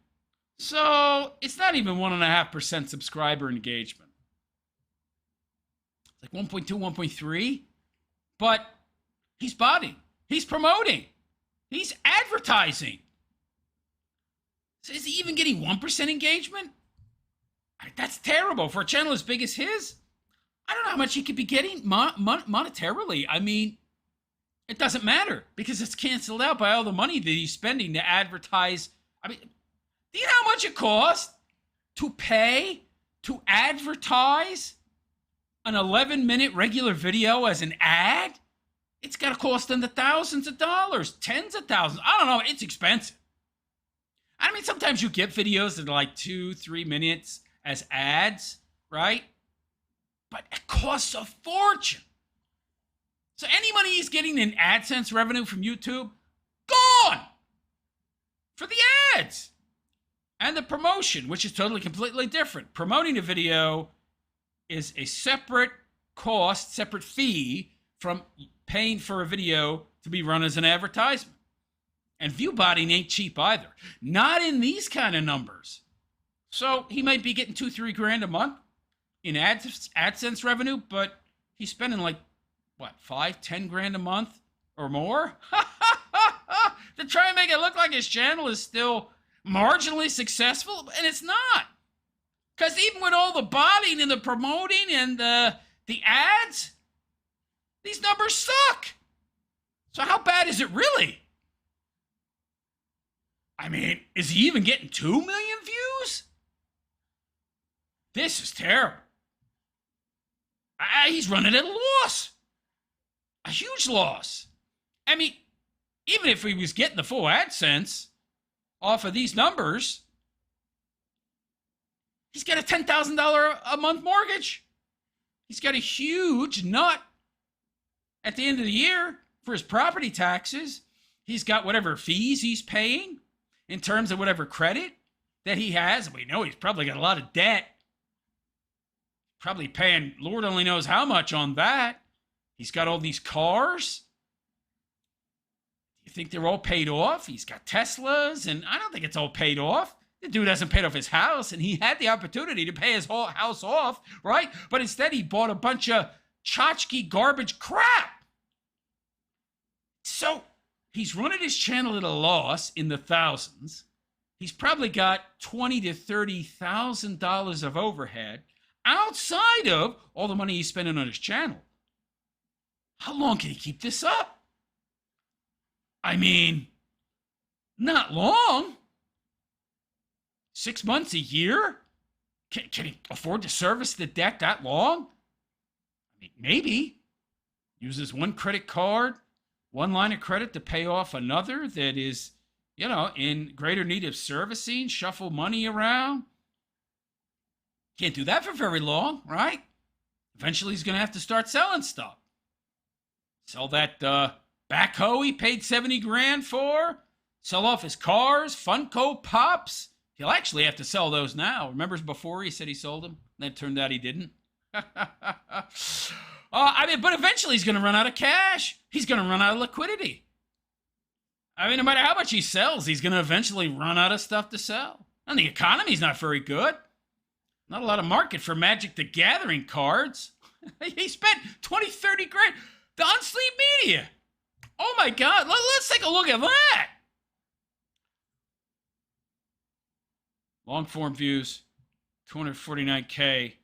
So it's not even 1.5% subscriber engagement. It's like 1.2, 1.3. But he's botting. He's promoting. He's advertising. So is he even getting 1% engagement? That's terrible. For a channel as big as his, I don't know how much he could be getting monetarily. I mean, it doesn't matter because it's canceled out by all the money that he's spending to advertise. I mean, do you know how much it costs to pay to advertise an 11-minute regular video as an ad? It's got to cost in the thousands of dollars, tens of thousands. I don't know. It's expensive. I mean, sometimes you get videos that are like 2-3 minutes as ads, right? But it costs a fortune. So any money he's getting in AdSense revenue from YouTube, gone for the ads. and the promotion, which is totally completely different. Promoting a video is a separate cost, separate fee from paying for a video to be run as an advertisement. And view botting ain't cheap either. Not in these kind of numbers. So he might be getting $2-3 grand a month in AdSense revenue, but he's spending like, what, $5-10 grand a month or more to try and make it look like his channel is still marginally successful, and it's not. Because even with all the botting and the promoting and the ads, these numbers suck. So how bad is it really? I mean, is he even getting 2 million views? This is terrible. He's running at a loss. A huge loss. I mean, even if he was getting the full AdSense off of these numbers, he's got a $10,000 a month mortgage. He's got a huge nut at the end of the year for his property taxes. He's got whatever fees he's paying in terms of whatever credit that he has. We know he's probably got a lot of debt. Probably paying Lord only knows how much on that. He's got all these cars. You think they're all paid off? He's got Teslas, and I don't think it's all paid off. The dude hasn't paid off his house, and he had the opportunity to pay his whole house off, right? But instead, he bought a bunch of tchotchke garbage crap. So he's running his channel at a loss in the thousands. He's probably got $20,000 to $30,000 of overhead outside of all the money he's spending on his channel. How long can he keep this up? I mean, not long. 6 months, a year? Can he afford to service the debt that long? I mean, maybe. Uses one credit card, one line of credit to pay off another that is, you know, in greater need of servicing, shuffle money around. Can't do that for very long, right? Eventually he's going to have to start selling stuff. Sell that backhoe he paid 70 grand for. Sell off his cars, Funko Pops. He'll actually have to sell those now. Remember before he said he sold them? Then it turned out he didn't. I mean, but eventually he's going to run out of cash. He's going to run out of liquidity. I mean, no matter how much he sells, he's going to eventually run out of stuff to sell. And the economy's not very good. Not a lot of market for Magic the Gathering cards. He spent 20-30 grand. The Unsleep Media. Oh my God, let's take a look at that. Long form views, 249K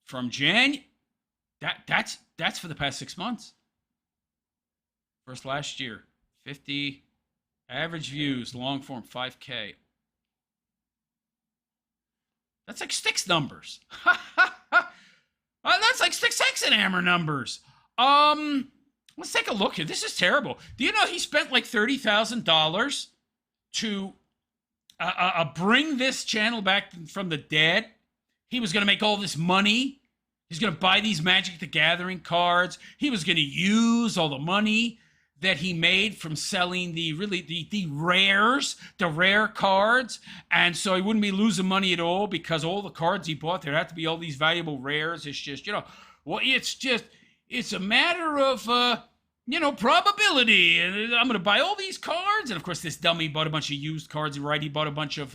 from Jan. That's for the past 6 months. First last year, 50 average views, long form 5K. That's like Styx numbers. That's like Styxhexenhammer numbers. Let's take a look here. This is terrible. Do you know he spent like $30,000 to bring this channel back from the dead? He was going to make all this money. He's going to buy these Magic the Gathering cards. He was going to use all the money that he made from selling the rares, the rare cards. And so he wouldn't be losing money at all because all the cards he bought, there'd have to be all these valuable rares. It's just, you know, well, it's a matter of, probability. And I'm going to buy all these cards. And of course, this dummy bought a bunch of used cards, right? He bought a bunch of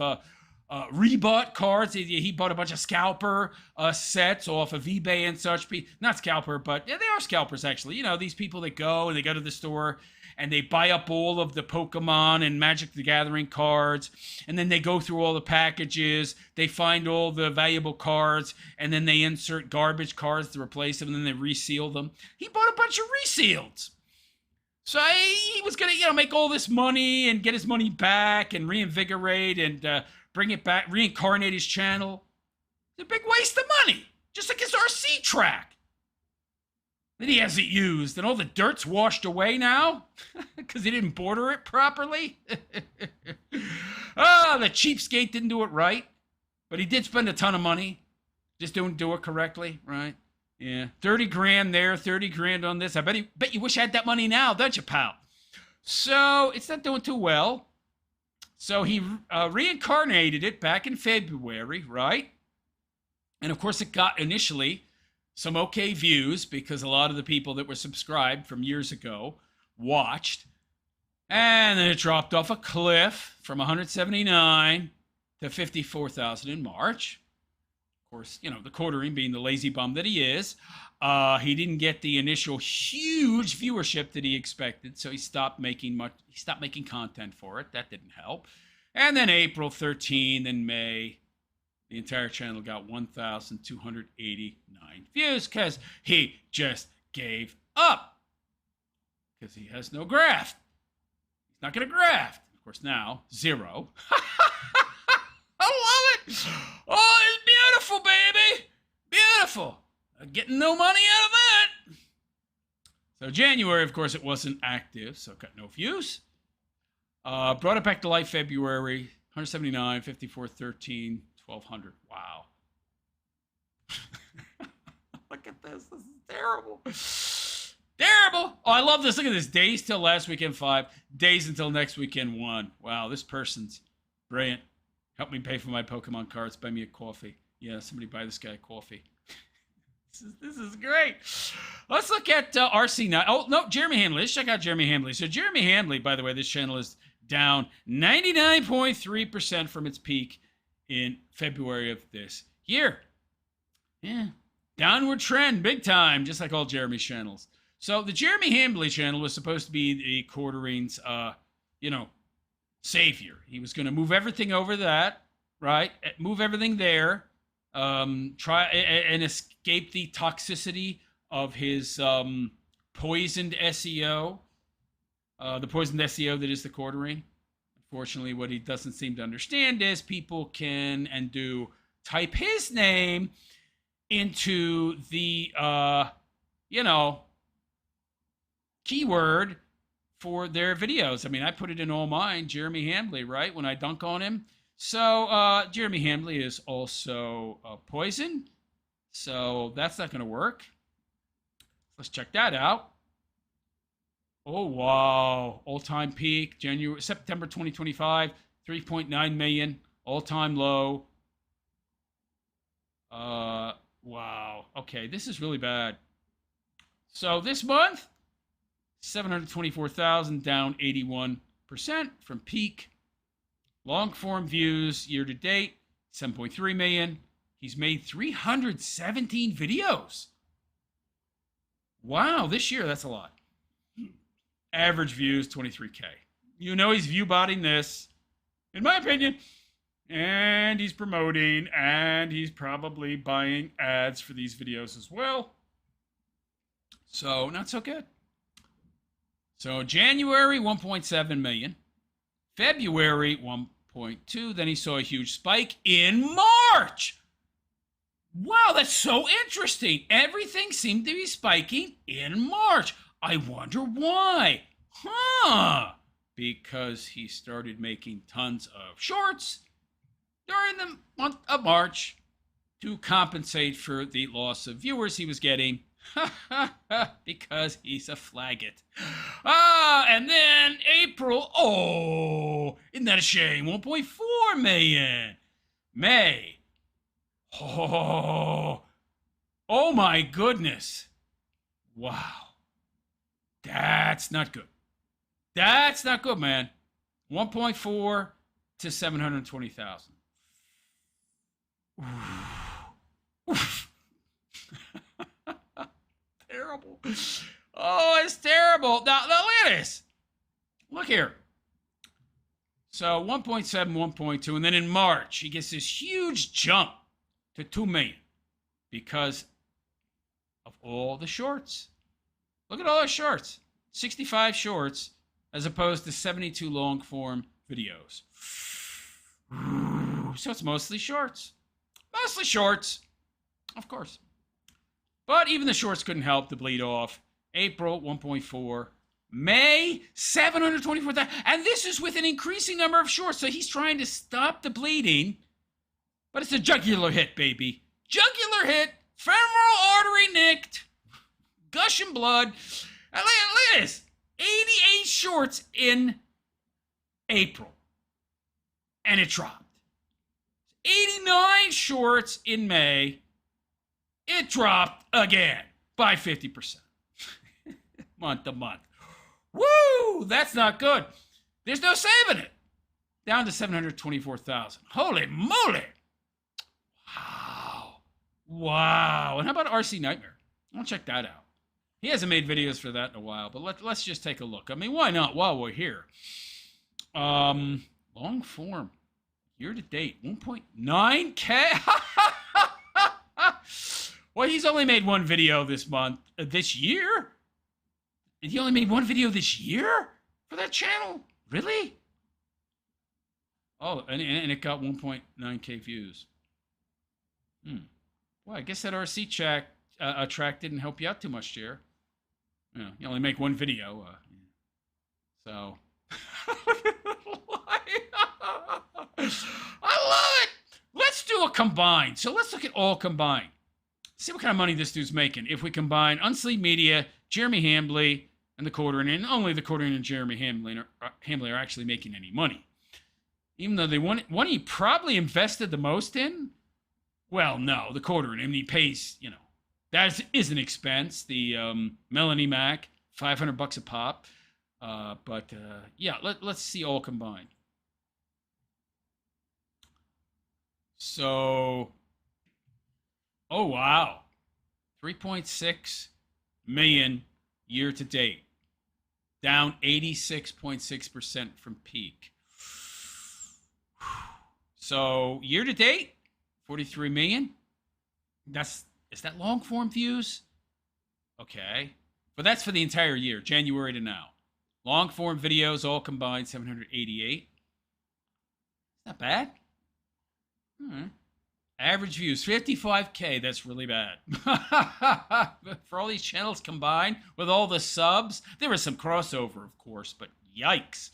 rebought cards. He bought a bunch of scalper sets off of eBay and such. Not scalper, but yeah, they are scalpers, actually. You know, these people that go and they go to the store and they buy up all of the Pokemon and Magic the Gathering cards, and then they go through all the packages, they find all the valuable cards, and then they insert garbage cards to replace them, and then they reseal them. He bought a bunch of resealed. So he was going to, make all this money and get his money back and reinvigorate and bring it back, reincarnate his channel. It's a big waste of money, just like his RC track that he hasn't used, and all the dirt's washed away now because he didn't border it properly. The cheapskate didn't do it right, but he did spend a ton of money. Just didn't do it correctly, right? Yeah, 30 grand there, 30 grand on this. I bet you wish I had that money now, don't you, pal? So it's not doing too well. So he reincarnated it back in February, right? And of course, it got initially some okay views because a lot of the people that were subscribed from years ago watched. And then it dropped off a cliff from 179 to 54,000 in March. Of course, you know, the quartering being the lazy bum that he is, he didn't get the initial huge viewership that he expected, so he stopped making content for it. That didn't help. And then April 13, then May, the entire channel got 1,289 views because he just gave up. Because he has no graft. He's not going to graft. Of course, now, 0. I love it. Oh, it's beautiful, baby. Beautiful. Getting no money out of that. So January, of course, it wasn't active, so it got no views. Brought it back to life February, 179, 54, 13, 1,200. Wow. Look at this. This is terrible. Terrible. Oh, I love this. Look at this. Days till last weekend 5. Days until next weekend 1. Wow, this person's brilliant. Help me pay for my Pokemon cards. Buy me a coffee. Yeah, somebody buy this guy a coffee. This is great. Let's look at RC9. Oh, no, Jeremy Hamley. Let's check out Jeremy Hamley. So Jeremy Hamley, by the way, this channel is down 99.3% from its peak in February of this year. Yeah. Downward trend, big time, just like all Jeremy's channels. So the Jeremy Hamley channel was supposed to be the quartering's, savior. He was going to move everything over that, right? Move everything there. Try and escape the toxicity of his poisoned SEO. The poisoned SEO that is the quartering. Unfortunately, what he doesn't seem to understand is people can and do type his name into the, keyword for their videos. I mean, I put it in all mine, Jeremy Hamley, right? When I dunk on him. So Jeremy Hamley is also poison. So that's not going to work. Let's check that out. Oh, wow. All-time peak, September 2025, 3.9 million. All-time low. Wow. Okay, this is really bad. So this month, 724,000, down 81% from peak. Long form views year to date, 7.3 million. He's made 317 videos. Wow, this year, that's a lot. Average views, 23K. You know he's view botting this, in my opinion. And he's promoting, and he's probably buying ads for these videos as well. So, not so good. So, January, 1.7 million. February, 1.2. Then he saw a huge spike in March. Wow, that's so interesting. Everything seemed to be spiking in March. I wonder why. Because he started making tons of shorts during the month of March to compensate for the loss of viewers he was getting. Because he's a flaggot. And then April, isn't that a shame? 1.4 million. May. Oh my goodness. Wow. That's not good. That's not good, man. 1.4 to 720,000. Terrible. Oh, it's terrible. Now look at this. Look here. So 1.7, 1.2, and then in March, he gets this huge jump to 2 million because of all the shorts. Look at all those shorts. 65 shorts as opposed to 72 long form videos. So it's mostly shorts. Mostly shorts, of course. But even the shorts couldn't help to bleed off. April, 1.4. May, 724,000. And this is with an increasing number of shorts. So he's trying to stop the bleeding. But it's a jugular hit, baby. Jugular hit. Femoral artery nicked. Gushing blood. And look at this. 88 shorts in April. and it dropped. 89 shorts in May. It dropped again by 50%. Month to month. Woo! That's not good. There's no saving it. Down to 724,000. Holy moly! Wow. Wow. And how about RC Nightmare? I'll check that out. He hasn't made videos for that in a while, but let's just take a look. I mean, why not while we're here? Long form. Year to date, 1.9K. Well, he's only made one video this month, this year. He only made one video this year for that channel? Really? Oh, and it got 1.9K views. Well, I guess that RC track didn't help you out too much, Jer. You know, you only make one video. So. I love it. Let's do a combine. So let's look at all combined. See what kind of money this dude's making. If we combine Unsleeved Media, Jeremy Hambley, and the Quartering, and only the Quartering and Jeremy Hambley are actually making any money. Even though they one he probably invested the most in. Well, no, the Quartering. I mean, he pays, you know, that is an expense. The Melanie Mac, $500 a pop. Yeah, let's see all combined. So, oh wow, 3.6 million year to date, down 86.6% from peak. So year to date, 43 million. Is that long form views? Okay, but that's for the entire year, January to now. Long form videos all combined, 788. Not bad. Average views, 55K. That's really bad. For all these channels combined with all the subs, there was some crossover, of course, but yikes.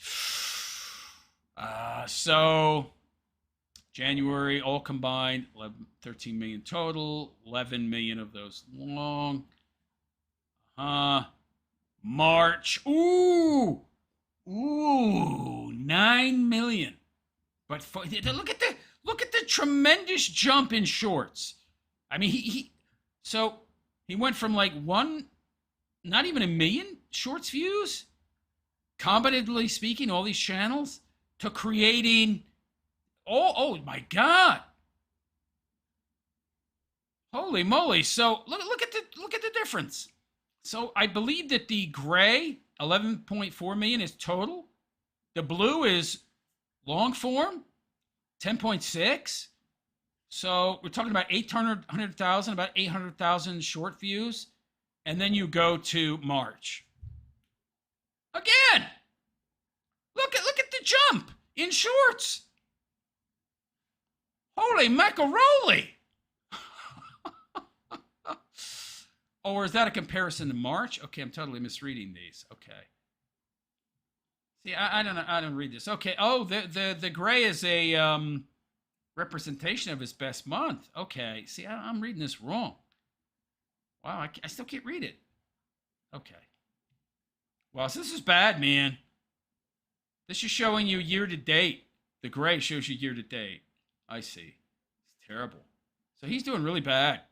So January, all combined, 13 million total, 11 million of those long. March, ooh, 9 million. But look at the tremendous jump in shorts. I mean, he went from like not even 1 million shorts views, competitively speaking, all these channels, to creating, oh my God. Holy moly. So look at the difference. So I believe that the gray, 11.4 million is total. The blue is long form, 10.6. So we're talking about 800,000, about 800,000 short views. And then you go to March. Again, look at the jump in shorts. Holy macaroni. Or is that a comparison to March? Okay, I'm totally misreading these. Okay. See, I don't read this. Okay. Oh, the gray is a representation of his best month. Okay. See, I'm reading this wrong. Wow, I still can't read it. Okay. Well, so this is bad, man. This is showing you year to date. The gray shows you year to date. I see. It's terrible. So he's doing really bad.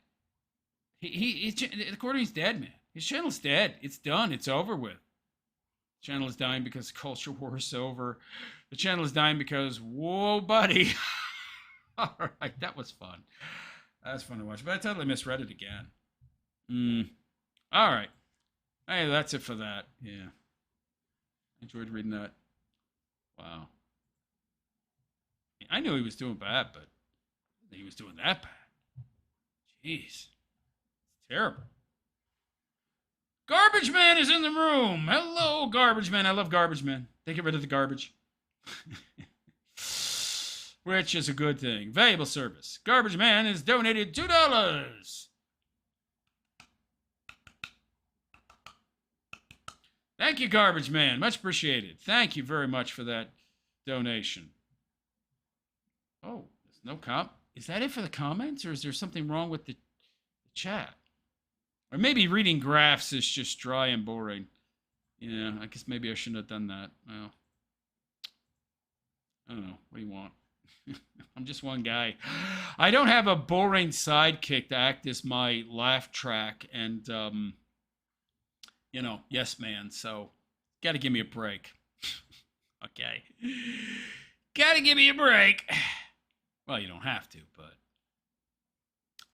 The Quartering's dead, man. His channel's dead. It's done. It's over with. The channel is dying because culture war is over. The channel is dying because, whoa, buddy. All right, that was fun. That was fun to watch, but I totally misread it again. All right. Hey, that's it for that. Yeah. Enjoyed reading that. Wow. I knew he was doing bad, but I didn't think he was doing that bad. Jeez. Terrible. Garbage Man is in the room. Hello, Garbage Man. I love Garbage Man. They get rid of the garbage. Which is a good thing. Valuable service. Garbage Man has donated $2. Thank you, Garbage Man. Much appreciated. Thank you very much for that donation. Oh, there's no comp. Is that it for the comments, or is there something wrong with the chat? Or maybe reading graphs is just dry and boring. Yeah, I guess maybe I shouldn't have done that. Well, I don't know. What do you want? I'm just one guy. I don't have a boring sidekick to act as my laugh track and, yes, man. So, got to give me a break. Okay. Got to give me a break. Well, you don't have to, but.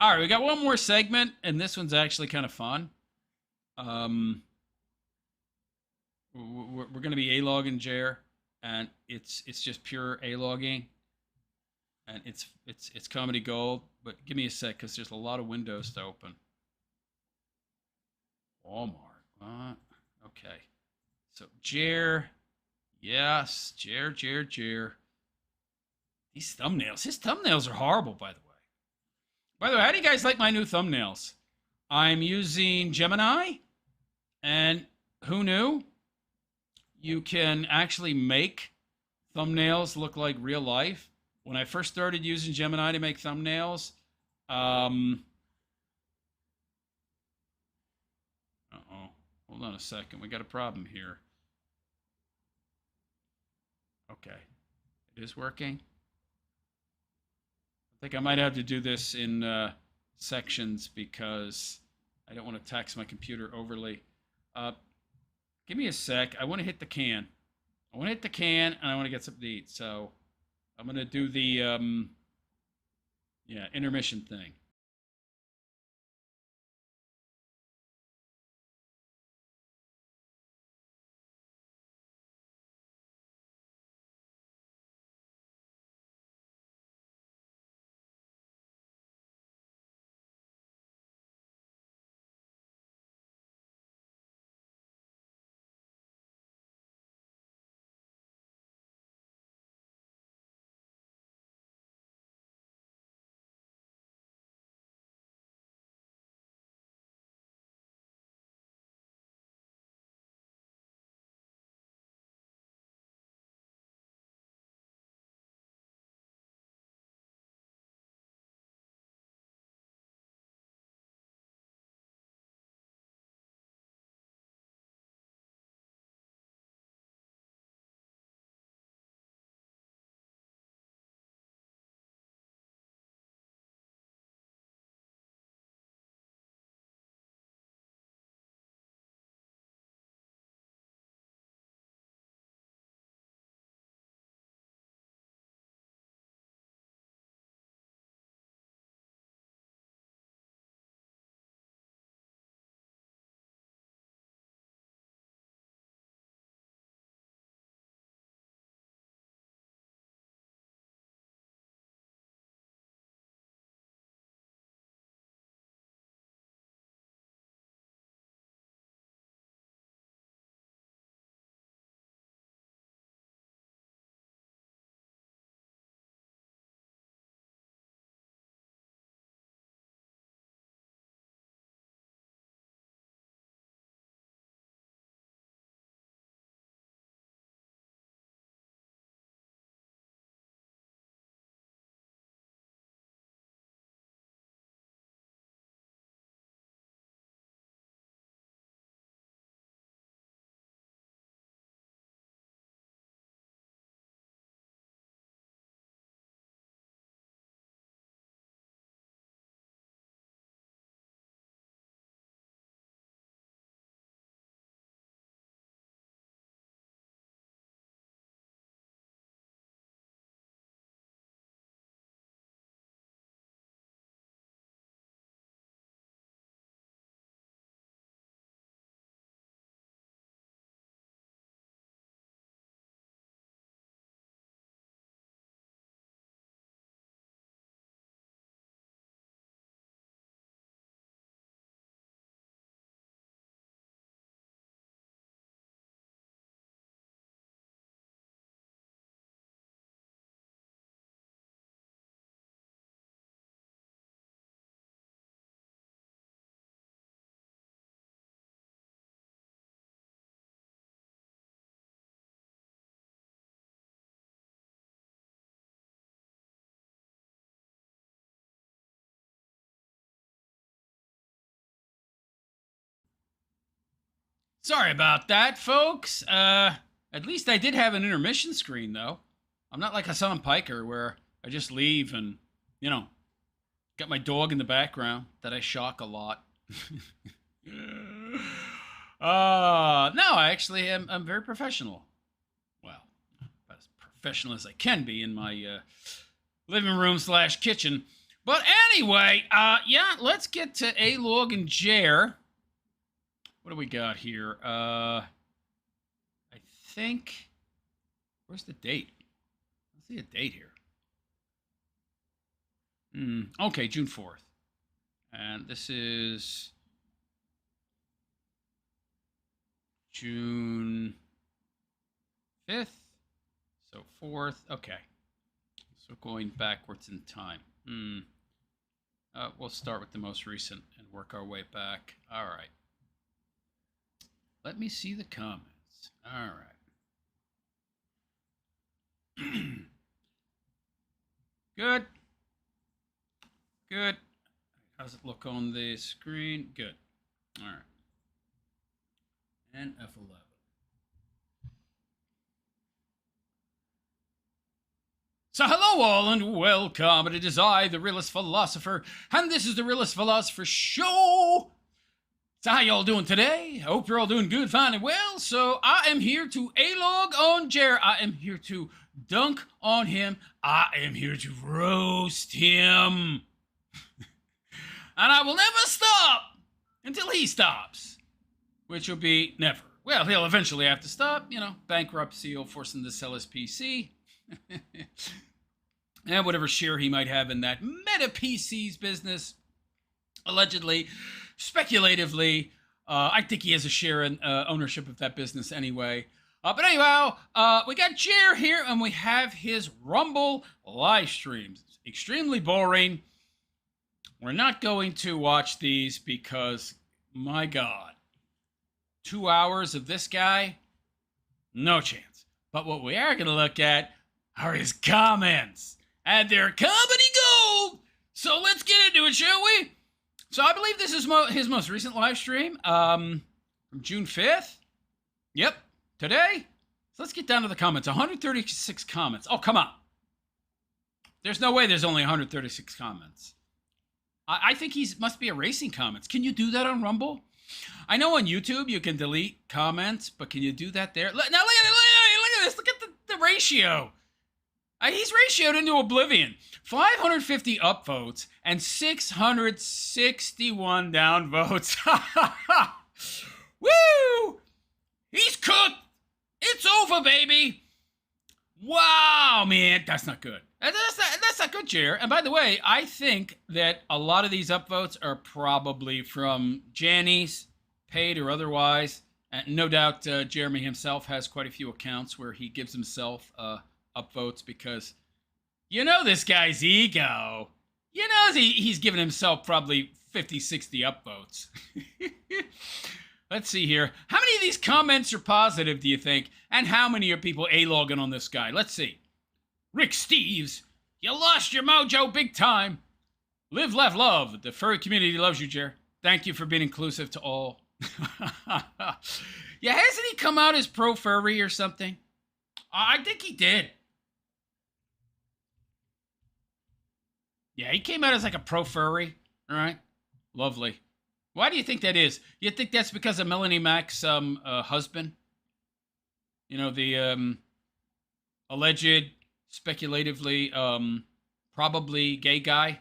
All right, we got one more segment, and this one's actually kind of fun. We're going to be A-logging Jer, and it's just pure A-logging, and it's comedy gold. But give me a sec, because there's a lot of windows to open. Walmart. Okay. So Jer, yes, Jer. These thumbnails. His thumbnails are horrible, by the way. By the way, how do you guys like my new thumbnails? I'm using Gemini, and who knew? You can actually make thumbnails look like real life. When I first started using Gemini to make thumbnails, hold on a second. We got a problem here. Okay. It is working. I think I might have to do this in sections because I don't want to tax my computer overly. Give me a sec. I want to hit the can. And I want to get something to eat. So I'm going to do the intermission thing. Sorry about that, folks. At least I did have an intermission screen, though. I'm not like Hassan Piker, where I just leave and, you know, got my dog in the background that I shock a lot. No, I actually am. I'm very professional. Well, about as professional as I can be in my living room / kitchen. But anyway, yeah, let's get to A-Log and Jer. What do we got here? I think, where's the date? Let's see a date here. Okay, June 4th. And this is June 5th. So 4th. Okay. So going backwards in time. We'll start with the most recent and work our way back. All right. Let me see the comments. All right. Good. Good. How's it look on the screen? Good. All right. And F11. So hello all and welcome. It is I, the Realist Philosopher, and this is the Realist Philosopher Show. So how y'all doing today? I hope you're all doing good, fine, and well. So I am here to A-Log on Jer. I am here to dunk on him. I am here to roast him. And I will never stop until he stops, which will be never. Well, he'll eventually have to stop, you know, bankruptcy will force him to sell his PC. And whatever share he might have in that Meta PC's business, allegedly, speculatively, I think he has a share in ownership of that business anyway. But anyhow, we got Jer here, and we have his Rumble live streams. It's extremely boring. We're not going to watch these because, my God, 2 hours of this guy? No chance. But what we are going to look at are his comments. And they're comedy gold! So let's get into it, shall we? So I believe this is his most recent live stream from June 5th. Yep, today. So let's get down to the comments. 136 comments. Oh, come on. There's no way there's only 136 comments. I think he must be erasing comments. Can you do that on Rumble? I know on YouTube you can delete comments, but can you do that there? Now look at this. Look at the ratio. He's ratioed into oblivion. 550 upvotes and 661 downvotes. Woo! He's cooked. It's over, baby. Wow, man. That's not good. That's not good, Jer. And by the way, I think that a lot of these upvotes are probably from Jannies, paid or otherwise. And no doubt Jeremy himself has quite a few accounts where he gives himself upvotes because you know this guy's ego. You know he's given himself probably 50, 60 upvotes. Let's see here. How many of these comments are positive, do you think? And how many are people A-logging on this guy? Let's see. Rick Steves, you lost your mojo big time. Live, laugh, love. The furry community loves you, Jer. Thank you for being inclusive to all. Yeah, hasn't he come out as pro-furry or something? I think he did. Yeah, he came out as like a pro-furry. All right. Lovely. Why do you think that is? You think that's because of Melanie Mack's husband? You know, the alleged, speculatively, probably gay guy?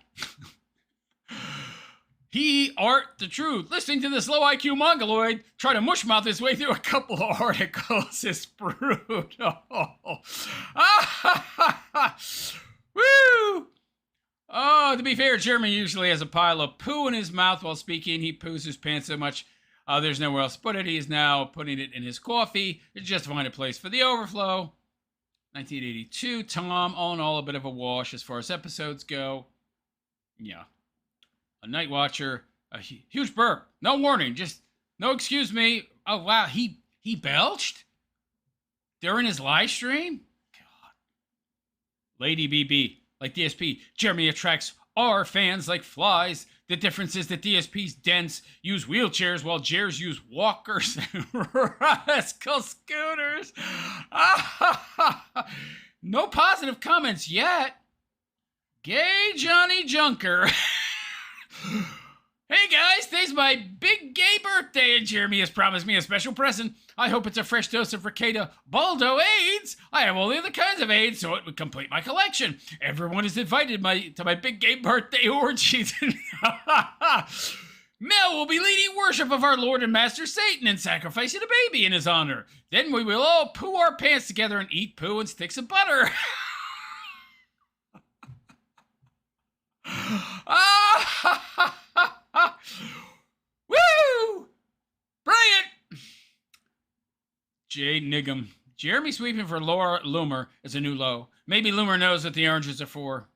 He art the truth. Listening to this low IQ mongoloid try to mushmouth his way through a couple of articles is brutal. Woo! Oh, to be fair, Jeremy usually has a pile of poo in his mouth while speaking. He poos his pants so much there's nowhere else to put it. He is now putting it in his coffee. It's just to find a place for the overflow. 1982, Tom, all in all, a bit of a wash as far as episodes go. Yeah. A night watcher, a huge burp. No warning, just no excuse me. Oh, wow, he belched during his live stream? God. Lady BB. Like DSP, Jeremy attracts our fans like flies. The difference is that DSP's dents use wheelchairs while Jers use walkers and rascal scooters. No positive comments yet. Gay Johnny Junker. Hey guys, today's my big gay birthday, and Jeremy has promised me a special present. I hope it's a fresh dose of Rekieta Baldo AIDS. I have all the other kinds of AIDS, so it would complete my collection. Everyone is invited to my big gay birthday orgy. Mel will be leading worship of our Lord and Master Satan and sacrificing a baby in his honor. Then we will all poo our pants together and eat poo and sticks of butter. Woo! Brilliant! Jade Niggum. Jeremy sweeping for Laura Loomer is a new low. Maybe Loomer knows what the oranges are for.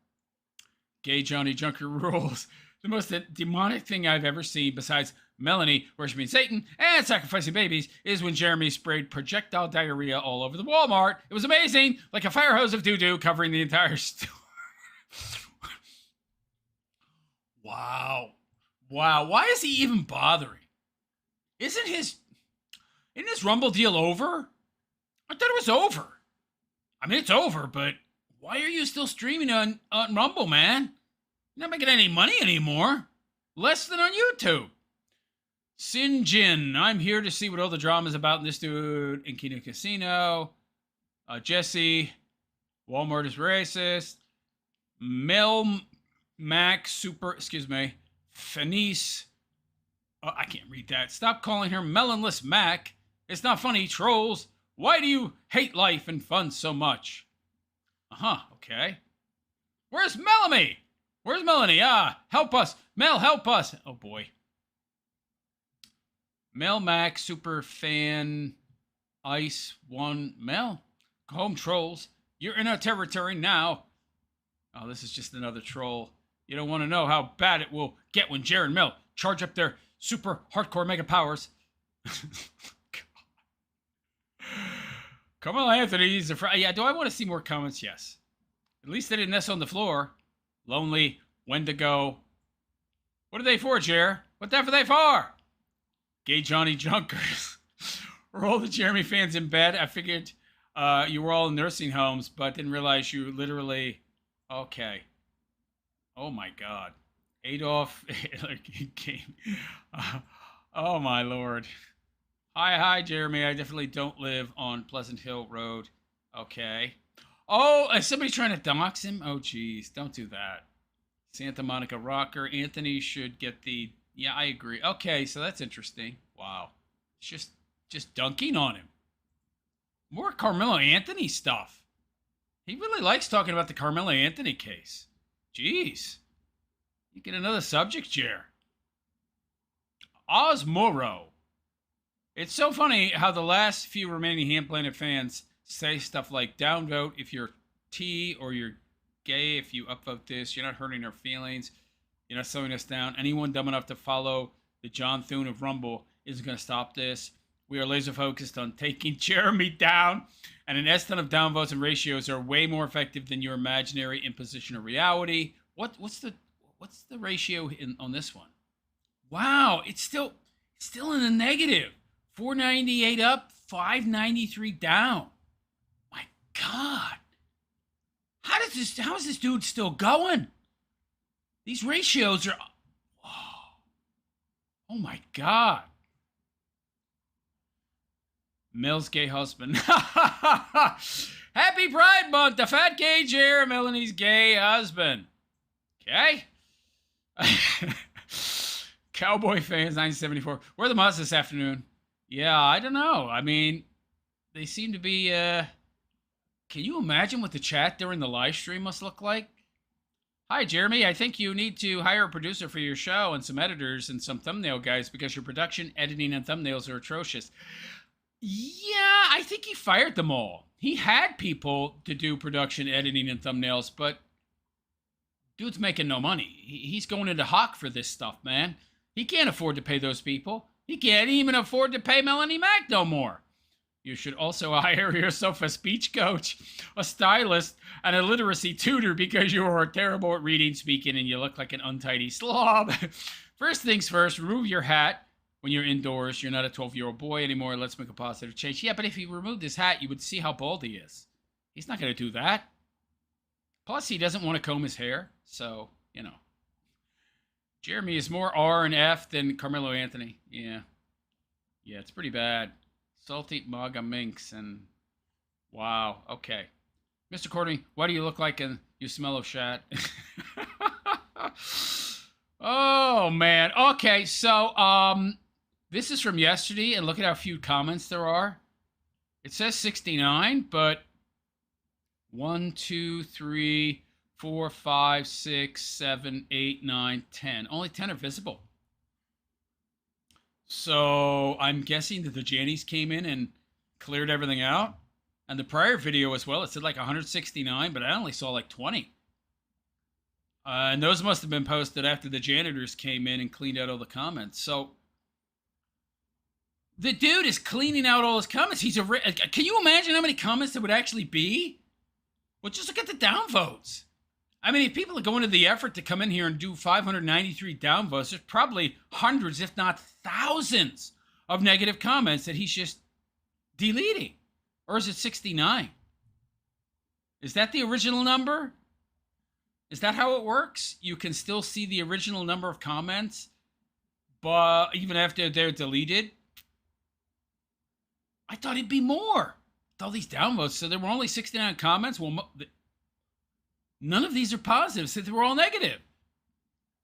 Gay Johnny Junker rules. The most demonic thing I've ever seen, besides Melanie worshiping Satan and sacrificing babies, is when Jeremy sprayed projectile diarrhea all over the Walmart. It was amazing, like a fire hose of doo-doo covering the entire store. Wow. Wow. Why is he even bothering? Isn't his Rumble deal over? I thought it was over. I mean, it's over, but why are you still streaming on Rumble, man? You're not making any money anymore. Less than on YouTube. Sin Jin. I'm here to see what all the drama is about in this dude in Kino Casino. Jesse. Walmart is racist. Mel Mac Super, Fenice. Oh, I can't read that. Stop calling her Melonless Mac. It's not funny, trolls. Why do you hate life and fun so much? Okay. Where's Melanie? Where's Melanie? Help us. Mel, help us. Oh, boy. Mel Mac Super Fan Ice 1. Mel? Home trolls. You're in our territory now. Oh, this is just another troll. You don't want to know how bad it will get when Jer and Mel charge up their super hardcore mega powers. Carmelo Anthony's yeah, do I want to see more comments? Yes. At least they didn't mess on the floor. Lonely, Wendigo. What are they for, Jer? What the F are they for? Gay Johnny Junkers. Were all the Jeremy fans in bed? I figured you were all in nursing homes, but didn't realize you literally... Okay. Oh my God. Adolf Hitler came. Oh my Lord. Hi, Jeremy. I definitely don't live on Pleasant Hill Road. Okay. Oh, is somebody trying to dox him? Oh, geez. Don't do that. Santa Monica Rocker. Anthony should get the... Yeah, I agree. Okay, so that's interesting. Wow. It's just dunking on him. More Carmelo Anthony stuff. He really likes talking about the Carmelo Anthony case. Jeez. You get another subject, Jer. Osmoro. It's so funny how the last few remaining Hand Planet fans say stuff like, downvote if you're T or you're gay if you upvote this. You're not hurting our feelings. You're not slowing us down. Anyone dumb enough to follow the John Thune of Rumble isn't going to stop this. We are laser focused on taking Jeremy down, and an S ton of downvotes and ratios are way more effective than your imaginary imposition of reality. What's the ratio on this one? Wow, it's still in the negative. 498 up, 593 down. My God, how is this dude still going? These ratios are, oh my God. Mel's gay husband. Happy Pride Month, the fat gay Jer, Melanie's gay husband. Okay. Cowboy fans 974. Where are the mods this afternoon? Yeah, I don't know. I mean, they seem to be, can you imagine what the chat during the live stream must look like? Hi, Jeremy. I think you need to hire a producer for your show and some editors and some thumbnail guys because your production, editing, and thumbnails are atrocious. Yeah, I think he fired them all. He had people to do production, editing, and thumbnails, but dude's making no money. He's going into Hawk for this stuff, man. He can't afford to pay those people. He can't even afford to pay Melanie Mac no more. You should also hire yourself a speech coach, a stylist, and a literacy tutor because you are terrible at reading, speaking, and you look like an untidy slob. First things first, remove your hat when you're indoors. You're not a 12-year-old boy anymore. Let's make a positive change. Yeah, but if he removed his hat, you would see how bald he is. He's not going to do that. Plus, he doesn't want to comb his hair, so, you know. Jeremy is more R and F than Carmelo Anthony. Yeah. Yeah, it's pretty bad. Salty Maga Minx and... Wow, okay. Mr. Courtney, why do you look like you smell of shat? Oh, man. Okay, so, this is from yesterday, and look at how few comments there are. It says 69, but 1, 2, 3, 4, 5, 6, 7, 8, 9, 10. Only 10 are visible. So I'm guessing that the Jannies came in and cleared everything out. And the prior video as well, it said like 169, but I only saw like 20. And those must have been posted after the janitors came in and cleaned out all the comments. So the dude is cleaning out all his comments. Can you imagine how many comments there would actually be? Well, just look at the downvotes. I mean, if people are going to the effort to come in here and do 593 downvotes, there's probably hundreds, if not thousands, of negative comments that he's just deleting. Or is it 69? Is that the original number? Is that how it works? You can still see the original number of comments, but even after they're deleted? I thought it'd be more. With all these downvotes, so there were only 69 comments. Well, none of these are positive, so they were all negative.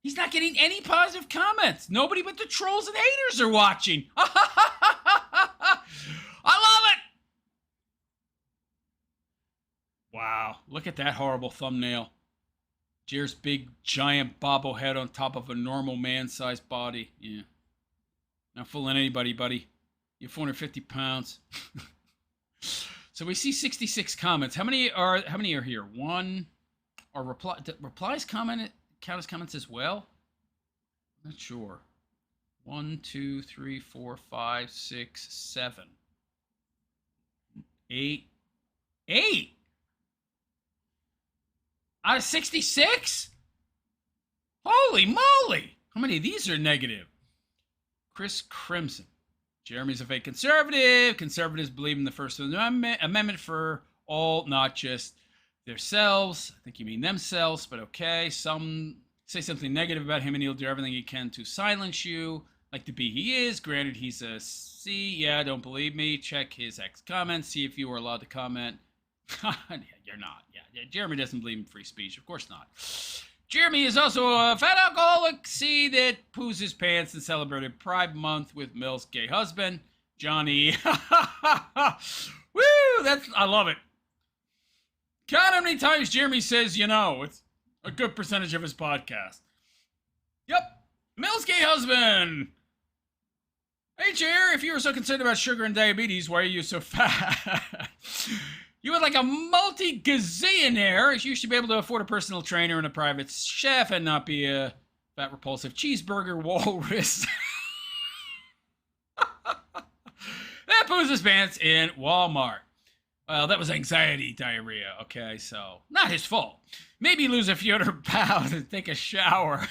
He's not getting any positive comments. Nobody but the trolls and haters are watching. I love it. Wow, look at that horrible thumbnail. Jer's big, giant bobblehead on top of a normal man-sized body. Yeah. Not fooling anybody, buddy. You're 450 pounds. So we see 66 comments. How many are here? One. Or replies count as comments as well? I'm not sure. 1, 2, 3, 4, 5, 6, 7, 8. 8 out of 66? Holy moly! How many of these are negative? Chris Crimson. Jeremy's a fake conservative. Conservatives believe in the First Amendment for all, not just themselves. I think you mean themselves, but okay. Some say something negative about him and he'll do everything he can to silence you. Like the B he is. Granted, he's a C. Yeah, don't believe me. Check his X comments. See if you are allowed to comment. You're not. Yeah, Jeremy doesn't believe in free speech. Of course not. Jeremy is also a fat alcoholic. See that poos his pants and celebrated Pride Month with Mill's gay husband, Johnny. Woo! I love it. Count how many times Jeremy says, you know, it's a good percentage of his podcast. Yep. Mill's gay husband. Hey, Jer, if you were so concerned about sugar and diabetes, why are you so fat? You were like a multi-gazillionaire. You should be able to afford a personal trainer and a private chef and not be a fat, repulsive cheeseburger walrus. That poos his pants in Walmart. Well, that was anxiety diarrhea, okay? So, not his fault. Maybe lose a few hundred pounds and take a shower.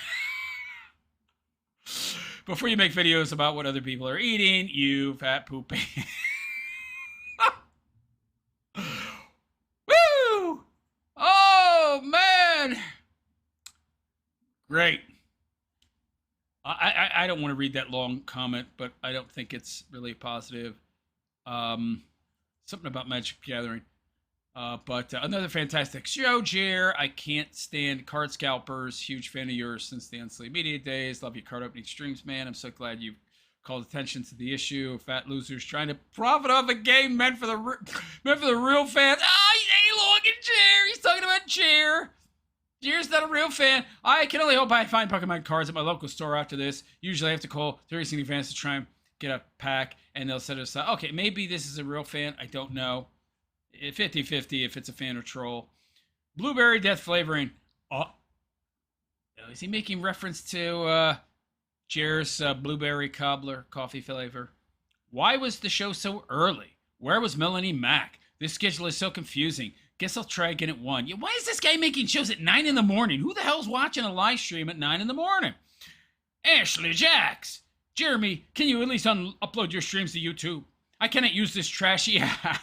Before you make videos about what other people are eating, you fat pooping. Woo! Oh, man! Great. I don't want to read that long comment, but I don't think it's really positive. Something about Magic Gathering. But another fantastic show, Jer. I can't stand card scalpers. Huge fan of yours since the Unsleep Media days. Love your card opening streams, man. I'm so glad you've called attention to the issue. Fat losers trying to profit off a game meant for the real fans. Hey, look at Jer. He's talking about Jer. Jer's not a real fan. I can only hope I find Pokemon cards at my local store after this. Usually I have to call 30 seconds in advance to try and get a pack, and they'll set it aside. Okay, maybe this is a real fan. I don't know. 50-50 if it's a fan or troll. Blueberry death flavoring. Oh, is he making reference to Jer's blueberry cobbler coffee flavor? Why was the show so early? Where was Melanie Mack? This schedule is so confusing. Guess I'll try again at 1. Yeah, why is this guy making shows at 9 in the morning? Who the hell's watching a live stream at 9 in the morning? Ashley Jacks. Jeremy, can you at least upload your streams to YouTube? I cannot use this trashy app.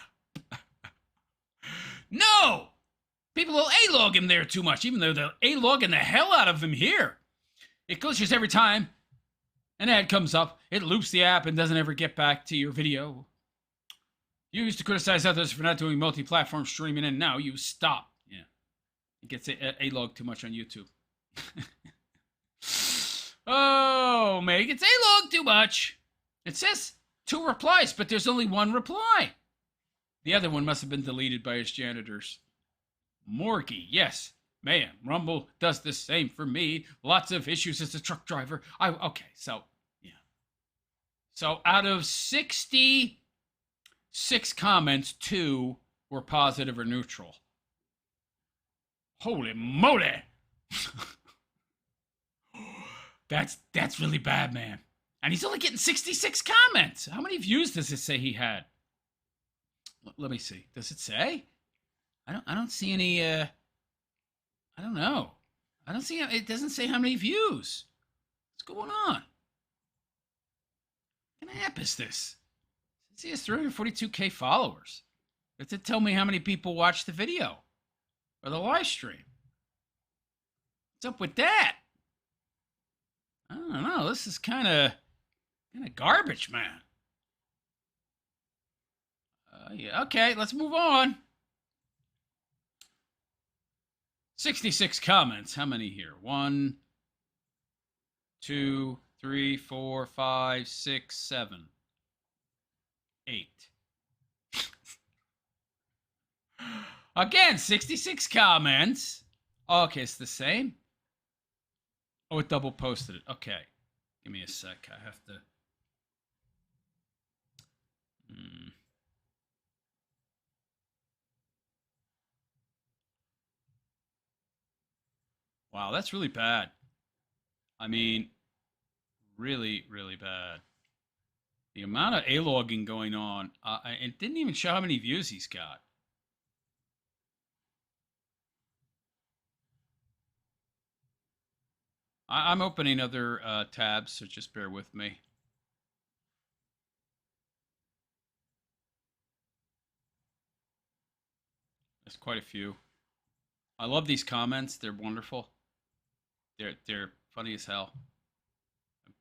No! People will A-log him there too much, even though they're A-logging the hell out of him here. It glitches every time an ad comes up. It loops the app and doesn't ever get back to your video. You used to criticize others for not doing multi-platform streaming, and now you stop. Yeah. It gets A-logged too much on YouTube. Oh, man, it gets A-logged too much. It says 2 replies, but there's only 1 reply. The other one must have been deleted by his janitors. Morgie, yes. Man, Rumble does the same for me. Lots of issues as a truck driver. Okay, so, yeah. So out of 66 comments, 2 were positive or neutral. Holy moly! That's really bad, man. And he's only getting 66 comments. How many views does it say he had? Let me see. Does it say? I don't see any. I don't know. I don't see. It doesn't say how many views. What's going on? What kind of app is this? It says he has 342K followers. Does it tell me how many people watched the video or the live stream? What's up with that? I don't know. This is kind of garbage, man. Yeah. Okay, let's move on. 66 comments. How many here? 1, 2, 3, 4, 5, 6, 7, 8. Again, 66 comments. Okay, it's the same. Oh, it double posted it. Okay. Give me a sec. I have to. Wow, that's really bad. I mean, really, really bad. The amount of A-logging going on, it didn't even show how many views he's got. I'm opening other tabs, so just bear with me. There's quite a few. I love these comments. They're wonderful. They're funny as hell.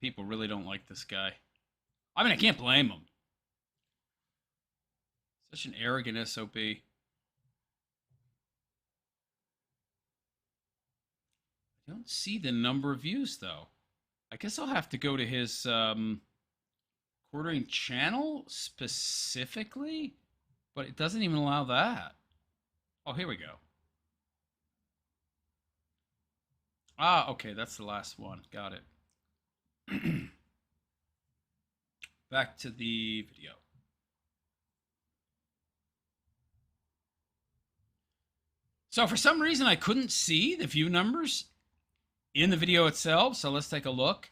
People really don't like this guy. I mean, I can't blame him. Such an arrogant SOB. I don't see the number of views, though. I guess I'll have to go to his quartering channel specifically, but it doesn't even allow that. Oh, here we go. Ah, okay, that's the last one. Got it. Back to the video. So for some reason, I couldn't see the view numbers in the video itself, so let's take a look.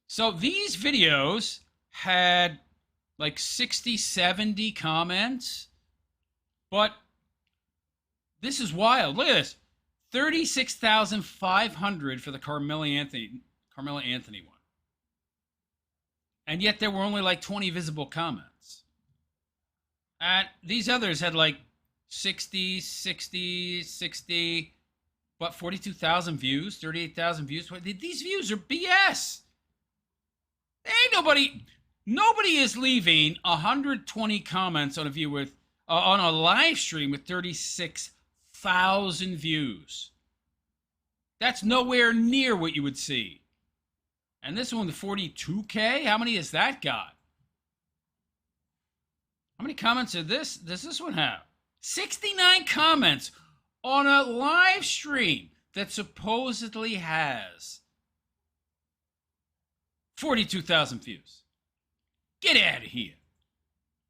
So these videos had like 60, 70 comments, but this is wild. Look at this. 36,500 for the Carmela Anthony one. And yet there were only like 20 visible comments. And these others had like 60, 60, 60, but 42,000 views, 38,000 views. These views are BS. Ain't nobody is leaving 120 comments on a view with, on a live stream with 36,000 views. That's nowhere near what you would see. And this one, the 42K, how many has that got? How many comments does this one have? 69 comments on a live stream that supposedly has 42,000 views. Get out of here.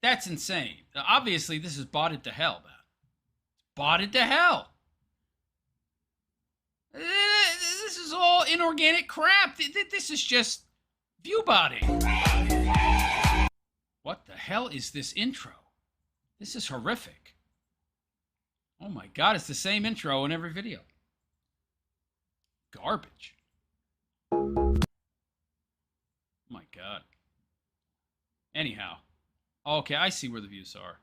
That's insane. Now, obviously, this is botted to hell, man. Botted to hell. This is all inorganic crap. This is just view botting. What the hell is this intro? This is horrific. Oh my God, it's the same intro in every video. Garbage. Oh my God. Anyhow. Okay, I see where the views are.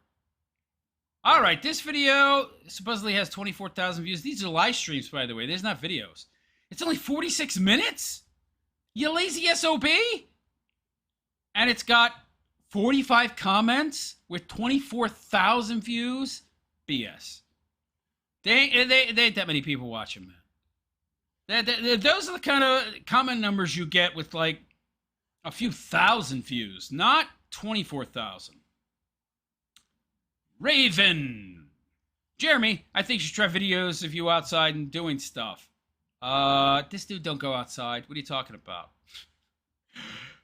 All right, this video supposedly has 24,000 views. These are live streams, by the way. There's not videos. It's only 46 minutes? You lazy SOB? And it's got 45 comments with 24,000 views? BS. They ain't that many people watching, man. Those are the kind of comment numbers you get with like a few thousand views, not 24,000. Raven. Jeremy, I think you should try videos of you outside and doing stuff. This dude don't go outside. What are you talking about?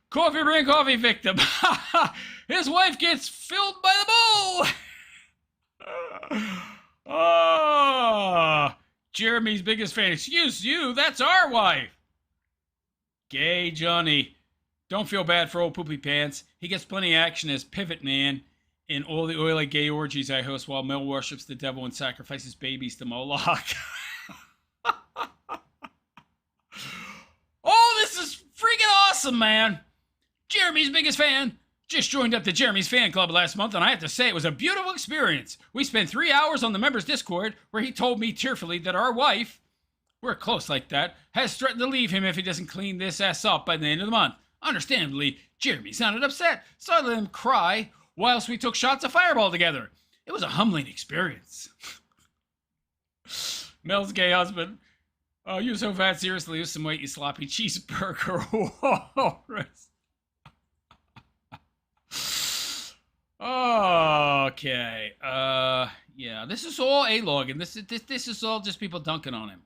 Coffee brand coffee victim. His wife gets filled by the bull. Oh, Jeremy's biggest fan. Excuse you, that's our wife. Gay Johnny. Don't feel bad for old poopy pants. He gets plenty of action as pivot man in all the oily gay orgies I host while Mel worships the devil and sacrifices babies to Moloch. Oh, this is freaking awesome, man. Jeremy's biggest fan. Just joined up to Jeremy's fan club last month, and I have to say it was a beautiful experience. We spent 3 hours on the members' Discord, where he told me tearfully that our wife, we're close like that, has threatened to leave him if he doesn't clean this ass up by the end of the month. Understandably, Jeremy sounded upset, so I let him cry whilst we took shots of Fireball together. It was a humbling experience. Mel's gay husband. Oh, you're so fat, seriously, lose some weight, you sloppy cheeseburger walrus. Okay. Yeah, this is all A-log, and this is all just people dunking on him.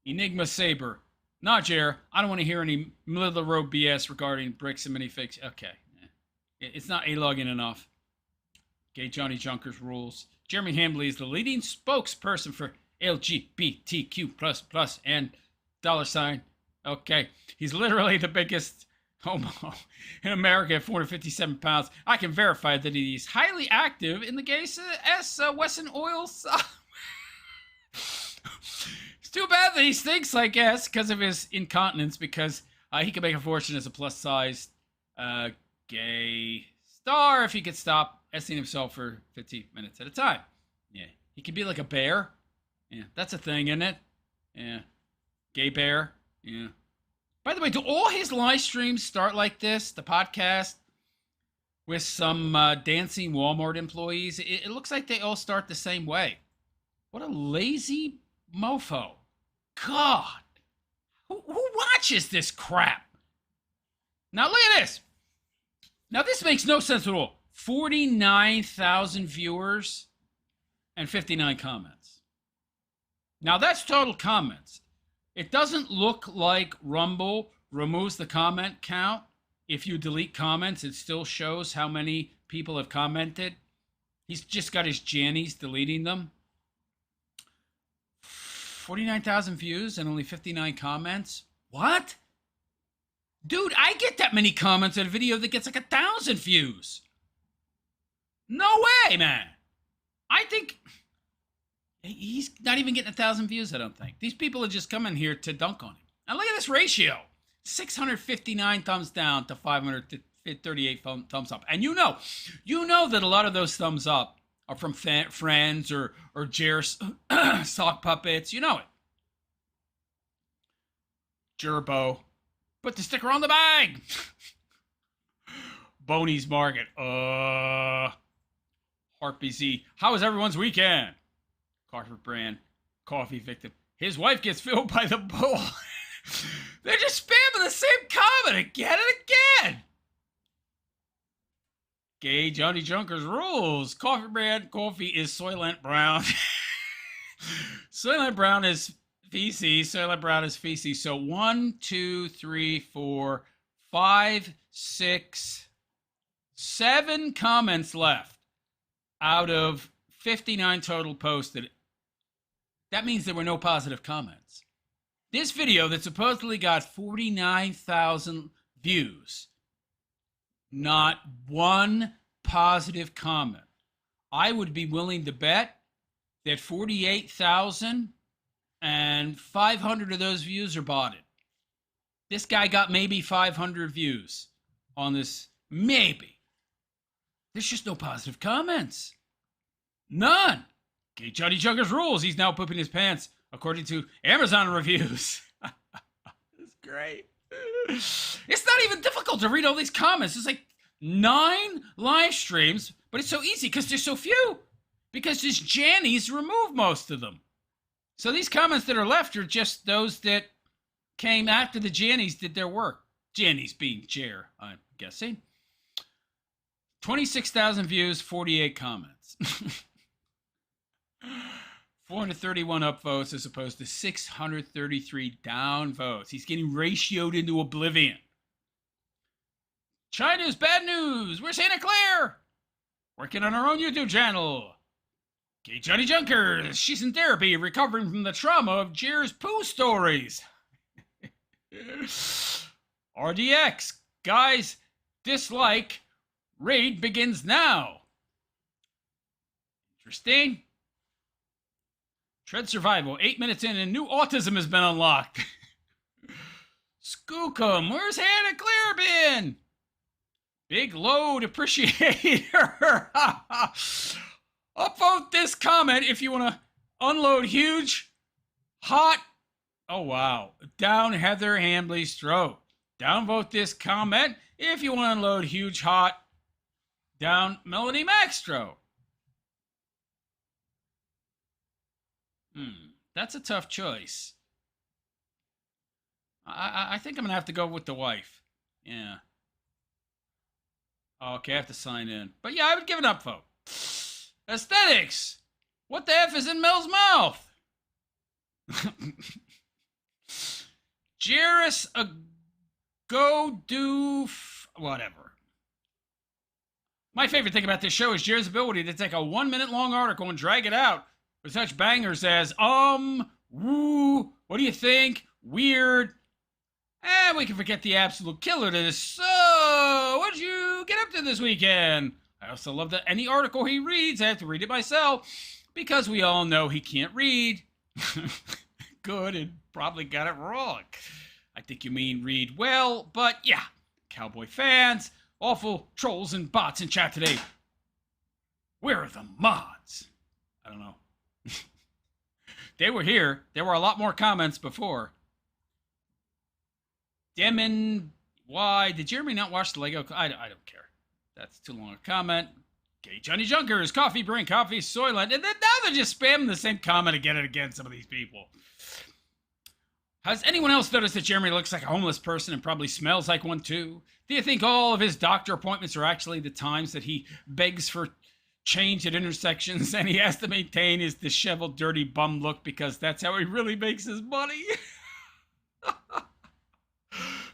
Enigma Saber. Nah, Jer, I don't want to hear any middle-of-the-road BS regarding bricks and minifigs. Okay. It's not A-logging enough. Gay Johnny Junkers rules. Jeremy Hambley is the leading spokesperson for LGBTQ++ and $. Okay. He's literally the biggest homo in America at 457 pounds. I can verify that he's highly active in the gay Western oil. It's too bad that he stinks, I guess, because of his incontinence, because he could make a fortune as a plus-sized gay star if he could stop essing himself for 50 minutes at a time. Yeah. He could be like a bear. Yeah, that's a thing, isn't it? Yeah. Gay bear. Yeah. By the way, do all his live streams start like this, the podcast, with some dancing Walmart employees? It looks like they all start the same way. What a lazy mofo. God. Who watches this crap? Now, look at this. Now, this makes no sense at all. 49,000 viewers and 59 comments. Now, that's total comments. It doesn't look like Rumble removes the comment count. If you delete comments, it still shows how many people have commented. He's just got his Jannies deleting them. 49,000 views and only 59 comments? What? Dude, I get that many comments on a video that gets like 1,000 views. No way, man. I think he's not even getting 1,000 views, I don't think. These people are just coming here to dunk on him. And look at this ratio. 659 thumbs down to 538 thumbs up. And you know that a lot of those thumbs up are from friends or Jer's sock puppets. You know it. Gerbo. Put the sticker on the bag. Boney's Market. Harpy Z. How was everyone's weekend? Carpet Brand. Coffee victim. His wife gets filled by the bull. They're just spamming the same comment again and again. Gay Johnny Junkers rules. Coffee Brand coffee is Soylent Brown. Soylent Brown is feces. Soylent Brown is feces. So 1, 2, 3, 4, 5, 6, 7 comments left out of 59 total posted. That means there were no positive comments. This video that supposedly got 49,000 views, not one positive comment. I would be willing to bet that 48,500 of those views are botted. This guy got maybe 500 views on this. Maybe. There's just no positive comments. None. Okay, Johnny Junkers rules. He's now pooping his pants, according to Amazon reviews. That's great. It's not even difficult to read all these comments. It's like 9 live streams, but it's so easy because there's so few. Because this Jannies removed most of them. So these comments that are left are just those that came after the Jannies did their work. Jannies being Jer, I'm guessing. 26,000 views, 48 comments. 431 upvotes as opposed to 633 downvotes. He's getting ratioed into oblivion. China's bad news. Where's Santa Claire? Working on her own YouTube channel. Okay, Johnny Junkers. She's in therapy, recovering from the trauma of Jer's poo stories. RDX. Guys, dislike. Raid begins now. Interesting. Tread survival. 8 minutes in and new autism has been unlocked. Skookum. Where's Hannah Claire been? Big load appreciator. Upvote this comment if you want to unload huge, hot, oh wow, down Heather Hambley's throat. Downvote this comment if you want to unload huge, hot, down Melanie Mack's throat. That's a tough choice. I think I'm going to have to go with the wife. Yeah. Okay, I have to sign in. But yeah, I would give an upvote. Aesthetics. What the F is in Mel's mouth? Jairus a go do whatever. My favorite thing about this show is Jairus' ability to take a 1 minute long article and drag it out with such bangers as woo, what do you think? Weird. And we can forget the absolute killer to this. So, what'd you get up to this weekend? I also love that any article he reads, I have to read it myself, because we all know he can't read. Good, and probably got it wrong. I think you mean read well, but yeah. Cowboy fans, awful trolls and bots in chat today. Where are the mods? I don't know. They were here. There were a lot more comments before. Demon, why? Did Jeremy not watch the Lego? I don't care. That's too long a comment. Okay, Johnny Junkers, Coffee Brain, Coffee Soylent. And then now they're just spamming the same comment again and again, some of these people. Has anyone else noticed that Jeremy looks like a homeless person and probably smells like one too? Do you think all of his doctor appointments are actually the times that he begs for change at intersections and he has to maintain his disheveled, dirty bum look because that's how he really makes his money?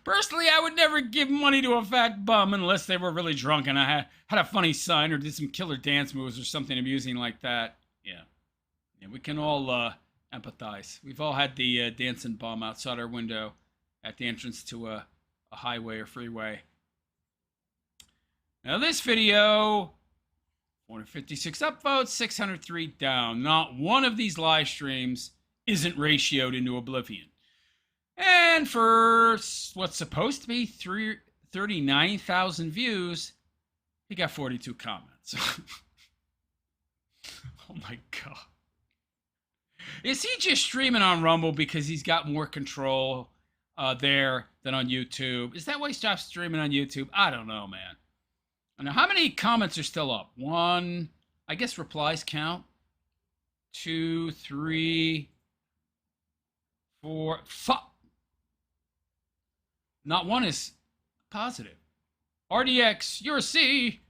Personally, I would never give money to a fat bum unless they were really drunk and I had a funny sign or did some killer dance moves or something amusing like that. Yeah, we can all empathize. We've all had the dancing bum outside our window at the entrance to a highway or freeway. Now this video, 456 upvotes, 603 down. Not one of these live streams isn't ratioed into oblivion. And for what's supposed to be 39,000 views, he got 42 comments. Oh my God. Is he just streaming on Rumble because he's got more control there than on YouTube? Is that why he stopped streaming on YouTube? I don't know, man. Now, how many comments are still up? 1, I guess replies count. 2, 3, 4, 5. Not one is positive. RDX, you're a C.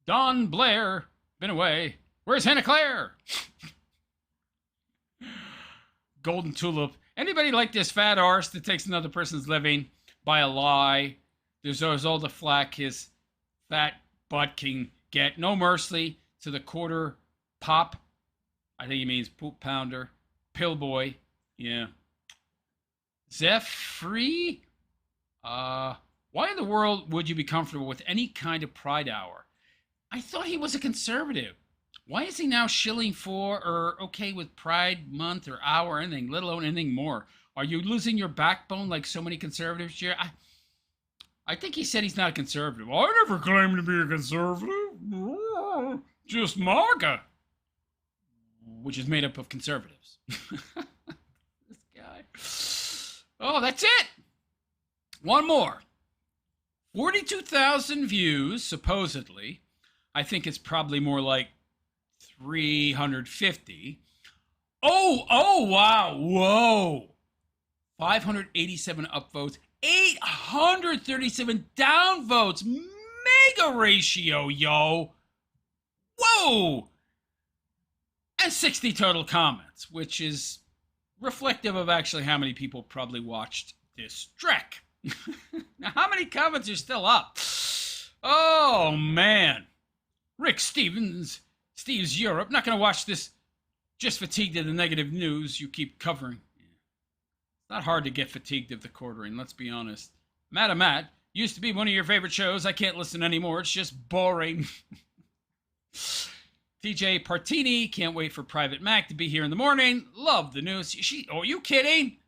Don Blair, been away. Where's Hannah Claire? Golden Tulip. Anybody like this fat arse that takes another person's living by a lie? There's all the flack his fat butt can get. No mercy to the quarter pop. I think he means poop pounder. Pill boy. Yeah. Zephyr? Why in the world would you be comfortable with any kind of Pride Hour? I thought he was a conservative. Why is he now shilling for or okay with Pride Month or Hour or anything, let alone anything more? Are you losing your backbone like so many conservatives, Jerry? I think he said he's not a conservative. I never claimed to be a conservative. just MAGA, which is made up of conservatives. This guy. Oh, that's it. One more. 42,000 views, supposedly. I think it's probably more like 350. Oh, wow. Whoa. 587 upvotes, 837 downvotes. Mega ratio, yo. Whoa. And 60 total comments, which is reflective of actually how many people probably watched this trek. Now, how many comments are still up? Oh, man. Rick Stevens, Steve's Europe. Not going to watch this. Just fatigued of the negative news you keep covering. It's not hard to get fatigued of the quartering, let's be honest. Madam Matt, used to be one of your favorite shows. I can't listen anymore. It's just boring. TJ Partini, can't wait for Private Mac to be here in the morning. Love the news. Oh, are you kidding?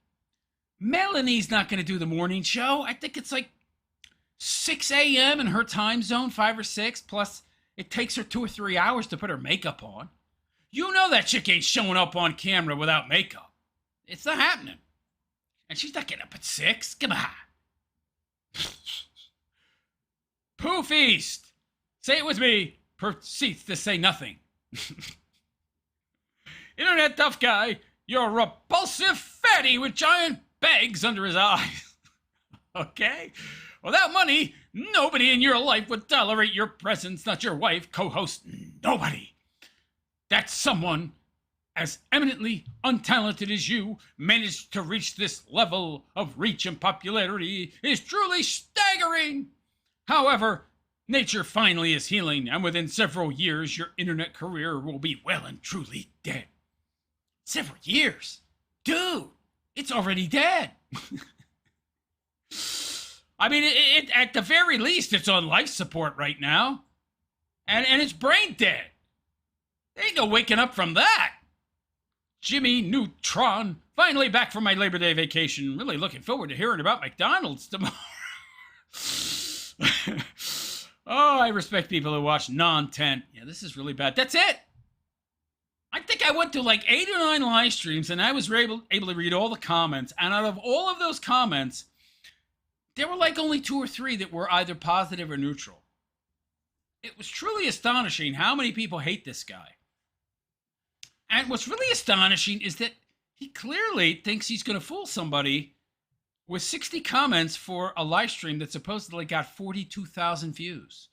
Melanie's not going to do the morning show. I think it's like 6 a.m. in her time zone, 5 or 6. Plus, it takes her 2 or 3 hours to put her makeup on. You know that chick ain't showing up on camera without makeup. It's not happening. And she's not getting up at 6. Come on. Pooh Feast. Say it with me. Proceeds to say nothing. Internet tough guy. You're a repulsive fatty with giant bags under his eyes. Okay? Without money, nobody in your life would tolerate your presence. Not your wife, co-host, nobody. That someone as eminently untalented as you managed to reach this level of reach and popularity is truly staggering. However, nature finally is healing, and within several years, your internet career will be well and truly dead. Several years? Dude, it's already dead. I mean, it at the very least, it's on life support right now. And it's brain dead. There ain't no waking up from that. Jimmy Neutron, finally back from my Labor Day vacation. Really looking forward to hearing about McDonald's tomorrow. Oh, I respect people who watch non-tent. Yeah, this is really bad. That's it. I think I went to like 8 or 9 live streams, and I was able to read all the comments. And out of all of those comments, there were like only 2 or 3 that were either positive or neutral. It was truly astonishing how many people hate this guy. And what's really astonishing is that he clearly thinks he's going to fool somebody with 60 comments for a live stream that supposedly got 42,000 views.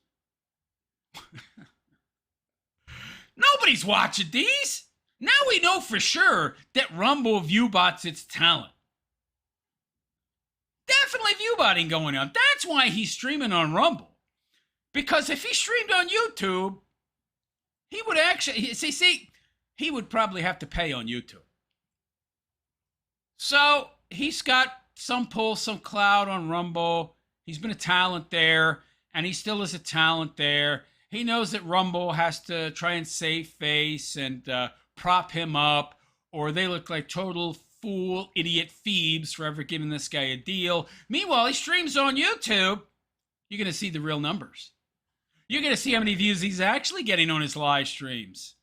Nobody's watching these. Now we know for sure that Rumble viewbots its talent. Definitely viewbotting going on. That's why he's streaming on Rumble. Because if he streamed on YouTube, he would actually, see, he would probably have to pay on YouTube. So he's got some pull, some clout on Rumble. He's been a talent there, and he still is a talent there. He knows that Rumble has to try and save face and prop him up, or they look like total fool, idiot Phoebes for ever giving this guy a deal. Meanwhile, he streams on YouTube. You're going to see the real numbers. You're going to see how many views he's actually getting on his live streams.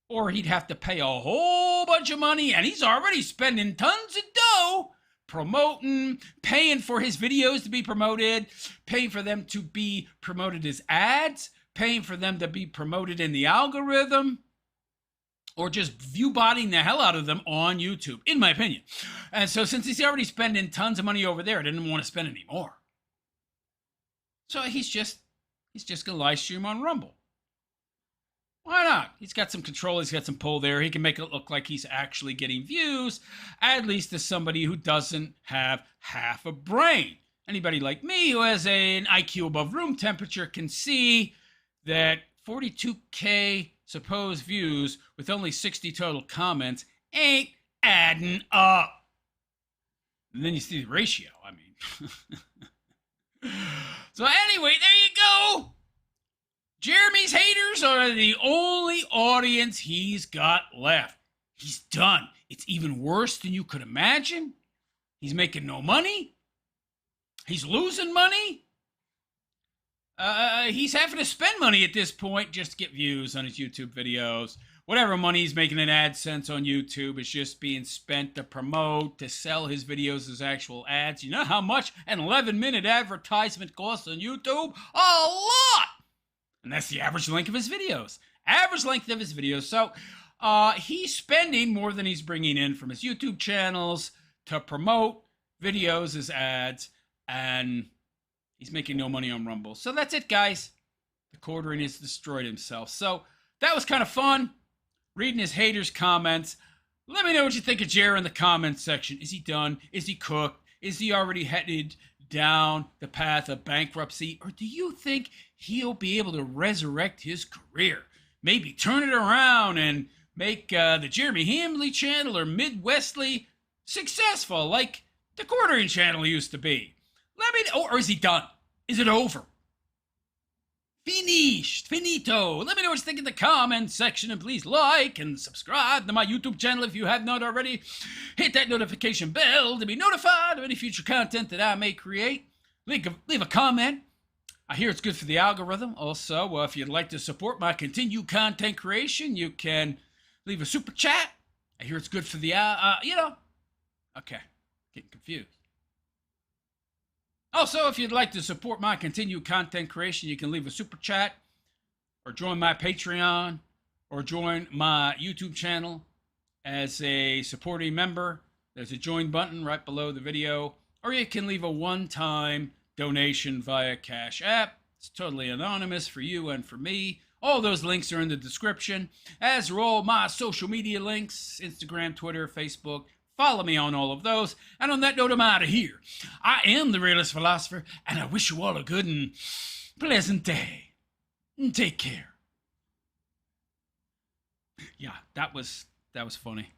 Or he'd have to pay a whole bunch of money, and he's already spending tons of dough promoting, paying for his videos to be promoted, paying for them to be promoted as ads, paying for them to be promoted in the algorithm, or just viewbotting the hell out of them on YouTube, in my opinion. And so since he's already spending tons of money over there, I didn't want to spend any more. So he's just going to live stream on Rumble. Why not? He's got some control. He's got some pull there. He can make it look like he's actually getting views, at least as somebody who doesn't have half a brain. Anybody like me who has an IQ above room temperature can see that 42K supposed views with only 60 total comments ain't adding up. And then you see the ratio. I mean. So anyway, there you go. Jeremy's haters are the only audience he's got left. He's done. It's even worse than you could imagine. He's making no money. He's losing money. He's having to spend money at this point just to get views on his YouTube videos. Whatever money he's making in AdSense on YouTube is just being spent to promote, to sell his videos as actual ads. You know how much an 11-minute advertisement costs on YouTube? A lot! And that's the average length of his videos. Average length of his videos. So he's spending more than he's bringing in from his YouTube channels to promote videos as ads, and he's making no money on Rumble. So that's it, guys. The quartering has destroyed himself. So that was kind of fun, reading his haters' comments. Let me know what you think of Jer in the comments section. Is he done? Is he cooked? Is he already headed down the path of bankruptcy? Or do you think he'll be able to resurrect his career? Maybe turn it around and make the Jeremy Hamley channel or Midwestly successful like the quartering channel used to be. Let me know. Or is he done? Is it over? Finished. Finito. Let me know what you think in the comments section, and please like and subscribe to my YouTube channel if you have not already. Hit that notification bell to be notified of any future content that I may create. Leave a comment. I hear it's good for the algorithm. Also, if you'd like to support my continued content creation, you can leave a super chat. I hear it's good for the, Okay, getting confused. Also, if you'd like to support my continued content creation, you can leave a super chat or join my Patreon or join my YouTube channel as a supporting member. There's a join button right below the video, or you can leave a one-time donation via Cash App. It's totally anonymous for you and for me. All those links are in the description, as are all my social media links, Instagram, Twitter, Facebook. Follow me on all of those. And on that note, I'm out of here. I am the Realist Philosopher, and I wish you all a good and pleasant day. And take care. Yeah, that was funny.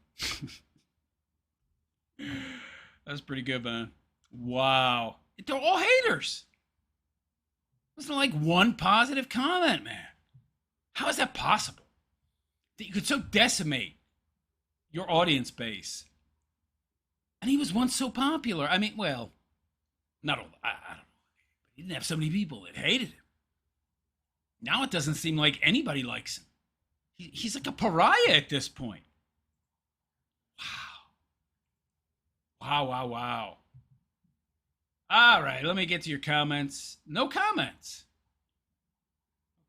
That was pretty good, man. Wow. They're all haters. Wasn't like one positive comment, man. How is that possible? That you could so decimate your audience base? And he was once so popular. I mean, well, not all, I don't know. He didn't have so many people that hated him. Now it doesn't seem like anybody likes him. He's like a pariah at this point. Wow. Wow. All right, let me get to your comments. No comments.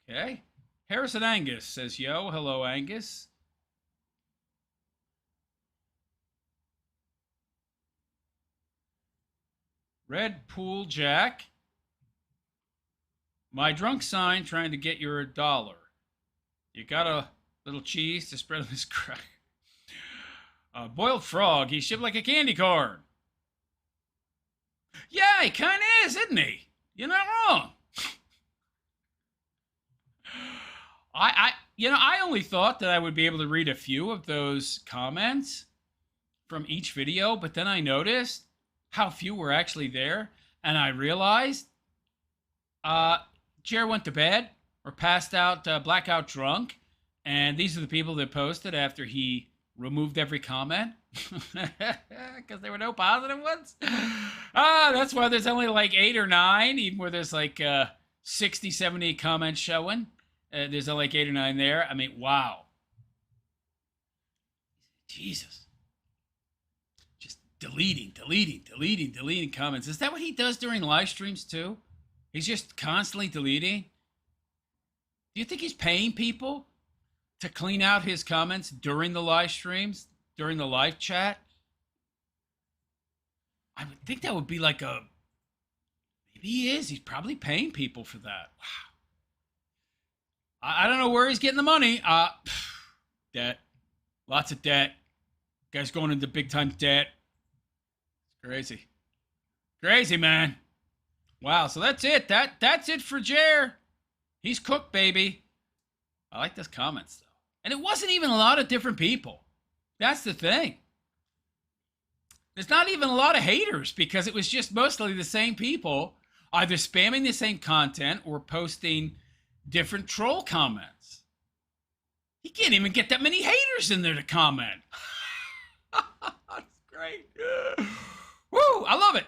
Okay. Harrison Angus says, yo, hello, Angus. Red Pool Jack. My drunk sign trying to get your $1. You got a little cheese to spread on this crack. Boiled frog. He's shaped like a candy corn. Yeah, he kind of is, isn't he? You're not wrong. I only thought that I would be able to read a few of those comments from each video, but then I noticed how few were actually there, and I realized Jer went to bed or passed out blackout drunk, and these are the people that posted after he removed every comment because there were no positive ones. That's why there's only like 8 or 9, even where there's like 60, 70 comments showing. There's like 8 or 9 there. I mean, wow. Jesus. Just deleting comments. Is that what he does during live streams too? He's just constantly deleting? Do you think he's paying people to clean out his comments during the live streams, during the live chat? I would think that would be like a... Maybe he is. He's probably paying people for that. Wow. I don't know where he's getting the money. Debt. Lots of debt. Guy's going into big time debt. It's crazy. Crazy, man. Wow, so that's it. That's it for Jer. He's cooked, baby. I like those comments, though. And it wasn't even a lot of different people. That's the thing. There's not even a lot of haters because it was just mostly the same people either spamming the same content or posting different troll comments. He can't even get that many haters in there to comment. That's great. Woo, I love it.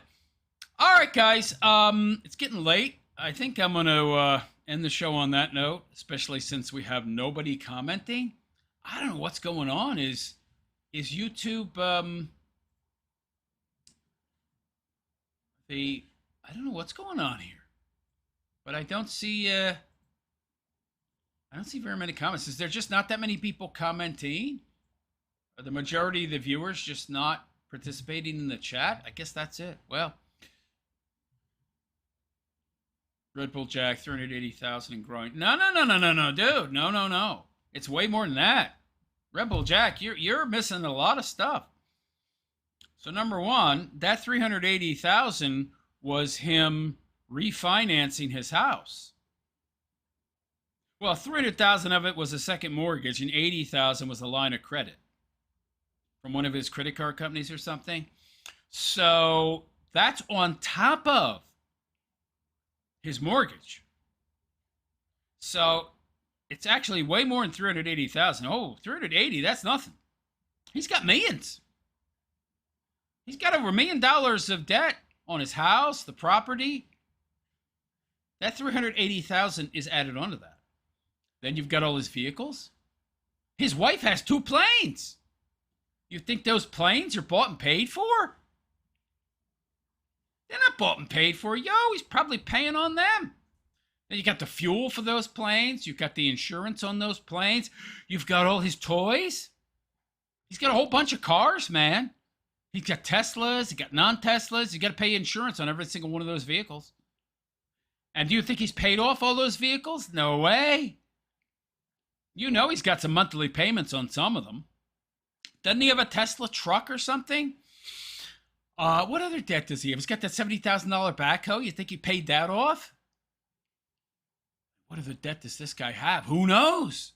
All right, guys. It's getting late. I think I'm going to end the show on that note, especially since we have nobody commenting. I don't know what's going on. Is YouTube I don't know what's going on here, but I don't see very many comments. Is there just not that many people commenting? Are the majority of the viewers just not participating in the chat? I guess that's it. Well, Red Bull Jack, 380,000 and growing. No, dude. No. It's way more than that. Red Bull Jack, you're missing a lot of stuff. So number one, that 380,000 was him refinancing his house. Well, 300,000 of it was a second mortgage, and 80,000 was a line of credit from one of his credit card companies or something. So that's on top of his mortgage. So it's actually way more than 380,000. Oh, 380, that's nothing. He's got millions. He's got over $1 million of debt on his house, the property. That 380,000 is added onto that. Then you've got all his vehicles. His wife has 2 planes. You think those planes are bought and paid for? They're not bought and paid for. Yo, he's probably paying on them. Then you got the fuel for those planes. You've got the insurance on those planes. You've got all his toys. He's got a whole bunch of cars, man. He's got Teslas. He's got non-Teslas. You got to pay insurance on every single one of those vehicles. And do you think he's paid off all those vehicles? No way. You know he's got some monthly payments on some of them. Doesn't he have a Tesla truck or something? What other debt does he have? He's got that $70,000 backhoe. You think he paid that off? What other debt does this guy have? Who knows?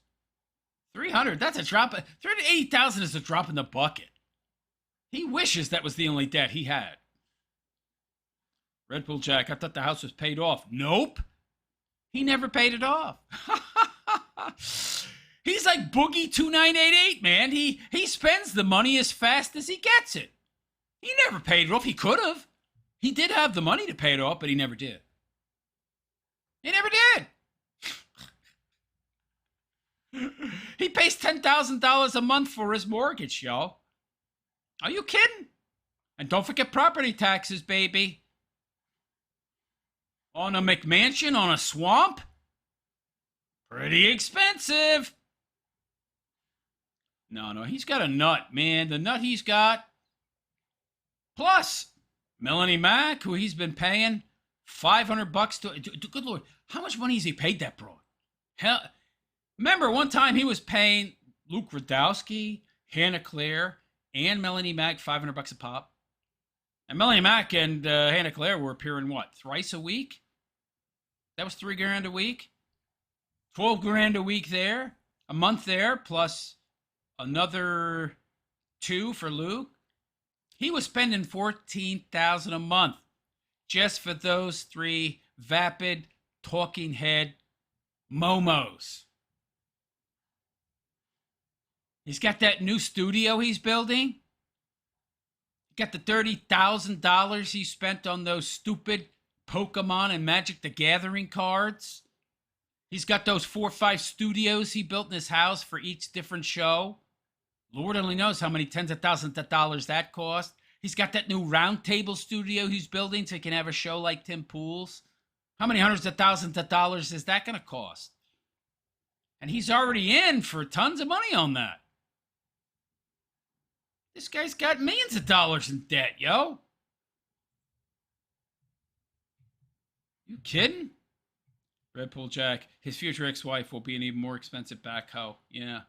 300, that's a drop. 380,000 is a drop in the bucket. He wishes that was the only debt he had. Red Bull Jack, I thought the house was paid off. Nope. He never paid it off. He's like Boogie 2988, man. He spends the money as fast as he gets it. He never paid it off. He could have. He did have the money to pay it off, but he never did. He never did. He pays $10,000 a month for his mortgage, yo. Are you kidding? And don't forget property taxes, baby. On a McMansion, on a swamp? Pretty expensive. No, he's got a nut, man. The nut he's got. Plus, Melanie Mack, who he's been paying $500 to. Good Lord, how much money has he paid that broad? Hell, remember one time he was paying Luke Radowski, Hannah Claire, and Melanie Mack $500 a pop. And Melanie Mack and Hannah Claire were appearing, what, thrice a week? That was $3,000 a week. $12,000 a week there, a month there, plus another $2,000 for Luke. He was spending $14,000 a month just for those 3 vapid, talking head momos. He's got that new studio he's building. He got the $30,000 he spent on those stupid Pokemon and Magic the Gathering cards. He's got those 4 or 5 studios he built in his house for each different show. Lord only knows how many tens of thousands of dollars that cost. He's got that new round table studio he's building so he can have a show like Tim Pool's. How many hundreds of thousands of dollars is that going to cost? And he's already in for tons of money on that. This guy's got millions of dollars in debt, yo. You kidding? Red Bull Jack, his future ex-wife will be an even more expensive backhoe. Yeah.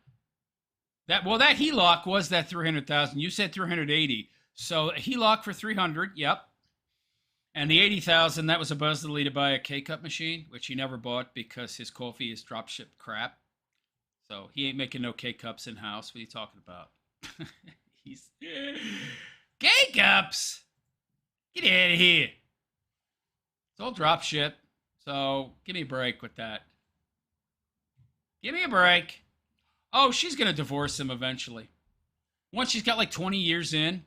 That HELOC was that 300,000. You said 380. So a HELOC for 300, yep. And the 80,000, that was supposedly to buy a K-Cup machine, which he never bought because his coffee is dropship crap. So he ain't making no K-Cups in-house. What are you talking about? He's K-Cups! Get out of here. It's all dropship. So give me a break with that. Give me a break. Oh, she's going to divorce him eventually. Once she's got like 20 years in.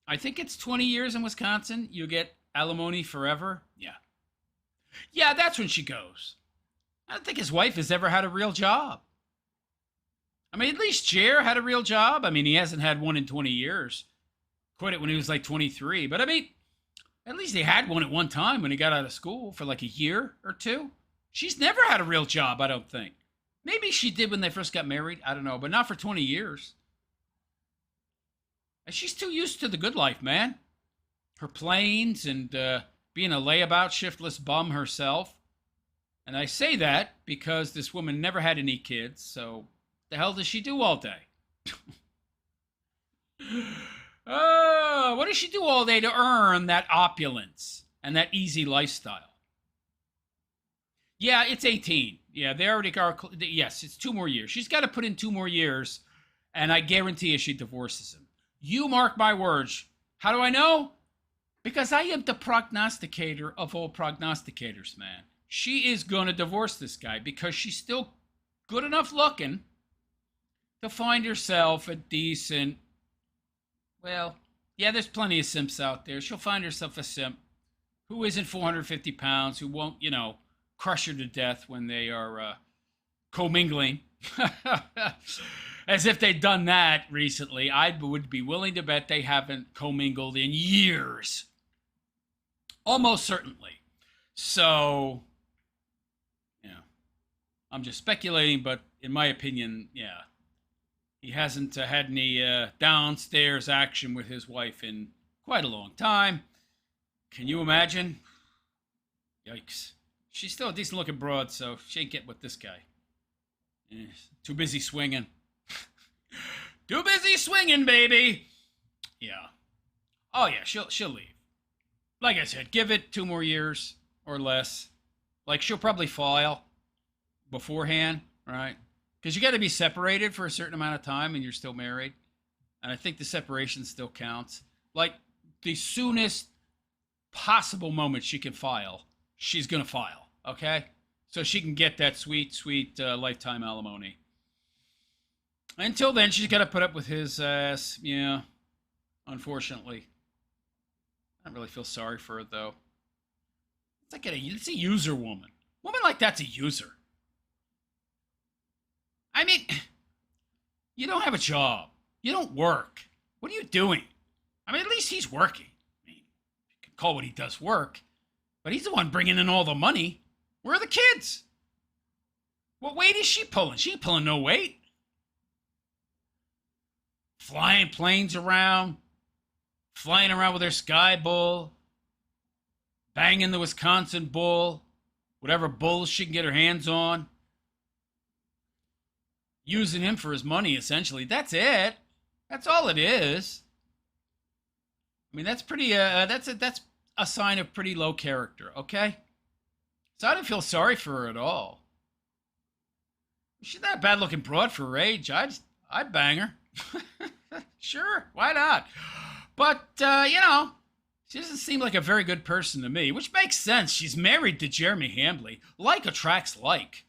I think it's 20 years in Wisconsin. You get alimony forever. Yeah. Yeah, that's when she goes. I don't think his wife has ever had a real job. I mean, at least Jer had a real job. I mean, he hasn't had one in 20 years. Quit it when he was like 23. But I mean, at least he had one at one time when he got out of school for like a year or two. She's never had a real job, I don't think. Maybe she did when they first got married. I don't know, but not for 20 years. And she's too used to the good life, man. Her planes and being a layabout shiftless bum herself. And I say that because this woman never had any kids, so the hell does she do all day? Oh, what does she do all day to earn that opulence and that easy lifestyle? Yeah, it's 18. Yeah, they already are. Yes, it's 2 more years. She's got to put in 2 more years, and I guarantee you she divorces him. You mark my words. How do I know? Because I am the prognosticator of all prognosticators, man. She is going to divorce this guy because she's still good enough looking to find herself a decent, well, yeah, there's plenty of simps out there. She'll find herself a simp who isn't 450 pounds, who won't, crush her to death when they are commingling. As if they'd done that recently. I would be willing to bet they haven't commingled in years. Almost certainly. So, I'm just speculating, but in my opinion, yeah, he hasn't had any downstairs action with his wife in quite a long time. Can you imagine? Yikes. She's still a decent looking broad, so she ain't getting with this guy. Too busy swinging. Too busy swinging, baby. Yeah. Oh yeah, she'll leave. Like I said, give it 2 more years or less. Like she'll probably file beforehand, right? Because you got to be separated for a certain amount of time and you're still married. And I think the separation still counts. Like the soonest possible moment she can file, she's going to file, okay? So she can get that sweet, sweet lifetime alimony. Until then, she's got to put up with his ass, yeah, unfortunately. I don't really feel sorry for her, though. It's a user woman. Woman like that's a user. I mean, you don't have a job. You don't work. What are you doing? I mean, at least he's working. I mean, you can call what he does work, but he's the one bringing in all the money. Where are the kids? What weight is she pulling? She ain't pulling no weight. Flying planes around, flying around with her Sky Bull, banging the Wisconsin Bull, whatever bulls she can get her hands on. Using him for his money, essentially. That's it. That's all it is. I mean, that's pretty. That's a sign of pretty low character. Okay. So I didn't feel sorry for her at all. She's not a bad-looking broad for her age. I'd bang her. Sure, why not? But she doesn't seem like a very good person to me, which makes sense. She's married to Jeremy Hambley. Like attracts like.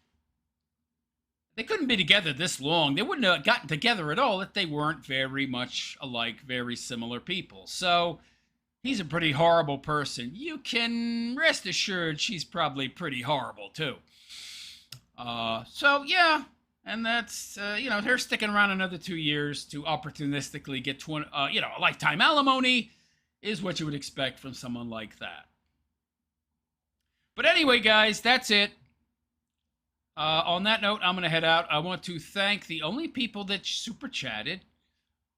They couldn't be together this long. They wouldn't have gotten together at all if they weren't very much alike, very similar people. So he's a pretty horrible person. You can rest assured she's probably pretty horrible too. So yeah, and that's her sticking around another 2 years to opportunistically get a lifetime alimony is what you would expect from someone like that. But anyway, guys, that's it. On that note, I'm going to head out. I want to thank the only people that super chatted,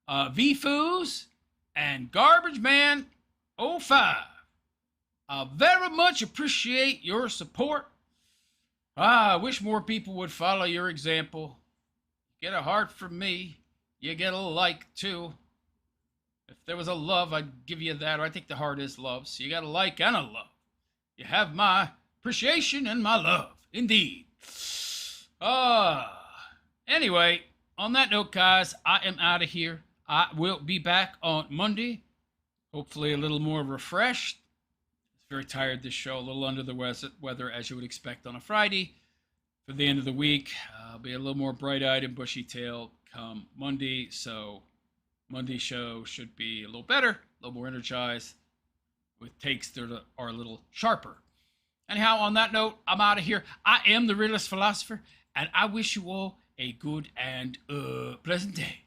VFoos and Garbage Man 05. I very much appreciate your support. I wish more people would follow your example. Get a heart from me. You get a like, too. If there was a love, I'd give you that. Or I think the heart is love. So you got a like and a love. You have my appreciation and my love. Indeed. Anyway, on that note, guys, I am out of here. I will be back on Monday. Hopefully a little more refreshed. Very tired this show, a little under the weather as you would expect on a Friday. For the end of the week, I'll be a little more bright-eyed and bushy-tailed come Monday. So Monday's show should be a little better, a little more energized, with takes that are a little sharper. Anyhow, on that note, I'm out of here. I am the realist philosopher, and I wish you all a good and pleasant day.